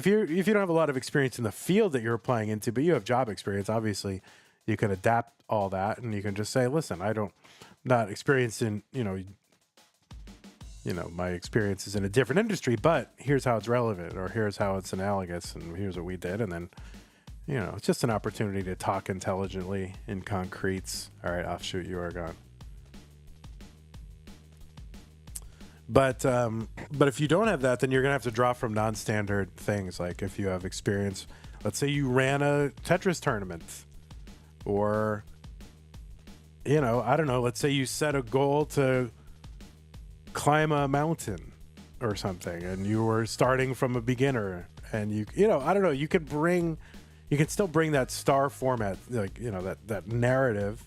you don't have a lot of experience in the field that you're applying into, but you have job experience, obviously you can adapt all that and you can just say, listen, not experienced in, my experience is in a different industry, but here's how it's relevant, or here's how it's analogous, and here's what we did. And then, it's just an opportunity to talk intelligently in concretes. All right, offshoot, you are gone. But if you don't have that, then you're going to have to draw from non-standard things. Like if you have experience, let's say you ran a Tetris tournament, or, I don't know, let's say you set a goal to climb a mountain or something, and you were starting from a beginner, and I don't know, you could bring you can still bring that star format, like, you know, that narrative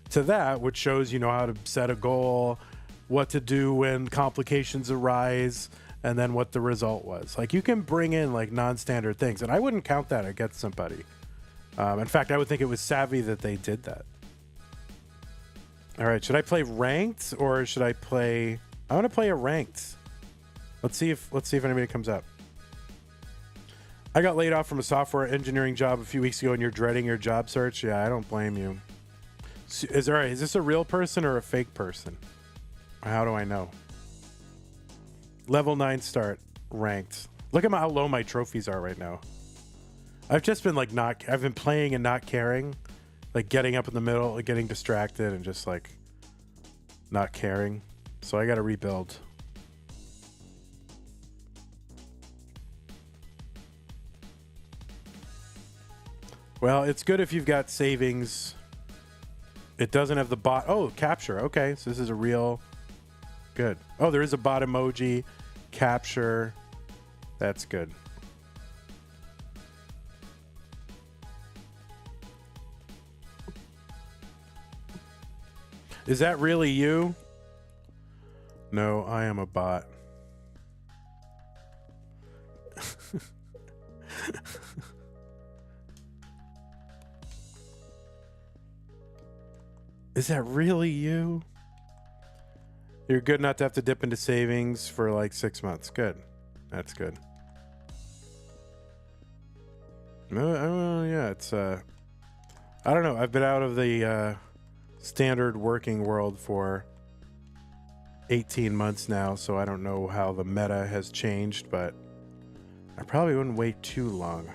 to that, which shows, you know, how to set a goal, what to do when complications arise, and then what the result was. Like, you can bring in like non-standard things, and I wouldn't count that against somebody. In fact, I would think it was savvy that they did that. All right, should I play ranked or should I play? I want to play a ranked. Let's see if anybody comes up. I got laid off from a software engineering job a few weeks ago, and you're dreading your job search. Yeah, I don't blame you. Is this a real person or a fake person? How do I know? Level 9 start, ranked. Look at how low my trophies are right now. I've just been like I've been playing and not caring, like getting up in the middle, like getting distracted and just like not caring. So I got to rebuild. Well, it's good if you've got savings. It doesn't have the bot. Oh, capture. Okay, so this is a real good. Oh, there is a bot emoji. Capture. That's good. Is that really you? No, I am a bot. Is that really you? You're good not to have to dip into savings for like 6 months. Good. That's good. No, yeah, it's I don't know. I've been out of the standard working world for 18 months now, so I don't know how the meta has changed, but I probably wouldn't wait too long.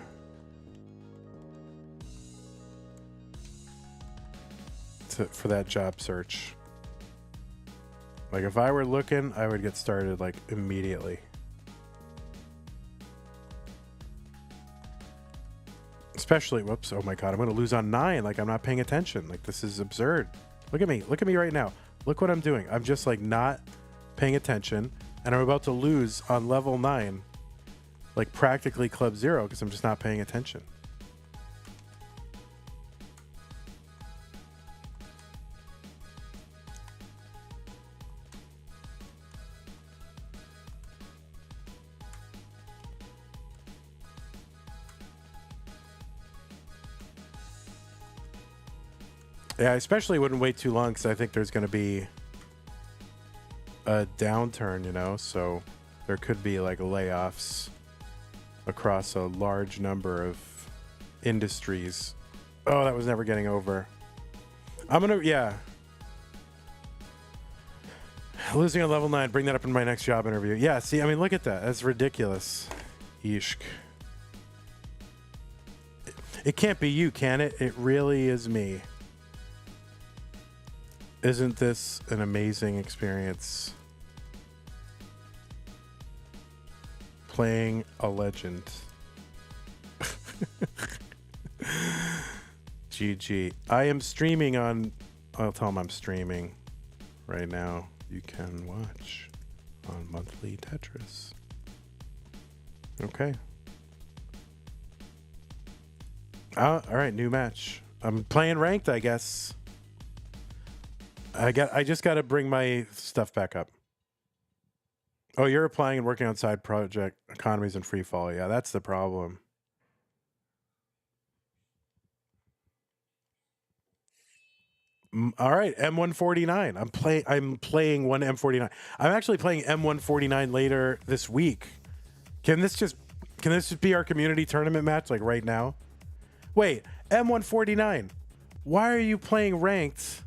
For that job search. Like, if I were looking, I would get started like immediately. Especially, whoops, oh my god, I'm gonna lose on 9. Like, I'm not paying attention. Like, this is absurd. Look at me right now. Look what I'm doing. I'm just like not paying attention, and I'm about to lose on level 9, like practically club 0, because I'm just not paying attention. Yeah, I especially wouldn't wait too long because I think there's going to be a downturn, you know, so there could be like layoffs across a large number of industries. Oh, that was never getting over. Yeah. Losing on level 9, bring that up in my next job interview. Yeah, see, I mean, look at that. That's ridiculous. Ishk. It can't be you, can it? It really is me. Isn't this an amazing experience? Playing a legend. GG. I am streaming on... I'll tell them I'm streaming right now. You can watch on Monthly Tetris. Okay. All right, new match. I'm playing ranked, I guess. I just got to bring my stuff back up. Oh, you're applying and working on side project economies and free fall. Yeah, that's the problem. All right, M149. I'm playing one M49. I'm actually playing M149 later this week. Can this just be our community tournament match like right now? Wait, M149. Why are you playing ranked?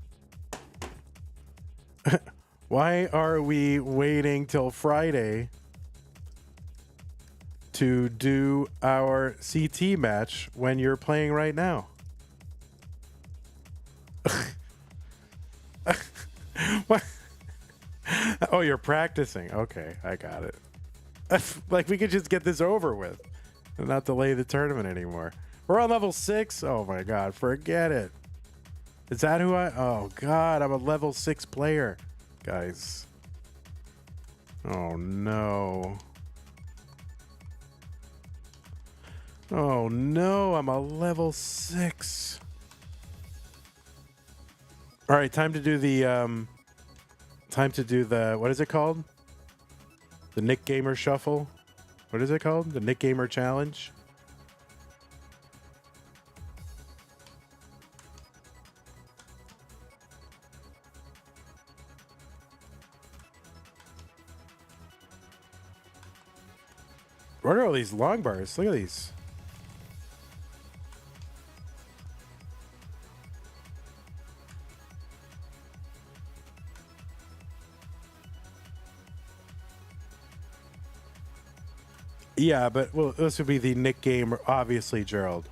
Why are we waiting till Friday to do our CT match when you're playing right now? What? Oh, you're practicing. Okay, I got it. Like, we could just get this over with and not delay the tournament anymore. We're on level 6. Oh my god, forget it. Is that who oh god, I'm a level 6 player, guys. Oh no. Oh no, I'm a level 6. All right, time to do the what is it called? The Nick Gamer Shuffle. What is it called? The Nick Gamer Challenge. What are all these long bars? Look at these. Yeah, but well, this would be the Nick Gamer, obviously, Gerald.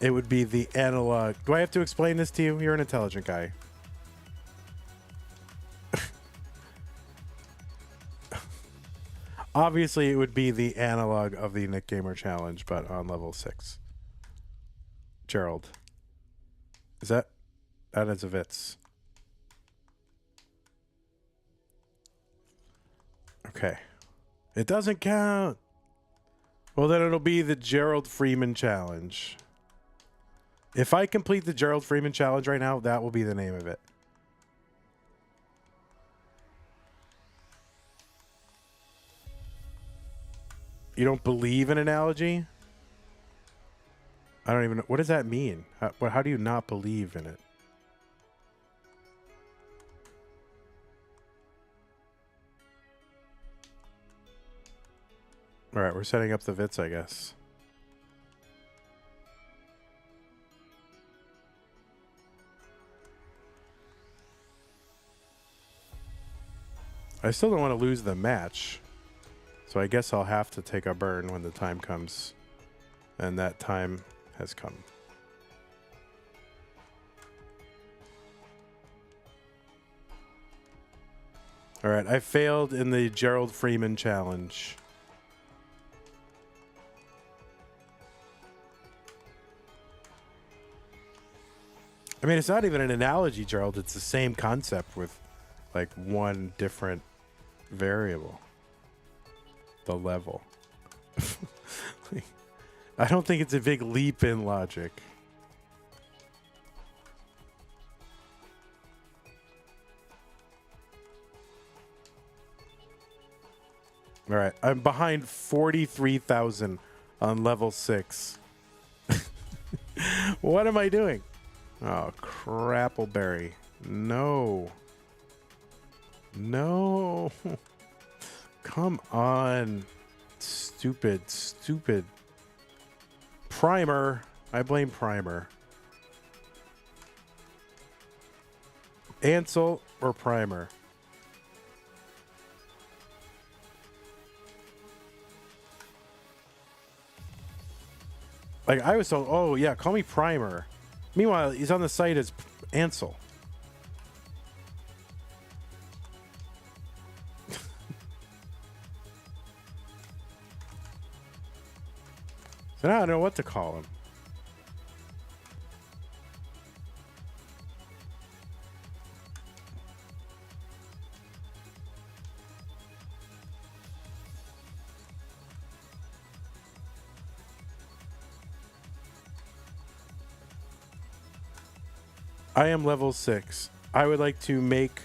It would be the analog. Do I have to explain this to you? You're an intelligent guy. Obviously, it would be the analog of the Nick Gamer Challenge, but on level 6. Gerald. Is that is a Vitz. Okay. It doesn't count. Well, then it'll be the Gerald Freeman Challenge. If I complete the Gerald Freeman Challenge right now, that will be the name of it. You don't believe in analogy? I don't even know. What does that mean? How do you not believe in it? All right, we're setting up the Vitz, I guess. I still don't want to lose the match. So I guess I'll have to take a burn when the time comes. And that time has come. All right, I failed in the Gerald Freeman Challenge. I mean, it's not even an analogy, Gerald. It's the same concept with like one different variable. The level. I don't think it's a big leap in logic. All right, I'm behind 43,000 on level 6. What am I doing? Oh, crappleberry. No. No. Come on. Stupid, stupid. Primer. I blame Primer. Ansel or Primer? Like, I was told, oh, yeah, call me Primer. Meanwhile, he's on the site as Ansel. So now I don't know what to call him. I am level 6. I would like to make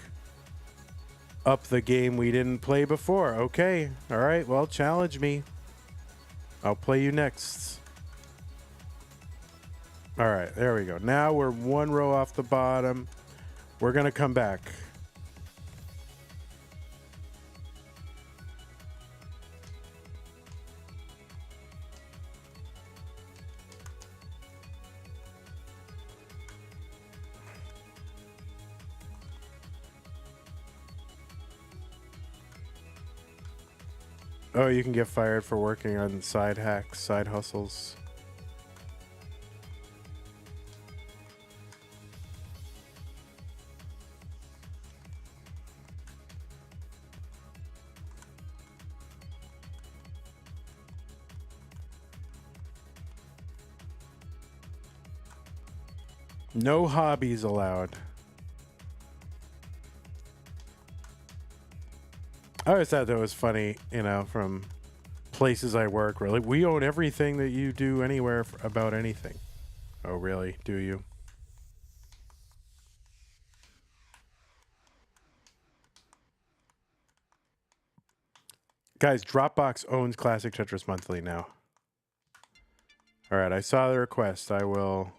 up the game we didn't play before. Okay. All right. Well, challenge me. I'll play you next. All right. There we go. Now we're one row off the bottom. We're going to come back. Oh, you can get fired for working on side hacks, side hustles. No hobbies allowed. I always thought that was funny, you know, from places I work where like we own everything that you do anywhere about anything. Oh, really? Do you? Guys, Dropbox owns Classic Tetris Monthly now. All right, I saw the request. I will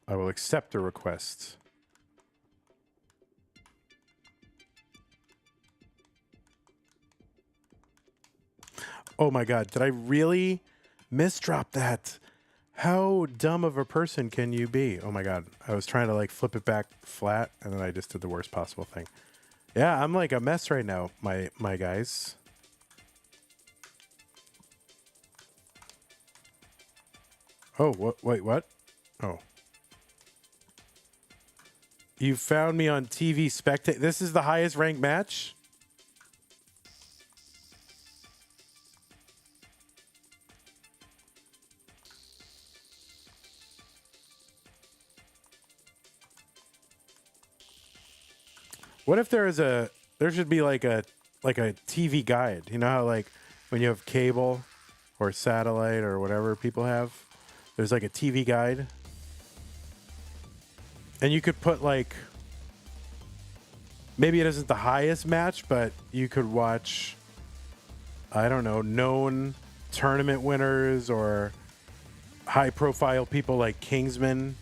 accept the request. Oh my God, did I really misdrop that? How dumb of a person can you be? Oh my God, I was trying to like flip it back flat and then I just did the worst possible thing. Yeah, I'm like a mess right now, my guys. Oh, what? Wait, what? Oh. You found me on TV Spectate. This is the highest ranked match? What if there should be like a TV guide. You know how like when you have cable or satellite or whatever people have, there's like a TV guide. And you could put like, maybe it isn't the highest match, but you could watch, I don't know, known tournament winners or high profile people like Kingsman.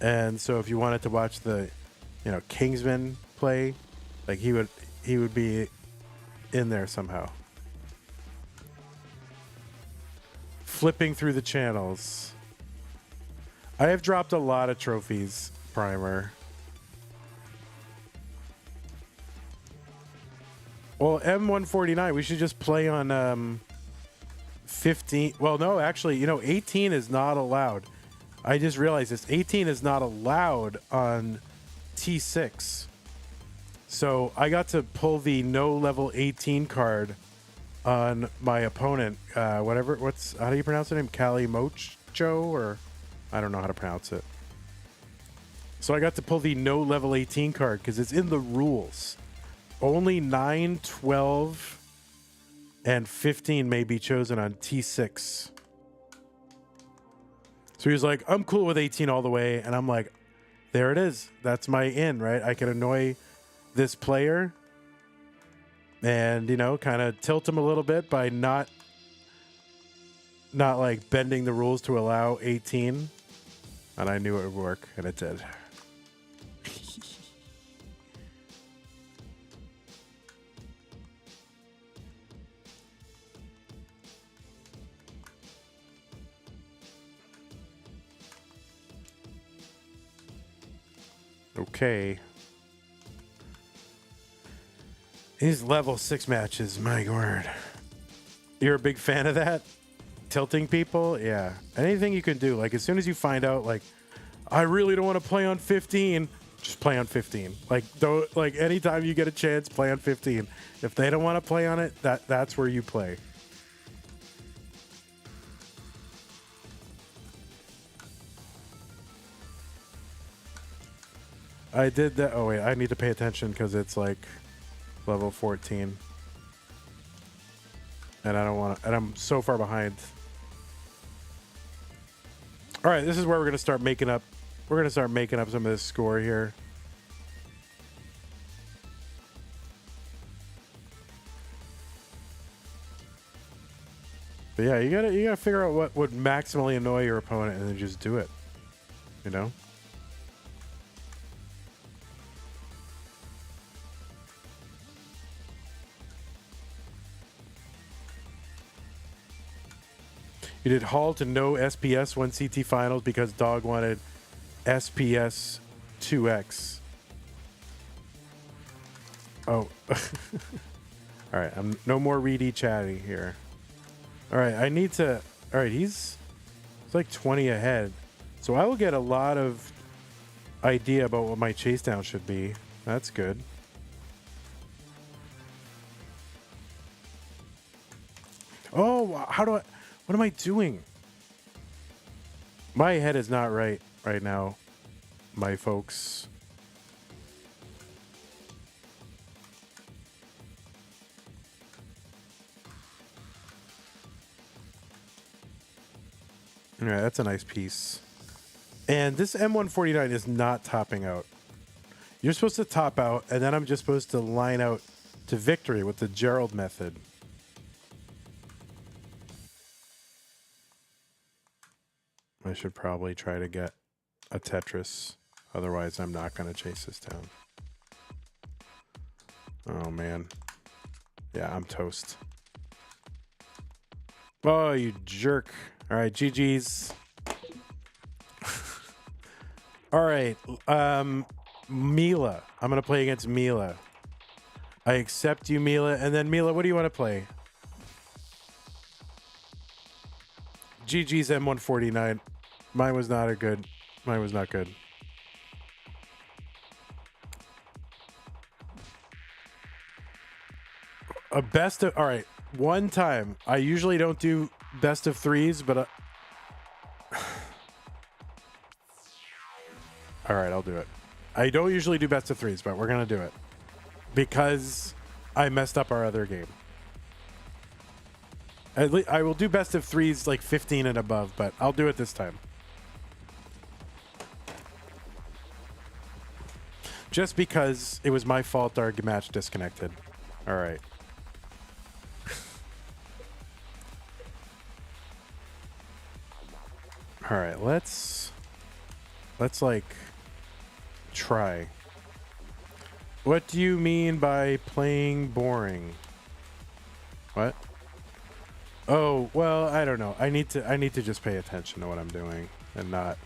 And so if you wanted to watch the, Kingsman play, like he would be in there somehow. Flipping through the channels. I have dropped a lot of trophies, Primer. Well, M149, we should just play on 15. Well, no, actually, 18 is not allowed. I just realized this. 18 is not allowed on T6. So I got to pull the no level 18 card on my opponent. How do you pronounce the name? Kali Mocho, or I don't know how to pronounce it. So I got to pull the no level 18 card because it's in the rules. Only 9, 12, and 15 may be chosen on T6. So he was like, I'm cool with 18 all the way. And I'm like, there it is. That's my in, right? I can annoy this player and, kind of tilt him a little bit by not like bending the rules to allow 18. And I knew it would work, and it did. Okay. These level 6 matches, my word. You're a big fan of that? Tilting people? Yeah. Anything you can do. Like, as soon as you find out, like, I really don't want to play on 15, just play on 15. Like, anytime you get a chance, play on 15. If they don't want to play on it, that's where you play. I did that. Oh, wait. I need to pay attention because it's like level 14. And I don't want to. And I'm so far behind. All right. This is where we're going to start making up. We're going to start making up some of this score here. But yeah, you gotta figure out what would maximally annoy your opponent and then just do it. You did halt and no SPS 1 CT finals because Dog wanted SPS 2X. Oh. All right, I'm no more reedy chatty here. All right, I need to. All right, he's like 20 ahead, so I will get a lot of idea about what my chase down should be. That's good. Oh, what am I doing? My head is not right now, my folks. All right, that's a nice piece. And this M149 is not topping out. You're supposed to top out, and then I'm just supposed to line out to victory with the Gerald method. I should probably try to get a Tetris. Otherwise, I'm not going to chase this down. Oh, man. Yeah, I'm toast. Oh, you jerk. All right, GG's. All right. Mila. I'm going to play against Mila. I accept you, Mila. And then, Mila, what do you want to play? GG's M149. Mine was not good. Mine was not good. A best of... All right. One time. I usually don't do best of threes, but... All right, I'll do it. I don't usually do best of threes, but we're going to do it. Because I messed up our other game. I will do best of threes like 15 and above, but I'll do it this time. Just because it was my fault our match disconnected. All right. All right, let's like try. What do you mean by playing boring? What? Oh, well, I don't know. I need to just pay attention to what I'm doing and not,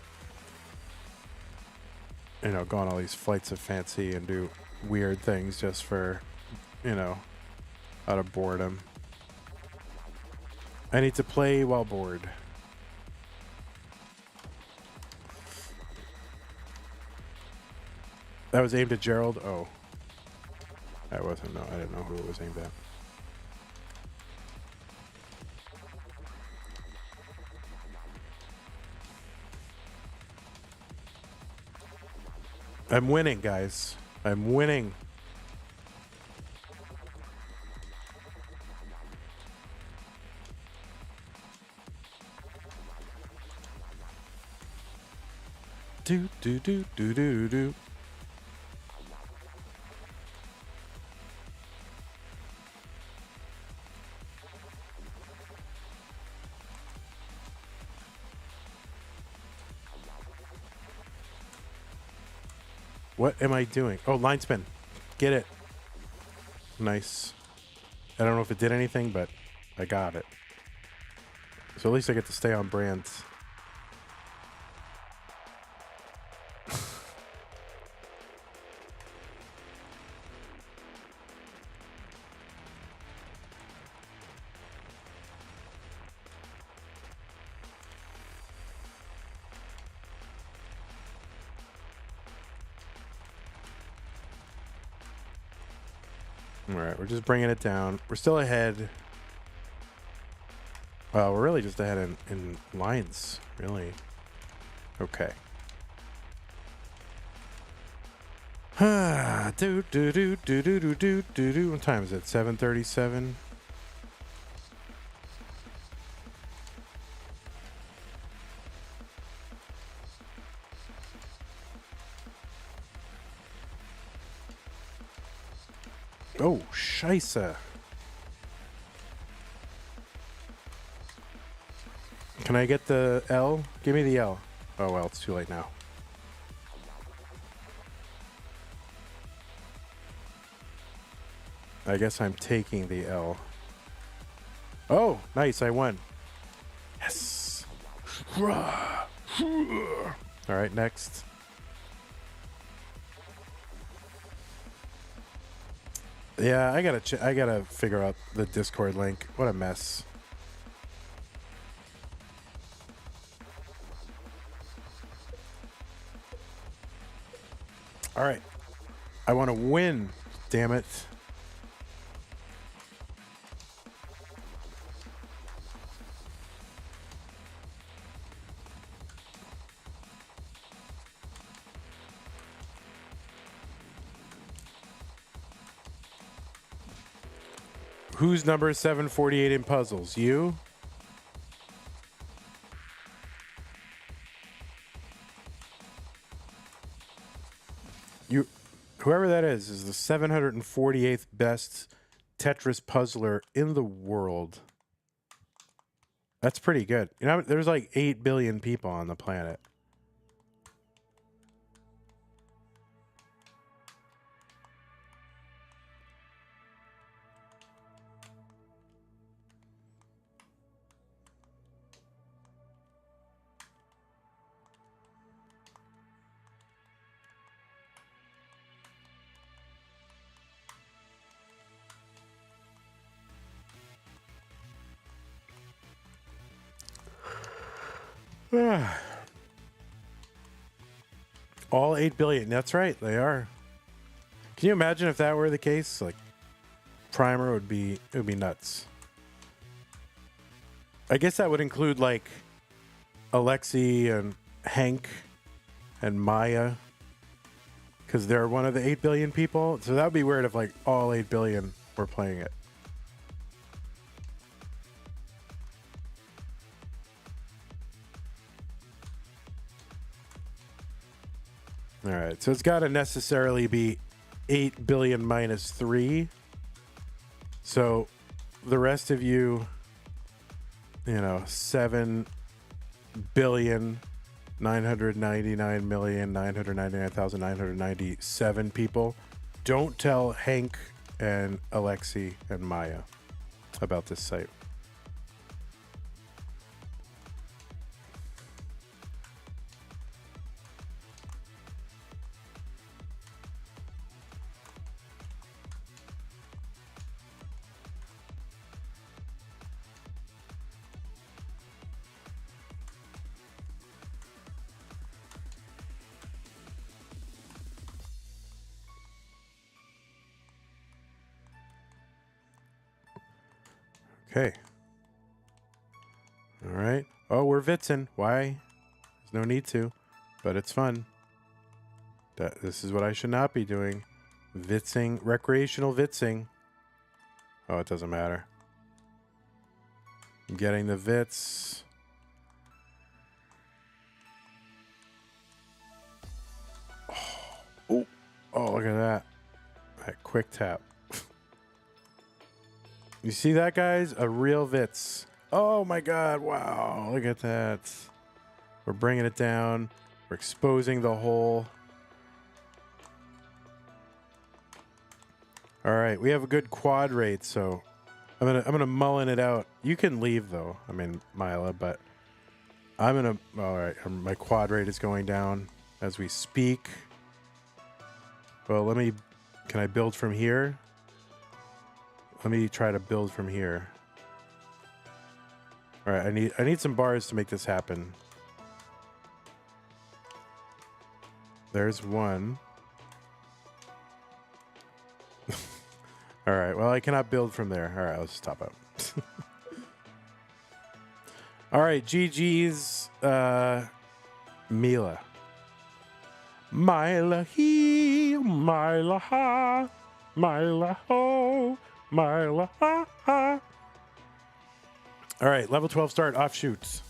you know, go on all these flights of fancy and do weird things just for, you know, out of boredom. I need to play while bored. That was aimed at Gerald? Oh. That wasn't, no, I didn't know who it was aimed at. I'm winning, guys. I'm winning. Do do do do do do. What am I doing? Oh, line spin. Get it. Nice. I don't know if it did anything, but I got it. So at least I get to stay on brand. All right, we're just bringing it down. We're still ahead. Well, we're really just ahead in lines, really. Okay. do do do do do do do do do. What time is it? 7:37. Oh, scheisse. Can I get the L? Give me the L. Oh, well, it's too late now. I guess I'm taking the L. Oh, nice. I won. Yes. All right, next. Yeah, I gotta figure out the Discord link. What a mess. All right. I want to win. Damn it. Who's number 748 in puzzles? You? whoever that is the 748th best Tetris puzzler in the world. That's pretty good. You know, there's like 8 billion people on the planet. All 8 billion. That's right. They are. Can you imagine if that were the case? Like, Primer would be nuts. I guess that would include like Alexei and Hank and Maya, because they're one of the 8 billion people. So that would be weird if like all 8 billion were playing it. All right, so it's got to necessarily be 8 billion minus 3. So the rest of you, 7 billion 999,999,997 people. Don't tell Hank and Alexei and Maya about this site. Okay. All right. Oh, we're vitzing. Why? There's no need to, but it's fun. This is what I should not be doing. Vitzing, recreational vitzing. Oh, it doesn't matter. I'm getting the vits. Oh, look at that. That quick tap. You see that, guys? A real Vitz. Oh my God. Wow. Look at that. We're bringing it down. We're exposing the hole. All right. We have a good quad rate, so I'm gonna mullen it out. You can leave though. I mean, Mila, but I'm gonna. All right. My quad rate is going down as we speak. Well, can I build from here? Let me try to build from here. All right, I need some bars to make this happen. There's one. All right, well, I cannot build from there. All right, let's stop out. All right, GG's Mila. Mila he, Mila ha, Mila ho. Mila, ha, ha. All right, level 12 start, offshoots.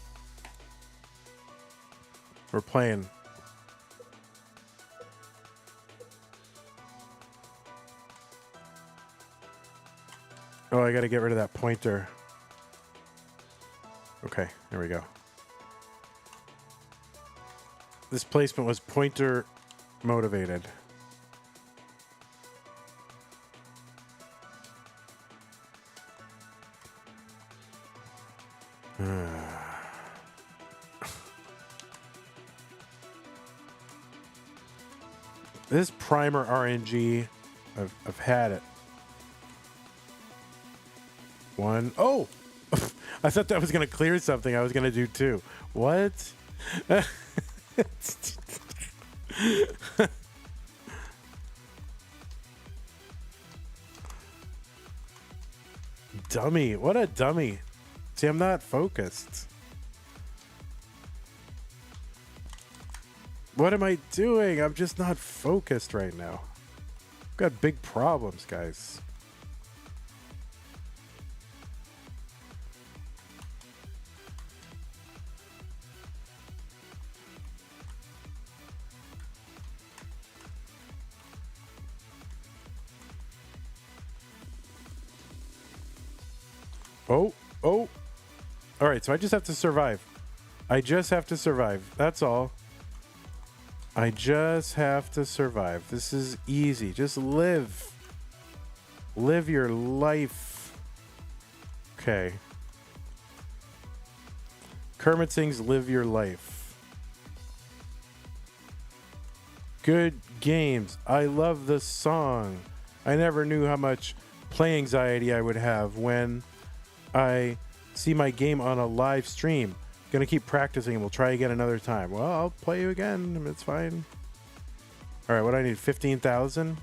We're playing. Oh, I got to get rid of that pointer. Okay, there we go. This placement was pointer motivated. This primer RNG, I've had it. One. Oh! I thought that was going to clear something. I was going to do two. What? Dummy. What a dummy. See, I'm not focused. What am I doing? I'm just not focused right now. I've got big problems, guys. Oh, oh. All right, so I just have to survive. I just have to survive. That's all. I just have to survive. This is easy. Just live. Live your life. Okay. Kermit sings Live Your Life. Good games. I love the song. I never knew how much play anxiety I would have when I see my game on a live stream. Gonna keep practicing and we'll try again another time. Well, I'll play you again. It's fine. All right, what do I need? 15,000?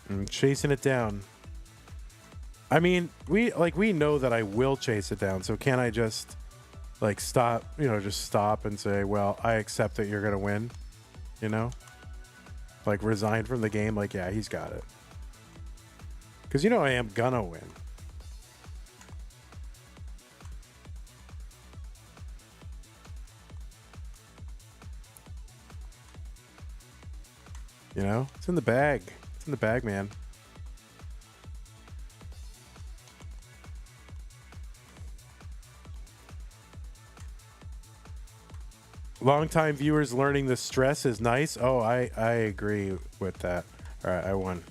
I'm chasing it down. I mean, we know that I will chase it down. So can I just like stop, just stop and say, well, I accept that you're going to win, like resign from the game. Like, yeah, he's got it. Cause I am gonna win. It's in the bag. It's in the bag, man. Longtime viewers learning the stress is nice. Oh, I agree with that. All right, I won.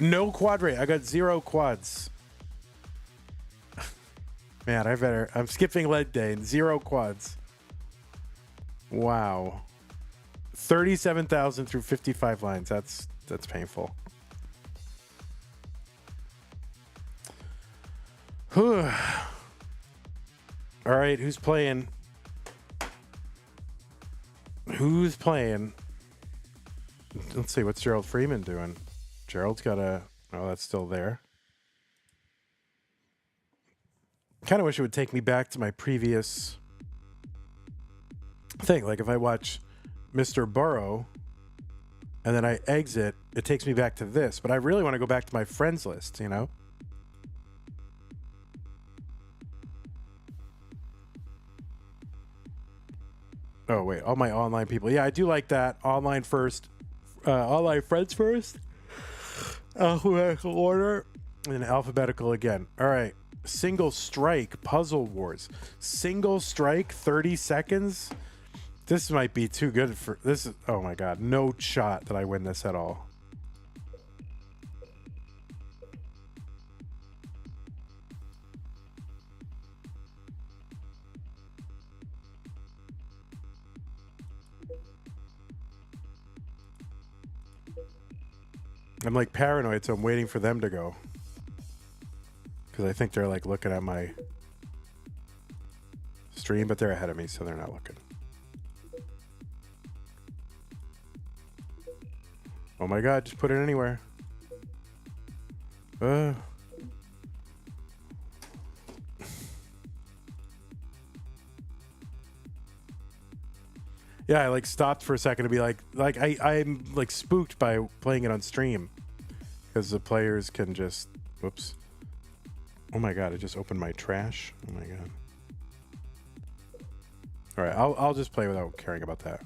No quad rate. I got 0 quads. Man, I'm skipping leg day and 0 quads. Wow. 37,000 through 55 lines. That's painful. All right, who's playing? Who's playing? Let's see, what's Gerald Freeman doing? Gerald's got a... Oh, that's still there. Kind of wish it would take me back to my previous thing. Like if I watch Mr. Burrow and then I exit, it takes me back to this. But I really want to go back to my friends list, Oh, wait. All my online people. Yeah, I do like that. Online first. Online friends first. Alphabetical order. And then alphabetical again. All right. Single strike. Puzzle Wars. Single strike. 30 seconds. This might be too good for... This is... Oh, my God. No shot that I win this at all. I'm like paranoid, so I'm waiting for them to go. Because I think they're like looking at my stream, but they're ahead of me, so they're not looking. Oh my God, just put it anywhere. Yeah, I like stopped for a second to be like I'm like spooked by playing it on stream because the players can just, whoops. Oh my God, I just opened my trash. Oh my God. All right, I'll just play without caring about that.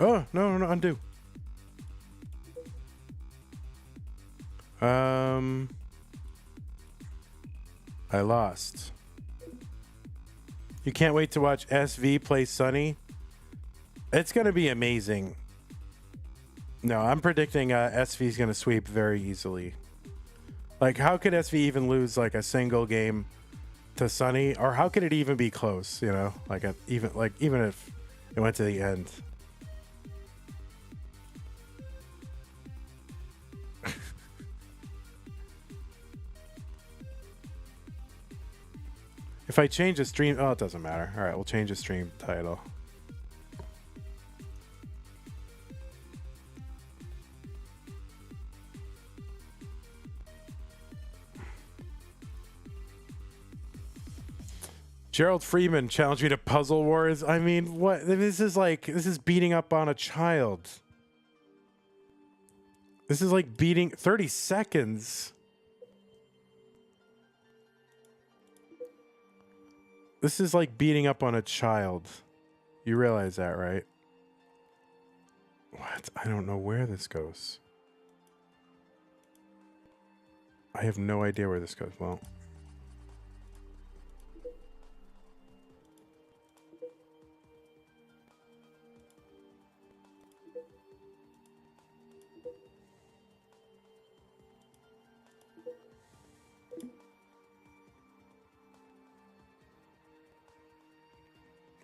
Oh, no, undo. I lost. You can't wait to watch SV play Sunny? It's going to be amazing. No, I'm predicting SV's going to sweep very easily. Like, how could SV even lose like a single game to Sunny? Or how could it even be close, Like even if it went to the end. If I change the stream... Oh, it doesn't matter. All right, we'll change the stream title. Gerald Freeman challenged me to Puzzle Wars. I mean, what? This is beating up on a child. This is like beating 30 seconds. This is like beating up on a child. You realize that, right? What? I don't know where this goes. I have no idea where this goes. Well.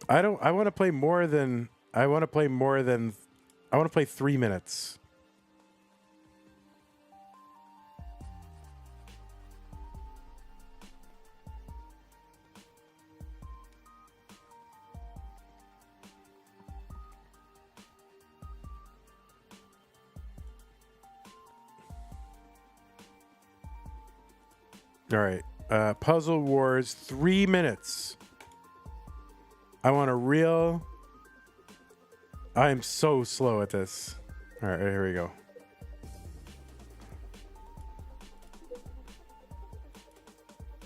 I want to play more than I want to play 3 minutes. All right. Puzzle Wars, 3 minutes. I want a real... I am so slow at this. All right, here we go.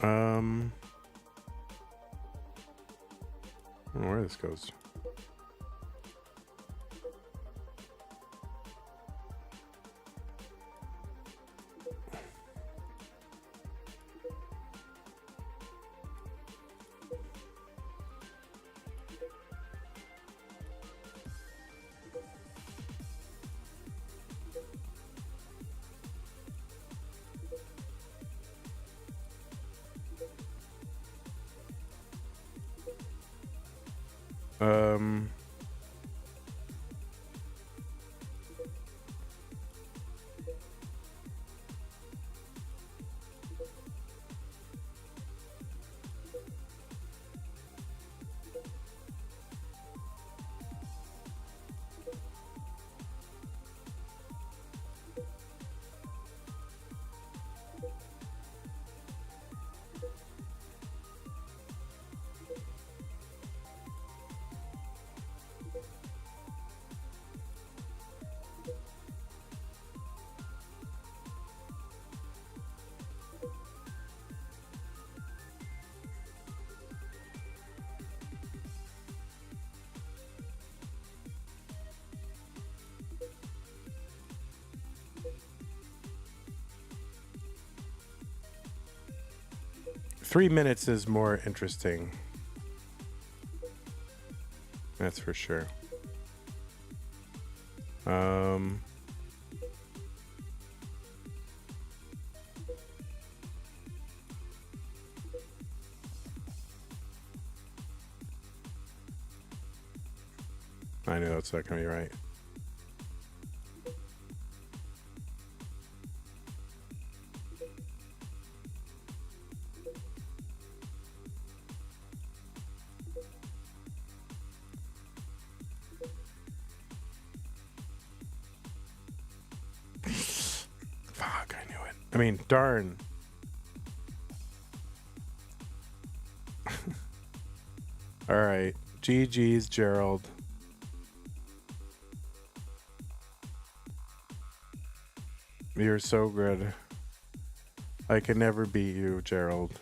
I don't know where this goes. Three minutes is more interesting. That's for sure. I know that's not gonna be right. Fuck, I knew it. I mean, darn. All right. GG's, Gerald. You're so good. I can never beat you, Gerald.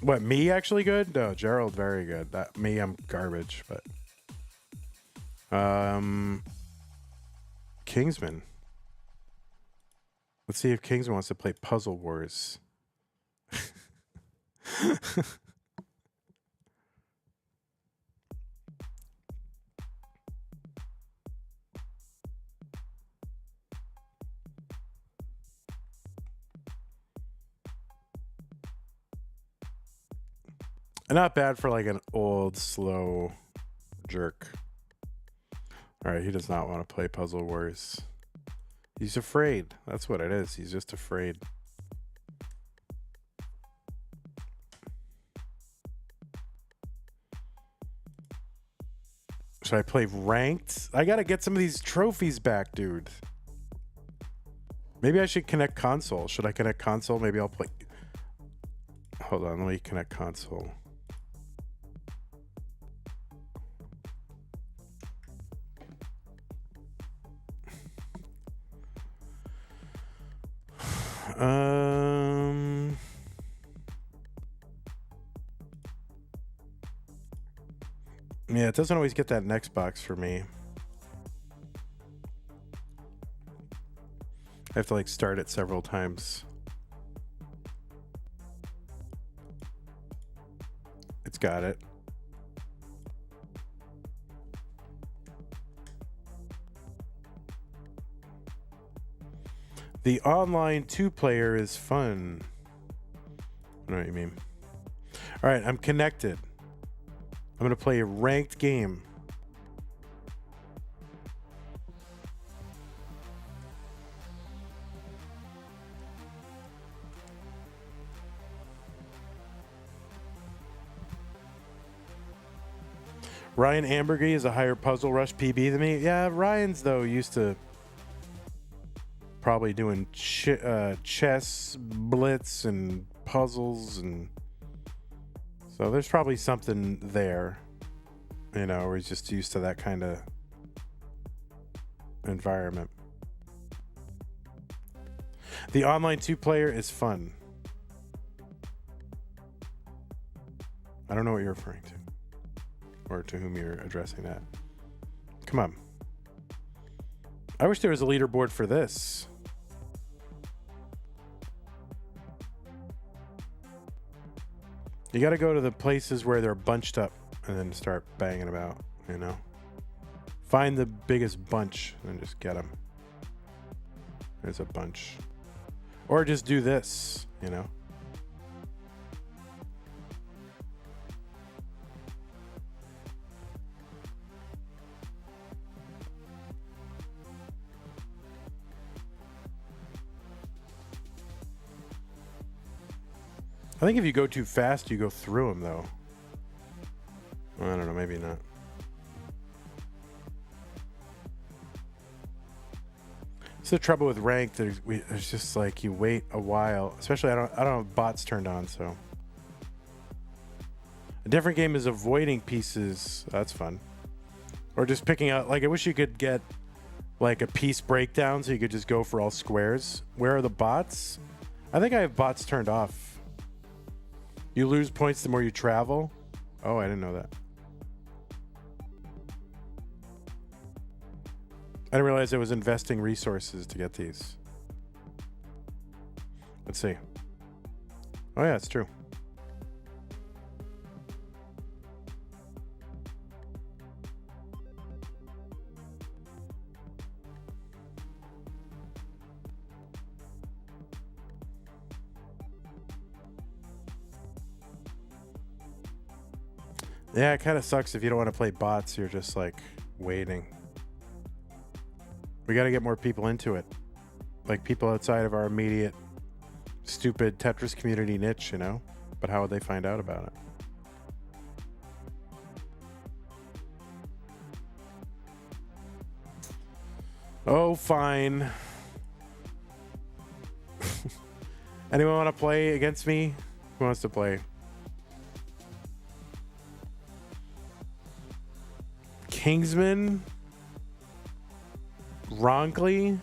What, me actually good? No, Gerald very good. That me, I'm garbage, but Kingsman. Let's see if Kingsman wants to play Puzzle Wars. Not bad for like an old, slow jerk. All right, he does not want to play Puzzle Wars. He's afraid. That's what it is. He's just afraid. Should I play ranked? I gotta get some of these trophies back, dude. Maybe I should connect console. Should I connect console? Maybe I'll play. Hold on, let me connect console. Yeah, it doesn't always get that next box for me. I have to like start it several times. It's got it. The online 2-player is fun. I know what you mean. All right, I'm connected. I'm going to play a ranked game. Ryan Ambergy is a higher Puzzle Rush PB than me. Yeah, Ryan's, though, used to probably doing chess, blitz, and puzzles, and so there's probably something there, you know, where he's just used to that kind of environment. The online 2-player is fun. I don't know what you're referring to, or to whom you're addressing that. Come on. I wish there was a leaderboard for this. You got to go to the places where they're bunched up and then start banging about, you know? Find the biggest bunch and just get them. There's a bunch. Or just do this, you know? I think if you go too fast, you go through them, though. I don't know, maybe not. It's the trouble with ranked. There's just like you wait a while. Especially I don't have bots turned on, so. A different game is avoiding pieces. That's fun. Or just picking out. Like I wish you could get like a piece breakdown, so you could just go for all squares. Where are the bots? I think I have bots turned off. You lose points the more you travel? Oh, I didn't know that. I didn't realize I was investing resources to get these. Let's see. Oh, yeah, it's true. Yeah, it kind of sucks if you don't want to play bots. You're just like waiting. We got to get more people into it. Like people outside of our immediate stupid Tetris community niche, you know? But how would they find out about it? Oh, fine. Anyone want to play against me? Who wants to play? Kingsman? Ronkley?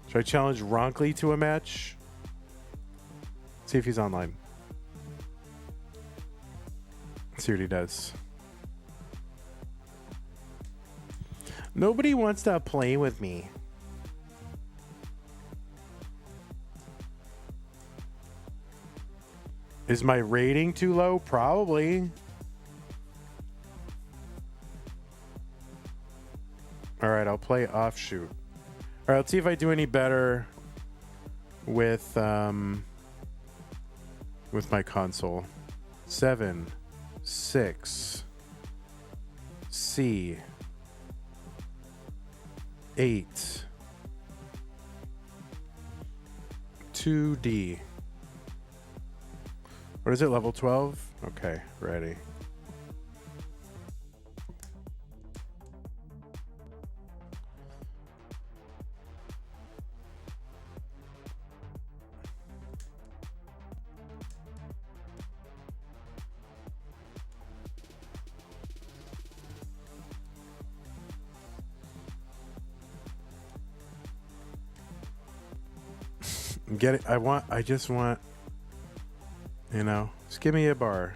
Should I challenge Ronkley to a match? See if he's online. See what he does. Nobody wants to play with me. Is my rating too low? Probably. All right, I'll play offshoot. All right, let's see if I do any better with my console. 7, 6, C, 8, 2D. What is it, level 12? Okay, ready. Get it. I just want, you know, just give me a bar.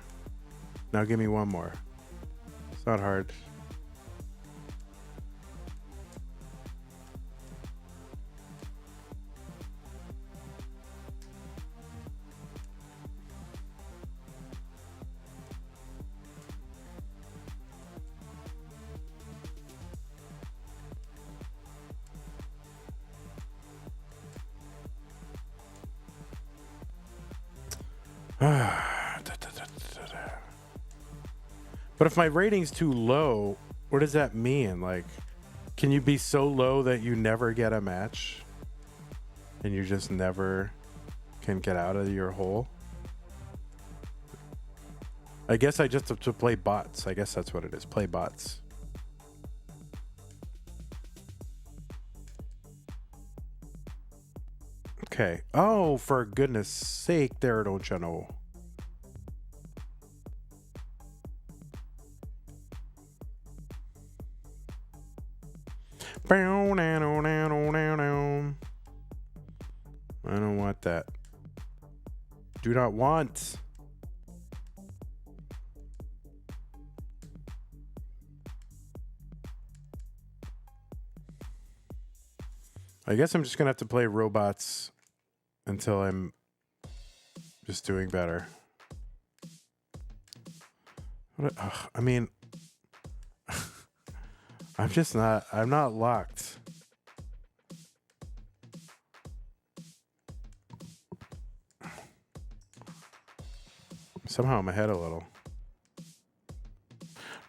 Now give me one more. It's not hard. But if my rating's too low, what does that mean? Like, can you be so low that you never get a match? And you just never can get out of your hole? I guess I just have to play bots. I guess that's what it is. Play bots. Okay. Oh, for goodness sake, there, don't you know? I don't want that. Do not want. I guess I'm just gonna have to play robots until I'm just doing better. I mean, I'm not locked. Somehow I'm ahead a little.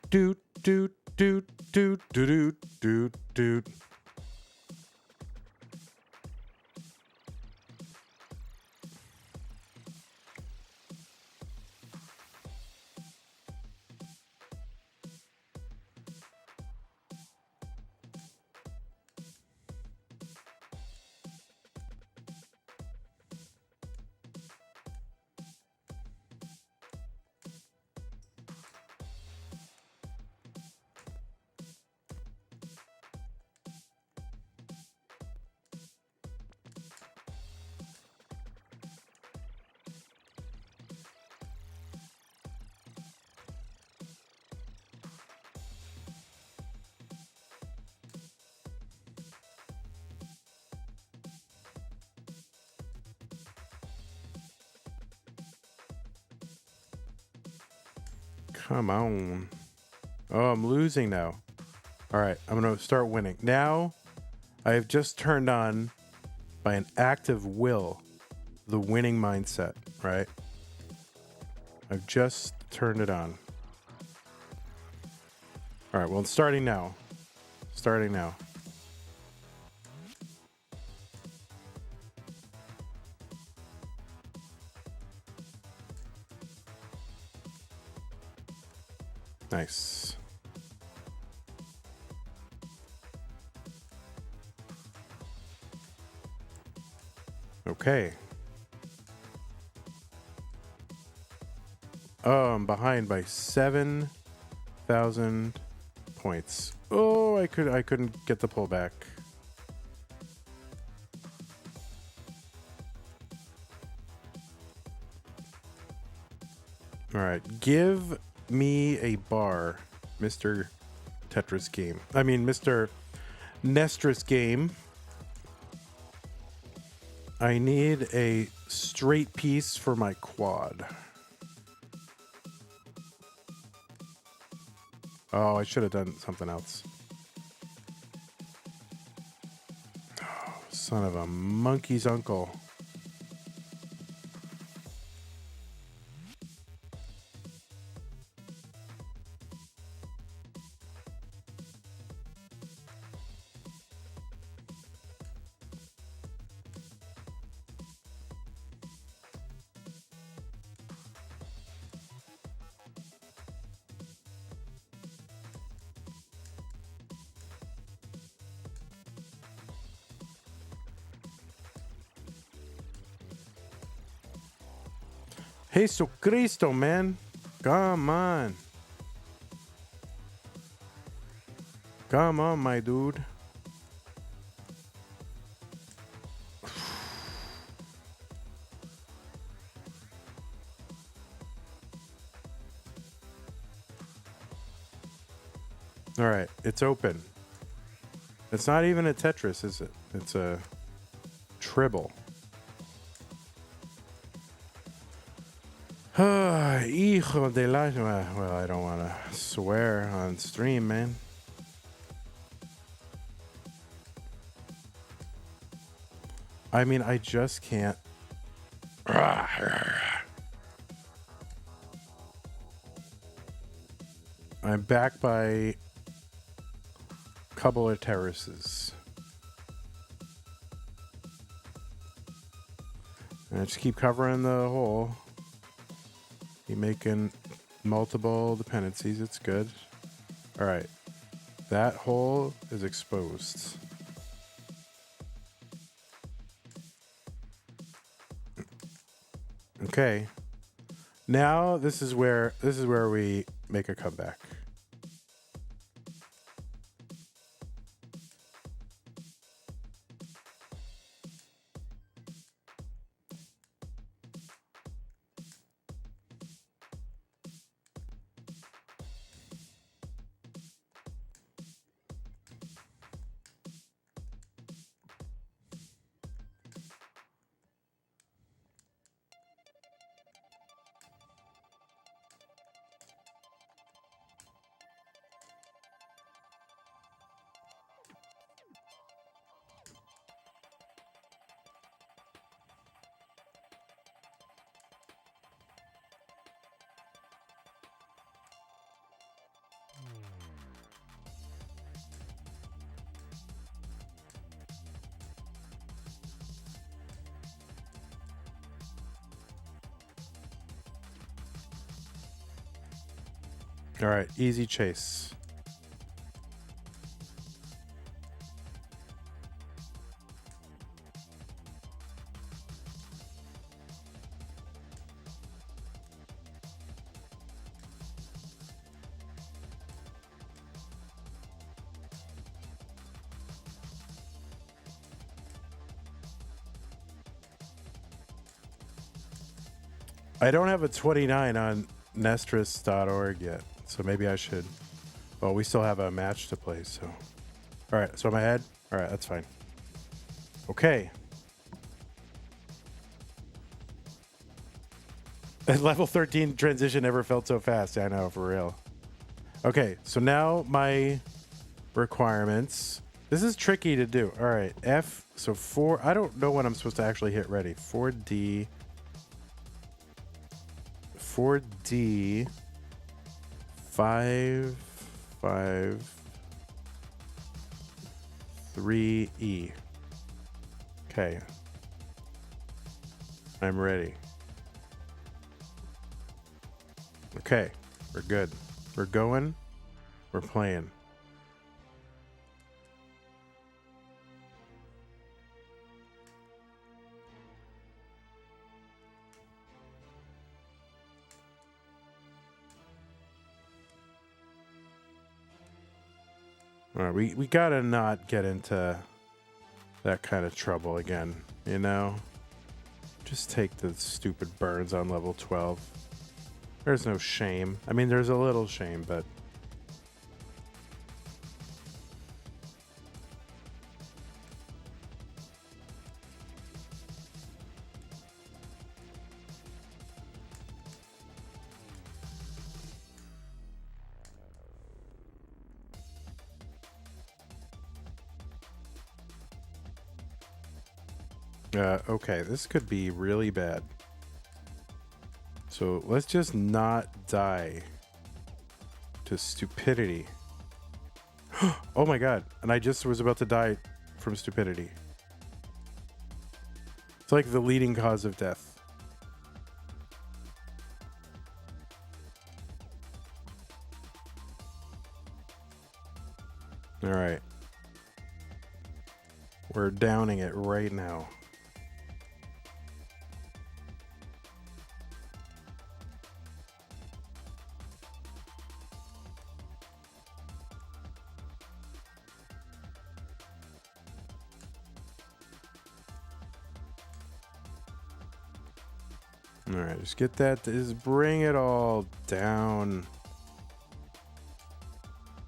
Doot, doot, doot, doot, doot, doot, doot. Come on. Oh, I'm losing now. All right, I'm going to start winning. Now, I have just turned on, by an act of will, the winning mindset, right? I've just turned it on. All right, well, it's starting now. Starting now. Nice. Okay. Oh, I'm behind by 7,000 points. Oh, I couldn't get the pullback. All right, give me a bar, Mr. Tetris game. I mean, Mr. Nestris game. I need a straight piece for my quad. Oh, I should have done something else. Oh, son of a monkey's uncle. Jesus Cristo, man. Come on. Come on, my dude. All right, it's open. It's not even a Tetris, is it? It's a Tribble. Hijo de la... Well, I don't want to swear on stream, man. I mean, I just can't. I'm back by a couple of terraces. And I just keep covering the hole. Keep making multiple dependencies. It's good. All right. That hole is exposed. Okay. Now this is where we make a comeback. All right, easy chase. I don't have a 29 on Nestris.org yet, so maybe I should. Well, we still have a match to play, so. All right, so I'm ahead. All right, that's fine. Okay. Level 13 transition never felt so fast. I know, for real. Okay, so now my requirements. This is tricky to do. All right, F. So 4. I don't know when I'm supposed to actually hit ready. 4D. 4D. 5, 5, 3E. Okay. I'm ready. Okay. We're good. We're going. We're playing. All right, we gotta not get into that kind of trouble again, you know? Just take the stupid burns on level 12. There's no shame. I mean, there's a little shame, but... okay, this could be really bad. So let's just not die to stupidity. Oh my god, and I just was about to die from stupidity. It's like the leading cause of death. All right. We're downing it right now. All right, just get that. Just bring it all down.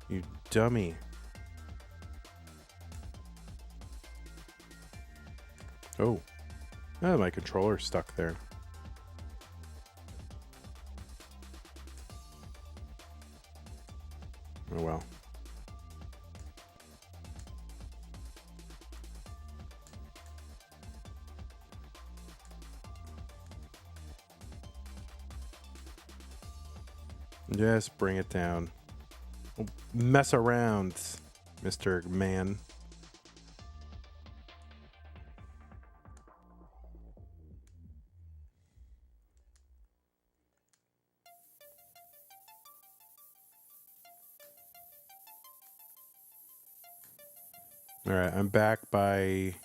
You dummy. Oh. Oh, my controller's stuck there. Oh well. Just bring it down. Don't mess around, Mr. Man. All right, I'm back by...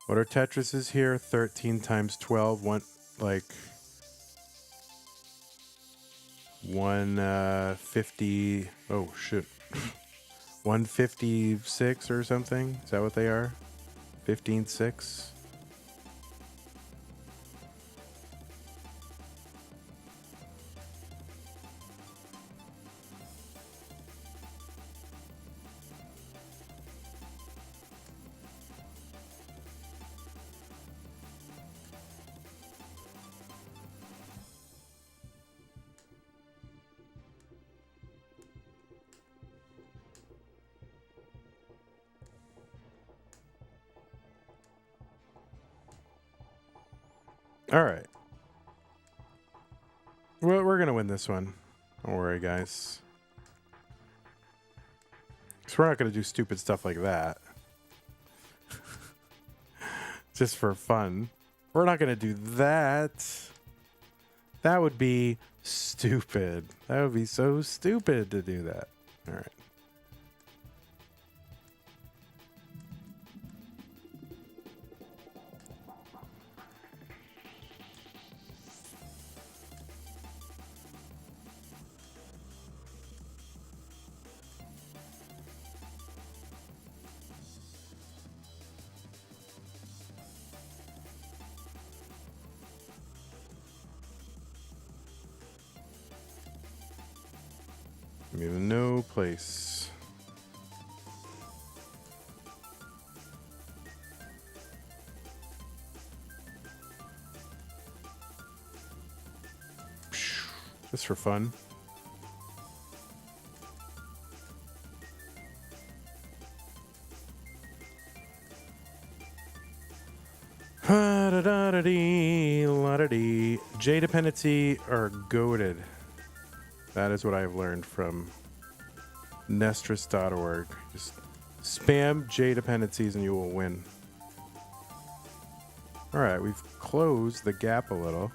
What are Tetrises here? 13 times 12. One, like... 150... Oh, shit. 156 or something? Is that what they are? 15.6? All right. We're going to win this one. Don't worry, guys. Because we're not going to do stupid stuff like that. Just for fun. We're not going to do that. That would be stupid. That would be so stupid to do that. All right. We have no place. Just for fun. J dependency are goated. That is what I've learned from Nestris.org. Just spam J dependencies and you will win. All right, we've closed the gap a little.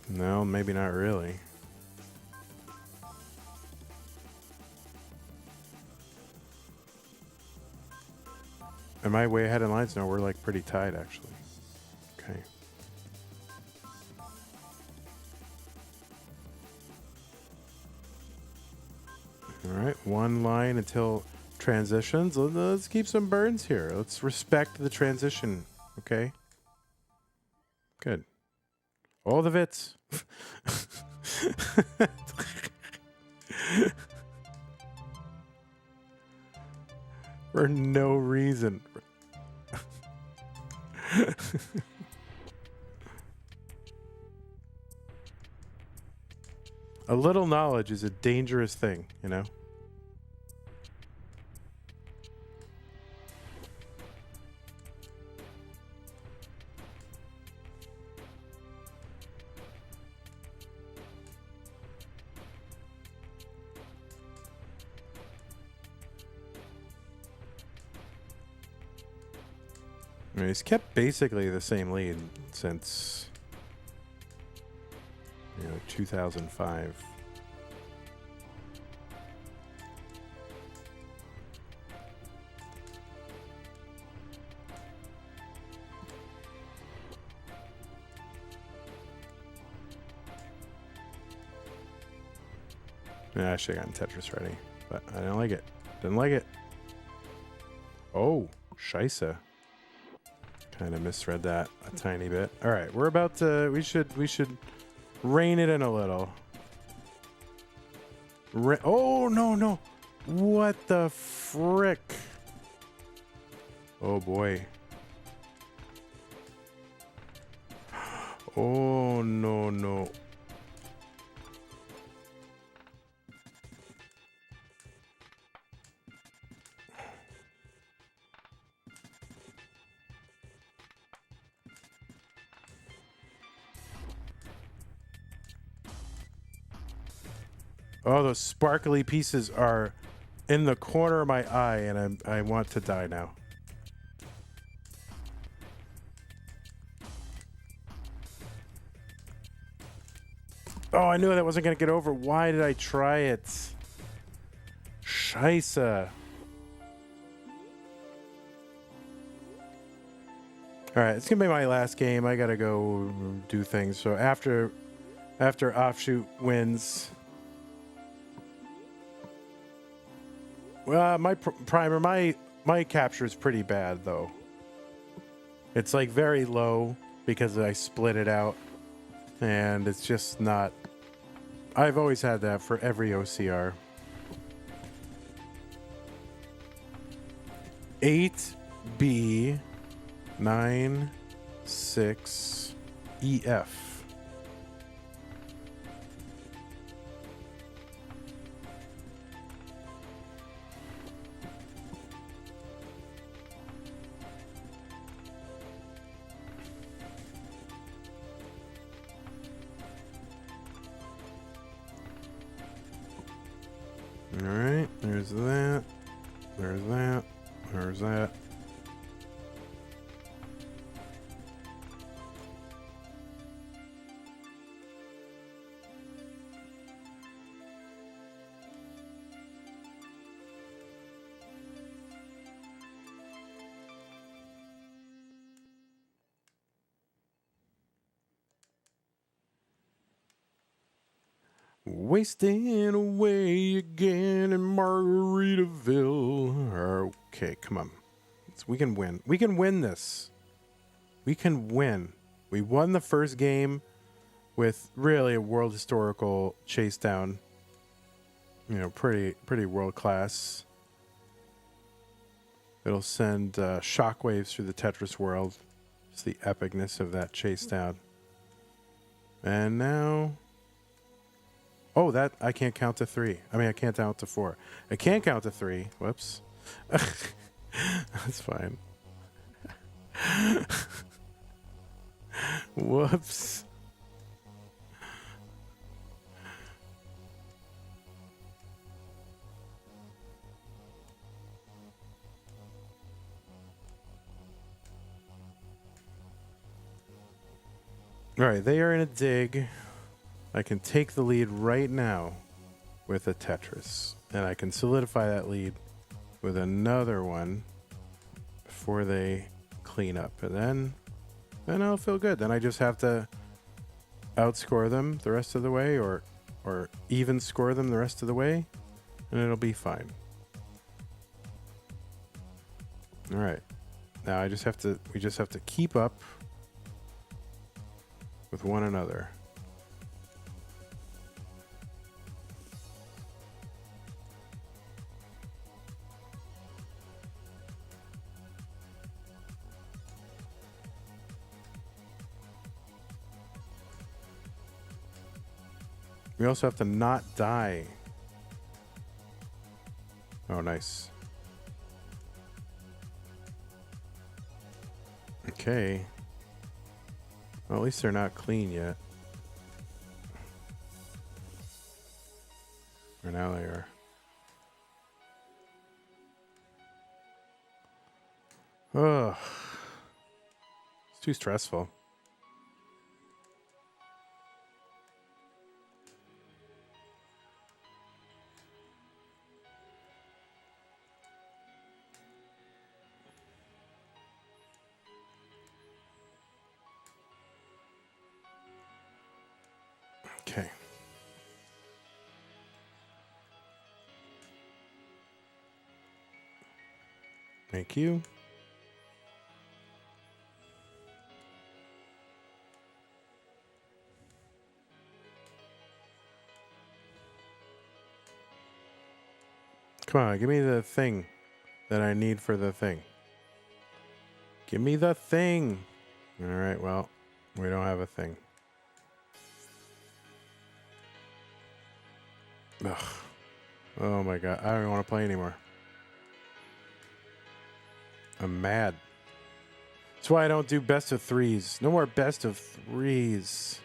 No, maybe not really. Am I way ahead in lines? No, we're like pretty tight actually. Okay. All right, one line until transitions. Let's keep some burns here. Let's respect the transition. Okay. Good. All the Vits. For no reason. A little knowledge is a dangerous thing, you know? I mean, he's kept basically the same lead since, 2005. Yeah, I should have gotten Tetris ready, but I didn't like it. Didn't like it. Oh, Scheisse. Kind of misread that a tiny bit. All right, we're about to. We should rein it in a little. Oh no! What the frick? Oh boy. Oh no. Oh, those sparkly pieces are in the corner of my eye, and I want to die now. Oh, I knew that wasn't going to get over. Why did I try it? Scheisse. All right, it's going to be my last game. I got to go do things. So after Offshoot wins... Well, my primer, my capture is pretty bad, though. It's like very low because I split it out. And it's just not... I've always had that for every OCR. 8B 9 6 EF. All right, there's that. There's that. There's that. Wasting away again in Margaritaville. Okay, come on. We can win. We can win this. We can win. We won the first game with really a world historical chase down. You know, pretty world class. It'll send shockwaves through the Tetris world. Just the epicness of that chase down. And now... Oh, that I can't count to 3. I mean, I can't count to 4. I can't count to 3. Whoops. That's fine. Whoops. All right, they are in a dig. I can take the lead right now with a Tetris, and I can solidify that lead with another one before they clean up, and then I'll feel good. Then I just have to outscore them the rest of the way, or even score them the rest of the way, and it'll be fine. All right, now we just have to keep up with one another. We also have to not die. Oh, nice. Okay. Well, at least they're not clean yet. Or now they are. Ugh. It's too stressful. Okay. Thank you. Come on, give me the thing that I need for the thing. Give me the thing. All right, well, we don't have a thing. Ugh. Oh my god, I don't even want to play anymore. I'm mad. That's why I don't do best of threes. No more best of threes.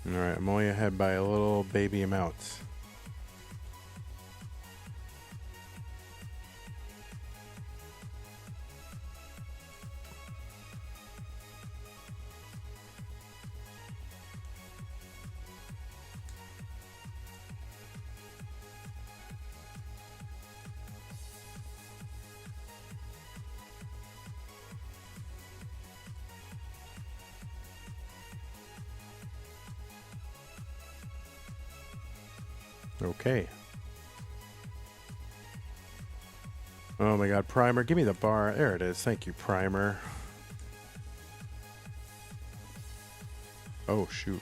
All right, I'm only ahead by a little baby amount. Okay. Oh my god, Primer, give me the bar. There it is. Thank you, Primer. Oh, shoot.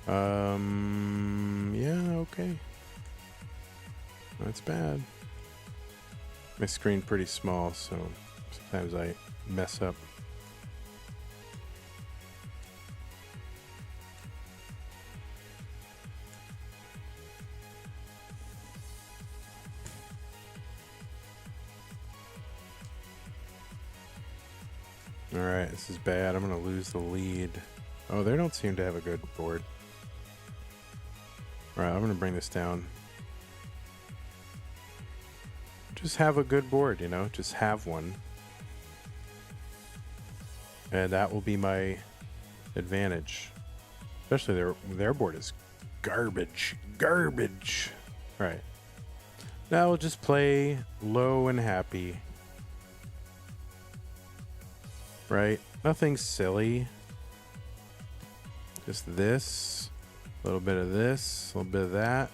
Yeah, okay. That's bad. My screen pretty small, so sometimes I mess up. Alright, this is bad. I'm going to lose the lead. Oh, they don't seem to have a good board. Alright, I'm going to bring this down. Just have a good board, you know? Just have one. And that will be my advantage. Especially their board is garbage. Garbage. Alright. Now we'll just play low and happy. Right? Nothing silly. Just this. A little bit of this. A little bit of that.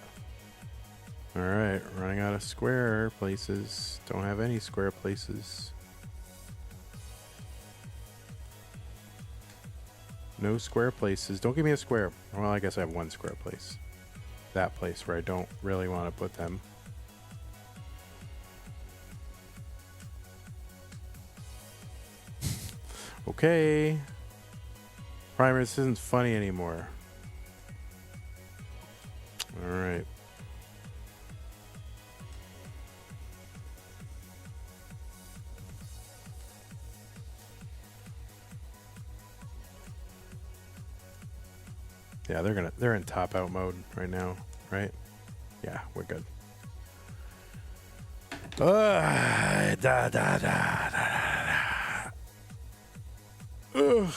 Alright. Running out of square places. Don't have any square places. No square places. Don't give me a square. Well, I guess I have one square place. That place where I don't really want to put them. Okay. Primer, this isn't funny anymore. Alright. Yeah, they're in top out mode right now, right? Yeah, we're good. Da, da, da, da, da. Ugh.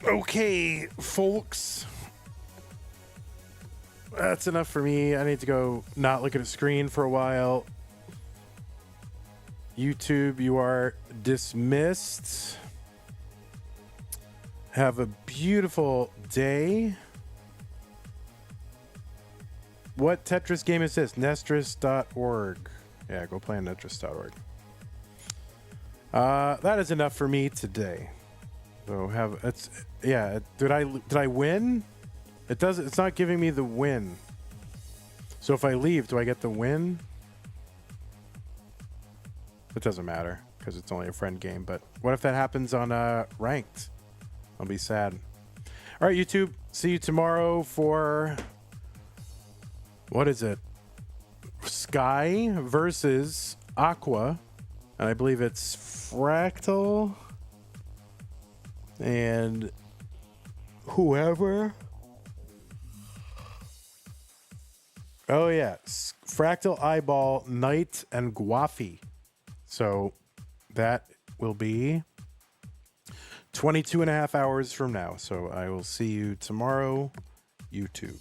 Okay, folks. That's enough for me. I need to go not look at a screen for a while. YouTube, you are dismissed. Have a beautiful day. What Tetris game is this? Nestris.org. Yeah, go play on Nestris.org. That is enough for me today. So did I win? It's not giving me the win. So if I leave, do I get the win? It doesn't matter because it's only a friend game, but what if that happens on ranked? I'll be sad. All right, YouTube, see you tomorrow for what is it? Sky versus Aqua. And I believe it's Fractal and whoever. Oh, yeah. Fractal Eyeball, Knight, and Guafi. So that will be 22 and a half hours from now. So I will see you tomorrow, YouTube.